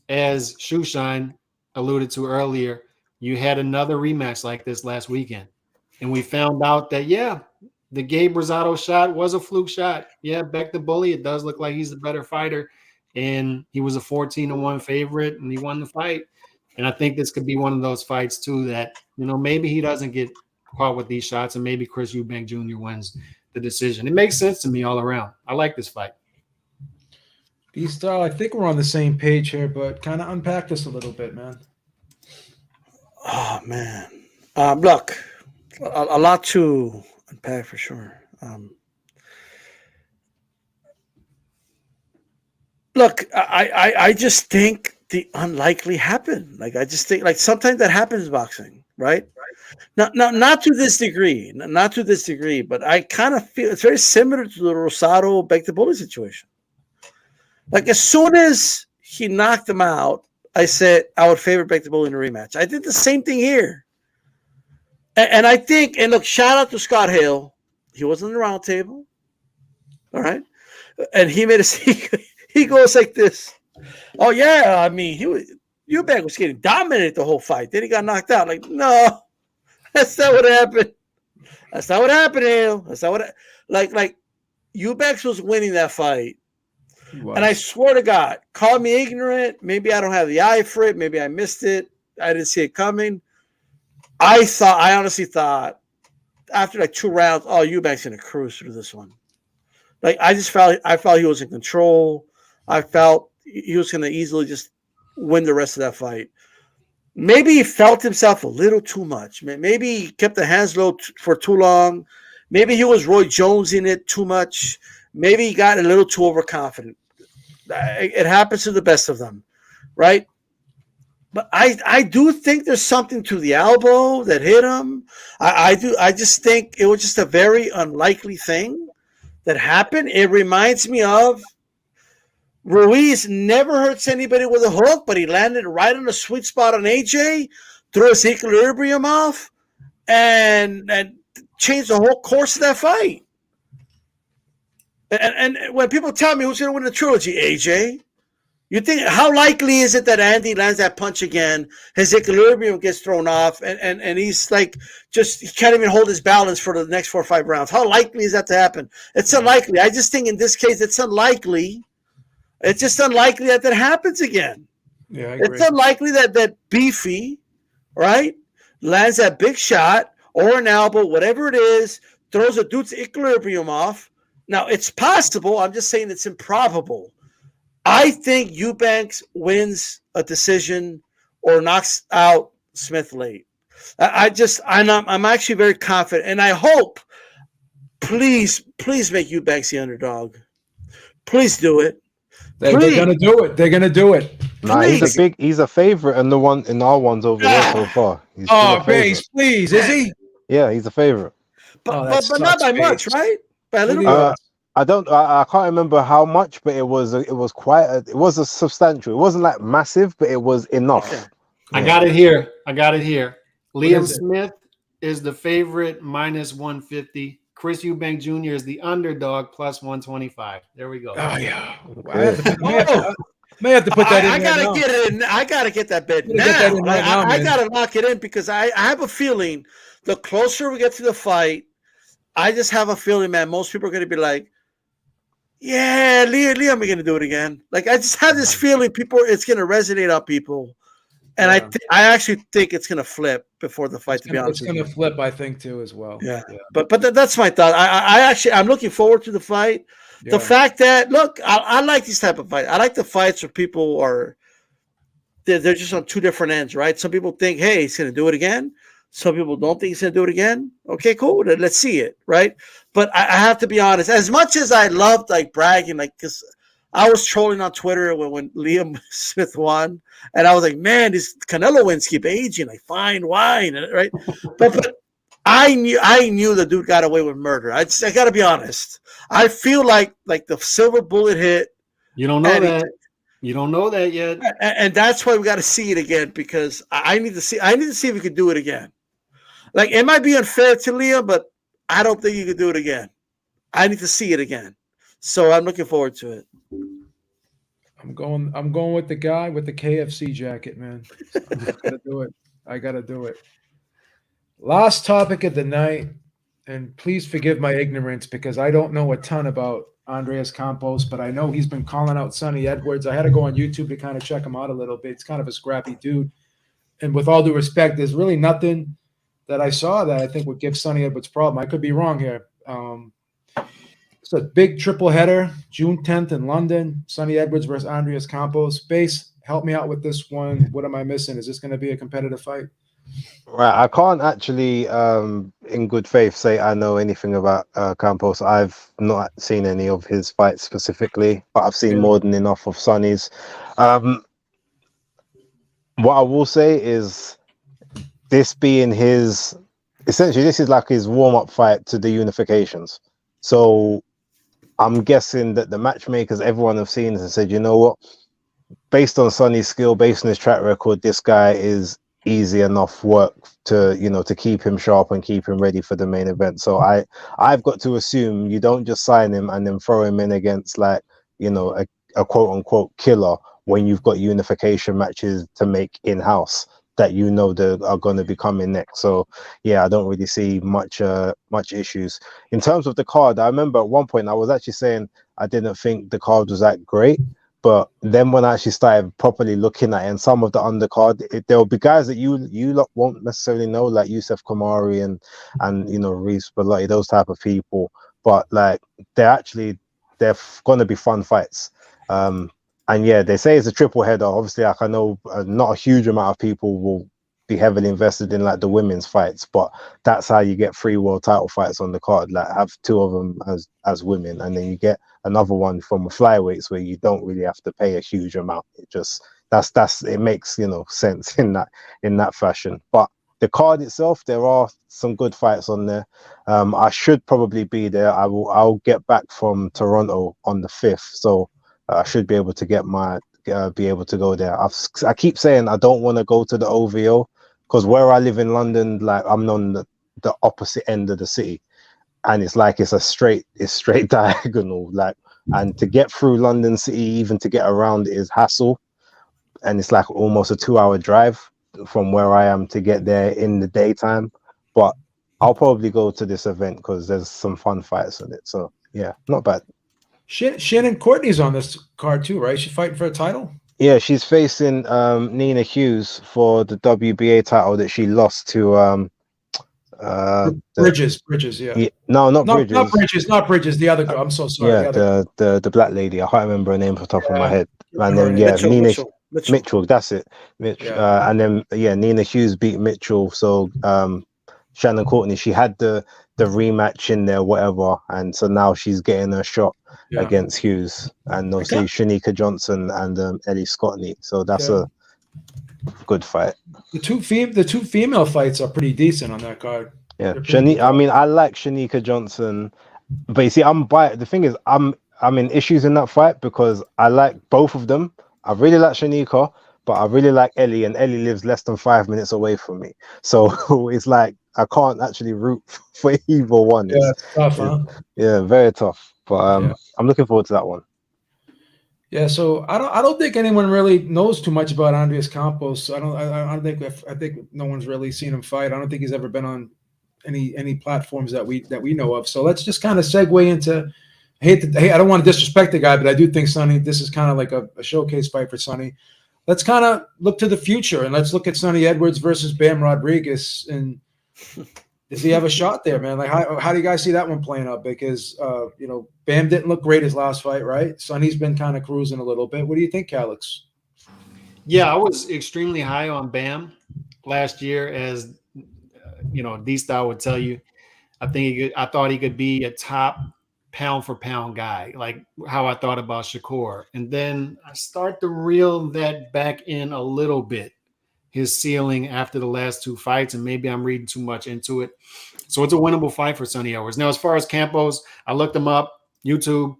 as Shoeshine alluded to earlier, you had another rematch like this last weekend. And we found out that, the Gabe Rosado shot was a fluke shot. Yeah, Beck the Bully, it does look like he's the better fighter. And he was a 14-1 favorite, and he won the fight. And I think this could be one of those fights, too, that, maybe he doesn't get caught with these shots, and maybe Chris Eubank Jr. wins the decision. It makes sense to me all around. I like this fight. D-Style, I think we're on the same page here, but kind of unpack this a little bit, man. Oh man, look, a lot to unpack for sure. Look, I just think the unlikely happened. Like I just think like sometimes that happens in boxing, right? Not to this degree, not to this degree, but I kind of feel it's very similar to the Rosado Beg the Bully situation. Like as soon as he knocked him out, I said I would favor Beg the Bully in a rematch. I did the same thing here. And I think, and look, shout out to Scott Hale. He was on the round table. All right. And he made he goes like this. Oh, yeah. I mean, Eubank was getting dominated the whole fight. Then he got knocked out. Like, no, that's not what happened. That's not what happened, Hale. That's not what like Eubank was winning that fight. And I swear to God, call me ignorant. Maybe I don't have the eye for it. Maybe I missed it. I didn't see it coming. I honestly thought after like 2 rounds, oh, Eubank's gonna cruise through this one. Like I felt he was in control. I felt he was gonna easily just win the rest of that fight. Maybe he felt himself a little too much. Maybe he kept the hands low for too long. Maybe he was Roy Jones in it too much. Maybe he got a little too overconfident. It happens to the best of them, right? But I do think there's something to the elbow that hit him. I do. I just think it was just a very unlikely thing that happened. It reminds me of Ruiz never hurts anybody with a hook, but he landed right on the sweet spot on AJ, threw his equilibrium off, and changed the whole course of that fight. And when people tell me who's going to win the trilogy, AJ, you think how likely is it that Andy lands that punch again? His equilibrium gets thrown off, and he's like he can't even hold his balance for the next 4 or 5 rounds. How likely is that to happen? It's unlikely. I just think in this case, it's unlikely. It's just unlikely that happens again. Yeah, I agree. It's unlikely that Beefy, right, lands that big shot or an elbow, whatever it is, throws a dude's equilibrium off. Now, it's possible. I'm just saying it's improbable. I think Eubanks wins a decision or knocks out Smith late. I'm actually very confident, and I hope, please make Eubanks the underdog. Please do it. They're gonna do it. They're gonna do it. Nah, he's a favorite in our ones over there so far. Base, please, is he? Yeah, he's a favorite. But not by much, right? By a little bit. I can't remember how much, but it was a substantial. It wasn't like massive, but it was enough. Okay. I got it here. Liam Smith is the favorite -150. Chris Eubank Jr. is the underdog +125. There we go. Oh yeah. May have to put that in. I gotta get it in. I gotta get that bet now. I gotta lock it in because I have a feeling the closer we get to the fight, I just have a feeling, man, most people are gonna be like, yeah, Liam, we're gonna do it again. Like I just have this feeling it's gonna resonate on people. And I actually think it's gonna flip before the fight. To be honest, it's gonna flip. I think too as well. Yeah. But that's my thought. I'm looking forward to the fight. Yeah. The fact that I like these type of fights. I like the fights where people they're just on 2 different ends, right? Some people think, hey, he's gonna do it again. Some people don't think he's gonna do it again. Okay, cool. Let's see it, right? But I have to be honest. As much as I loved like bragging, like because I was trolling on Twitter when Liam Smith won, and I was like, "Man, these Canelo wins keep aging like fine wine, right?" But I knew the dude got away with murder. I got to be honest. I feel like the silver bullet hit. You don't know that. You don't know that yet, and that's why we got to see it again because I need to see. I need to see if we could do it again. Like it might be unfair to Liam, but I don't think you could do it again. I need to see it again. So I'm looking forward to it. I'm going with the guy with the KFC jacket, man. I gotta do it. Last topic of the night, and please forgive my ignorance because I don't know a ton about Andreas Campos, but I know he's been calling out Sonny Edwards. I had to go on YouTube to kind of check him out a little bit. It's kind of a scrappy dude. And with all due respect, there's really nothing that I saw that I think would give Sonny Edwards a problem. I could be wrong here. It's a big triple header, June 10th in London. Sonny Edwards versus Andreas Campos. Base, help me out with this one. What am I missing? Is this going to be a competitive fight? Right, I can't actually, in good faith, say I know anything about Campos. I've not seen any of his fights specifically, but I've seen more than enough of Sonny's. What I will say is, this being his, essentially, this is like his warm-up fight to the unifications. So I'm guessing that the matchmakers, everyone have seen this and said, you know what, based on Sonny's skill, based on his track record, this guy is easy enough work to, you know, to keep him sharp and keep him ready for the main event. So I've got to assume you don't just sign him and then throw him in against, like, you know, a quote unquote killer when you've got unification matches to make in-house that you know that are going to be coming next. So yeah, I don't really see much issues in terms of the card. I remember at one point I was actually saying I didn't think the card was that great, but then when I actually started properly looking at it, and some of the undercard, there will be guys that you won't necessarily know, like Yusuf Kamari and you know, Reese Bellotti, those type of people. But like they're going to be fun fights. And yeah, they say it's a triple header. Obviously, like I know not a huge amount of people will be heavily invested in like the women's fights, but that's how you get 3 world title fights on the card. Like have 2 of them as women, and then you get another one from the flyweights where you don't really have to pay a huge amount. It just it makes, you know, sense in that fashion. But the card itself, there are some good fights on there. I should probably be there. I'll get back from Toronto on the 5th, so I should be able to be able to go there. I keep saying I don't want to go to the OVO because where I live in London, like I'm on the opposite end of the city, and it's like it's straight diagonal, like, and to get through London city, even to get around it is hassle, and it's like almost a 2-hour drive from where I am to get there in the daytime. But I'll probably go to this event because there's some fun fights in it. So yeah, not bad. Shannon Courtney's on this card too, right? She's fighting for a title. Yeah, she's facing Nina Hughes for the WBA title that she lost to Bridges, yeah. No, not Bridges. Not Bridges. The other girl. I'm so sorry. Yeah, the black lady. I can't remember her name off the top of my head. And then Mitchell. That's it. And then Nina Hughes beat Mitchell. So Shannon Courtney, she had the rematch in there, whatever, and so now she's getting a shot against Hughes, and obviously Shanika Johnson and Ellie Scottney. So that's a good fight. The two female fights are pretty decent on that card. Yeah, I mean, I like Shanika Johnson, but you see, the thing is, I'm in issues in that fight because I like both of them. I really like Shanika, but I really like Ellie, and Ellie lives less than 5 minutes away from me. So it's like I can't actually root for either one. Yeah, it's tough, huh? Yeah, very tough. But I'm looking forward to that one. Yeah, so I don't think anyone really knows too much about Andreas Campos. I think no one's really seen him fight. I don't think he's ever been on any platforms that we know of. So let's just kind of segue into. I don't want to disrespect the guy, but I do think Sonny. This is kind of like a showcase fight for Sonny. Let's kind of look to the future and let's look at Sonny Edwards versus Bam Rodriguez. And does he have a shot there, man? Like, how do you guys see that one playing out? Because Bam didn't look great his last fight, right? Sonny's been kind of cruising a little bit. What do you think, Alex? Yeah, I was extremely high on Bam last year, as D-Style would tell you. I thought he could be a top pound for pound guy, like how I thought about Shakur. And then I start to reel that back in a little bit, his ceiling after the last 2 fights, and maybe I'm reading too much into it. So it's a winnable fight for Sonny Edwards. Now, as far as Campos, I looked him up, YouTube,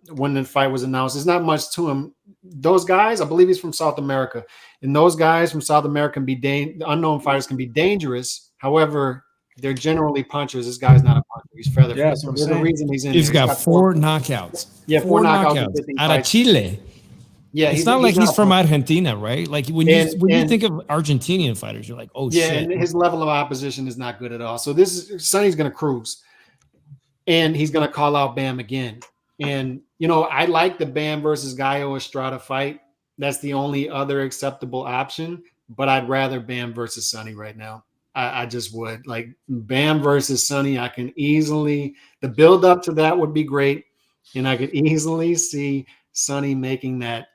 when the fight was announced. There's not much to him. Those guys, I believe he's from South America, and those guys from South America unknown fighters can be dangerous. However, they're generally punchers. This guy's not a puncher. He's feather. Yeah, so there's a reason he's in. He's got 4 knockouts. Yeah, 4 knockouts out of Chile. Yeah, it's not like he's from Argentina, right? Like when you think of Argentinian fighters, you're like, oh shit. Yeah, and his level of opposition is not good at all. So Sonny's going to cruise, and he's going to call out Bam again. And I like the Bam versus Gallo Estrada fight. That's the only other acceptable option. But I'd rather Bam versus Sonny right now. I just would. Like Bam versus Sonny, I can easily, the build up to that would be great. And I could easily see Sonny making that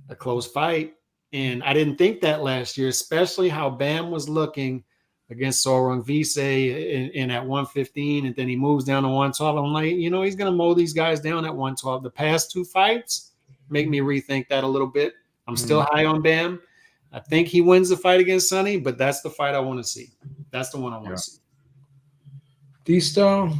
a close fight. And I didn't think that last year, especially how Bam was looking against Sorong Vise in at 115, and then he moves down to 112. I'm like, you know, he's going to mow these guys down at 112. The past 2 fights make me rethink that a little bit. I'm still high on Bam. I think he wins the fight against Sonny, but that's the fight I want to see. That's the one I want to see. D-Star,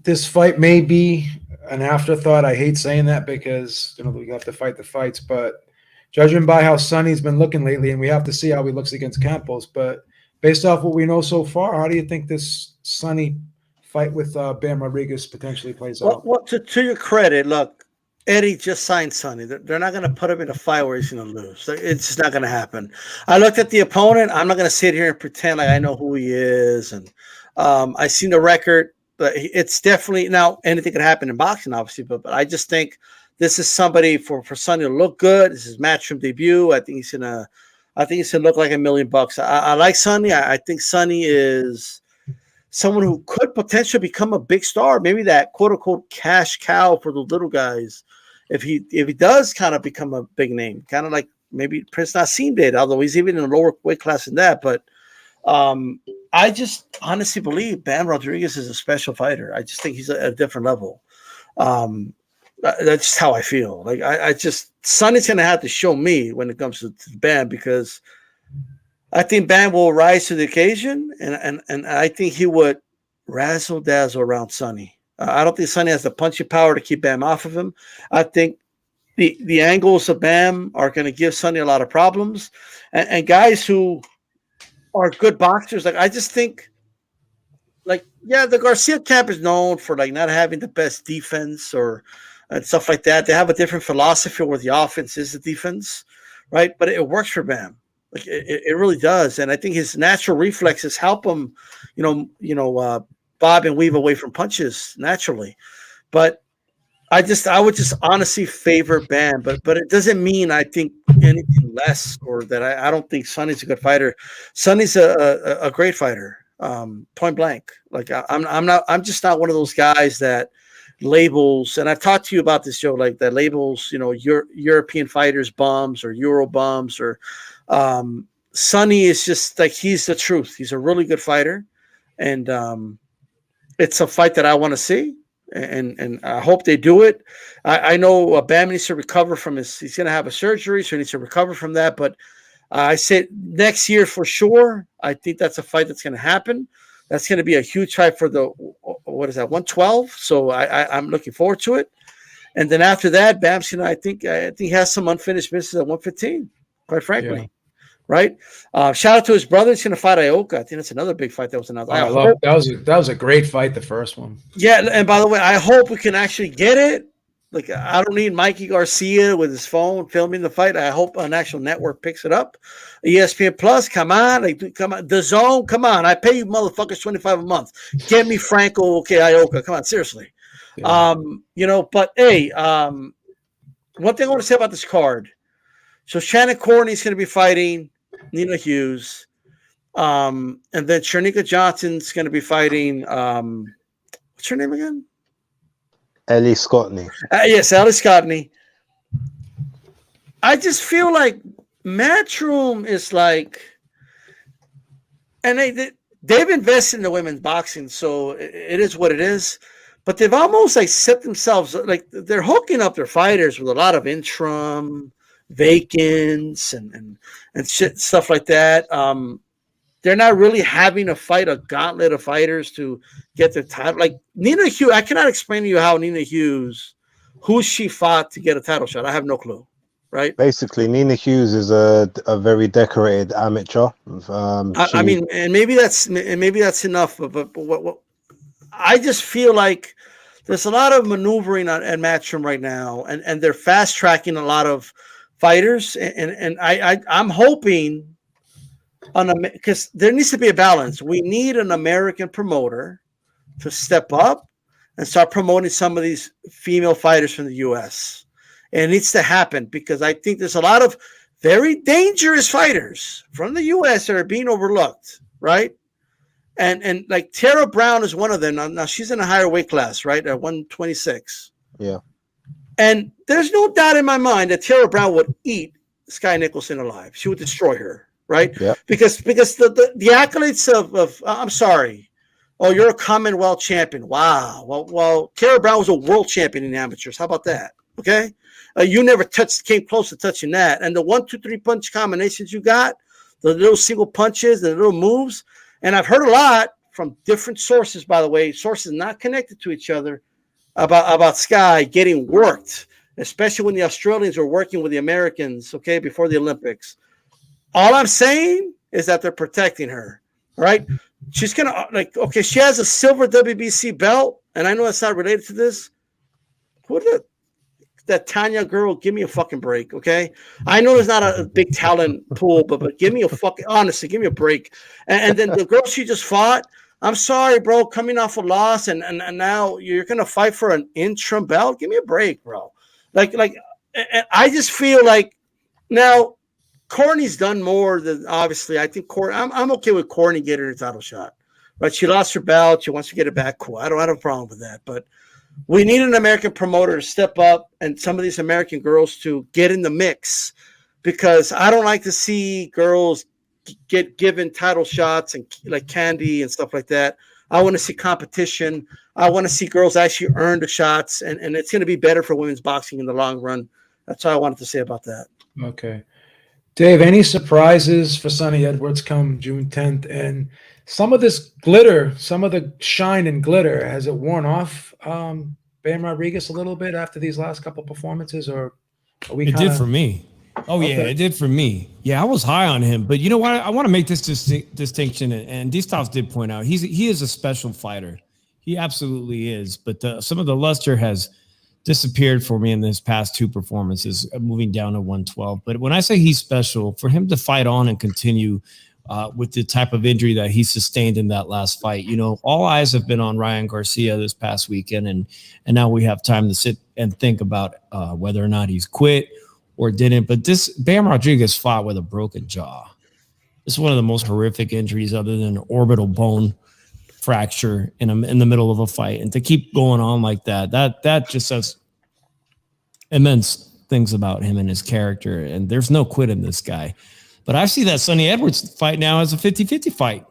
this fight may be an afterthought. I hate saying that because, you know, we have to fight the fights, but judging by how Sonny's been looking lately, and we have to see how he looks against Campos, but based off what we know so far, how do you think this Sonny fight with Bam Rodriguez potentially plays out? Well, to your credit, look, Eddie just signed Sonny. They're not going to put him in a fight where he's going to lose. It's just not going to happen. I looked at the opponent. I'm not going to sit here and pretend like I know who he is. And I've seen the record. But it's definitely, now anything could happen in boxing, obviously. But I just think this is somebody for Sonny to look good. This is Matchroom debut. I think he's gonna look like $1 million. I like Sonny. I think Sonny is someone who could potentially become a big star. Maybe that quote unquote cash cow for the little guys. If he does kind of become a big name, kind of like maybe Prince Nassim did, although he's even in a lower weight class than that. But I just honestly believe Bam Rodriguez is a special fighter. I just think he's at a different level. That's just how I feel. Like I just Sonny's gonna have to show me when it comes to Bam, because I think Bam will rise to the occasion, and I think he would razzle dazzle around Sonny. I don't think Sonny has the punching power to keep Bam off of him. I think the angles of Bam are going to give Sonny a lot of problems, and guys who are good boxers. Like I just think, like the Garcia camp is known for like not having the best defense and stuff like that. They have a different philosophy where the offense is the defense, right? But it works for Bam. Like it really does, and I think his natural reflexes help him, bob and weave away from punches naturally. But I would just honestly favor Bam, but it doesn't mean I think anything less or that I don't think Sonny's a good fighter. Sonny's a great fighter, point blank. Like I'm just not one of those guys that labels, and I've talked to you about this, Joe, like that labels, European fighters bums or Euro bums or Sonny is just like, he's the truth. He's a really good fighter, and it's a fight that I want to see. And I hope they do it. I know Bam needs to recover from he's going to have a surgery, so he needs to recover from that. But I said next year for sure. I think that's a fight that's going to happen. That's going to be a huge fight for the, 112. So I'm looking forward to it. And then after that, Bam's going to, I think he has some unfinished business at 115, quite frankly. Yeah. Right. Shout out to his brother. He's going to fight Ioka. I think that's another big fight that was announced. That was a great fight, the first one. Yeah, and by the way, I hope we can actually get it. Like, I don't need Mikey Garcia with his phone filming the fight. I hope an actual network picks it up. ESPN Plus, come on, come on. The Zone, come on. I pay you motherfuckers $25 a month. Get me Franco, okay, Ioka. Come on, seriously. Yeah. But hey, one thing I want to say about this card. So Shannon Corney's going to be fighting Nina Hughes. And then Chernika Johnson's going to be fighting, what's her name again? Ellie Scottney. Yes, Ellie Scottney. I just feel like Matchroom is like, and they've invested in the women's boxing, so it is what it is. But they've almost like set themselves, like they're hooking up their fighters with a lot of interim vacants and shit, stuff like that. They're not really having to fight a gauntlet of fighters to get the title. Like Nina Hughes, I cannot explain to you how Nina Hughes, who she fought to get a title shot. I have no clue. Right. Basically, Nina Hughes is a very decorated amateur. I mean, and maybe that's enough. But what I just feel like there's a lot of maneuvering at Matchroom right now, and they're fast tracking a lot of fighters, and I'm hoping because there needs to be a balance. We need an American promoter to step up and start promoting some of these female fighters from the U.S. And it needs to happen because I think there's a lot of very dangerous fighters from the U.S. that are being overlooked, right? And like Tara Brown is one of them. Now she's in a higher weight class, right? At 126. Yeah. And there's no doubt in my mind that Tara Brown would eat Sky Nicholson alive. She would destroy her, right? Yeah. Because the accolades of I'm sorry. Oh, you're a Commonwealth champion. Wow. Well, Tara Brown was a world champion in amateurs. How about that? Okay. You never came close to touching that. And the 1-2-3 punch combinations you got, the little single punches, the little moves. And I've heard a lot from different sources, by the way, sources not connected to each other, about Sky getting worked, especially when the Australians were working with the Americans, okay, before the Olympics. All I'm saying is that they're protecting her, right? She's going to, okay, she has a silver WBC belt, and I know it's not related to this. That Tanya girl, give me a fucking break, okay? I know there's not a big talent pool, but give me a fucking, honestly, give me a break. And then the girl she just fought, I'm sorry, bro, coming off a loss, and now you're going to fight for an interim belt? Give me a break, bro. Like, I just feel like now Courtney's done more than, obviously, I think I'm okay with Courtney getting her title shot, right? She lost her belt. She wants to get it back. Cool. I don't have a problem with that, but we need an American promoter to step up and some of these American girls to get in the mix, because I don't like to see girls get given title shots and like Candy and stuff like that. I want to see competition. I want to see girls actually earn the shots, and it's going to be better for women's boxing in the long run. That's all I wanted to say about that. Okay. Dave, any surprises for Sonny Edwards come June 10th? And some of this glitter, some of the shine and glitter, has it worn off Bam Rodriguez a little bit after these last couple performances, or are we? It did for me. Oh, okay. Yeah, it did for me. Yeah, I was high on him. But you know what? I want to make this distinction, and D-Styles did point out, he is a special fighter. He absolutely is. But some of the luster has disappeared for me in his past two performances, moving down to 112. But when I say he's special, for him to fight on and continue with the type of injury that he sustained in that last fight, you know, all eyes have been on Ryan Garcia this past weekend, and now we have time to sit and think about whether or not he's quit or didn't. But this Bam Rodriguez fought with a broken jaw. It's one of the most horrific injuries, other than an orbital bone fracture in the middle of a fight, and to keep going on like that just says immense things about him and his character. And there's no quit in this guy. But I see that Sonny Edwards fight now as a 50-50 fight.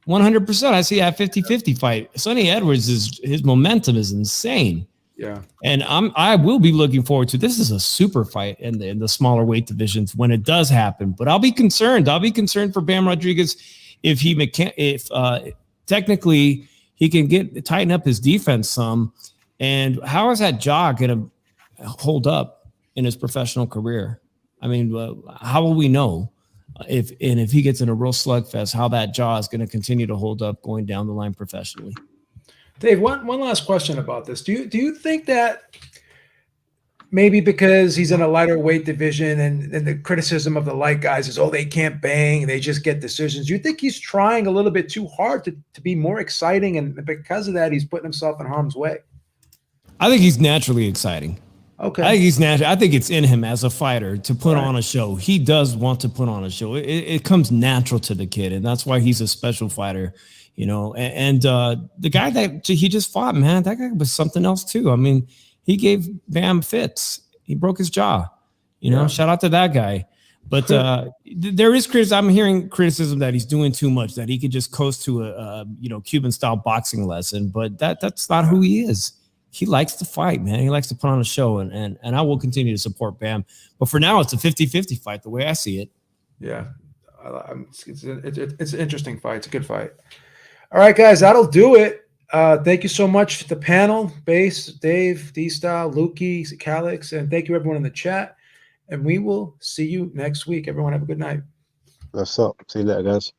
100%. I see that 50-50 fight. Sonny Edwards, his momentum is insane. Yeah. And I will be looking forward to, this is a super fight in the smaller weight divisions when it does happen. But I'll be concerned. I'll be concerned for Bam Rodriguez if technically he can tighten up his defense some. And how is that jaw going to hold up in his professional career? I mean, how will we know if he gets in a real slugfest, how that jaw is going to continue to hold up going down the line professionally? Dave, one last question about this. Do you think that maybe because he's in a lighter weight division and the criticism of the light guys is, oh, they can't bang, they just get decisions. Do you think he's trying a little bit too hard to be more exciting, and because of that, he's putting himself in harm's way? I think he's naturally exciting. Okay. I think he's natural. I think it's in him as a fighter to put on a show. He does want to put on a show. It comes natural to the kid, and that's why he's a special fighter. You know, and the guy that he just fought, man, that guy was something else too. I mean, he gave Bam fits. He broke his jaw. You know, shout out to that guy. But there is criticism. I'm hearing criticism that he's doing too much, that he could just coast to a Cuban style boxing lesson. But that's not who he is. He likes to fight, man. He likes to put on a show, and I will continue to support Bam. But for now, it's a 50-50 fight, the way I see it. Yeah, it's an interesting fight. It's a good fight. All right, guys, that'll do it. Thank you so much to the panel, Base, Dave, D-Style, Lukey, Calix, and thank you everyone in the chat. And we will see you next week. Everyone have a good night. That's up. See you later, guys.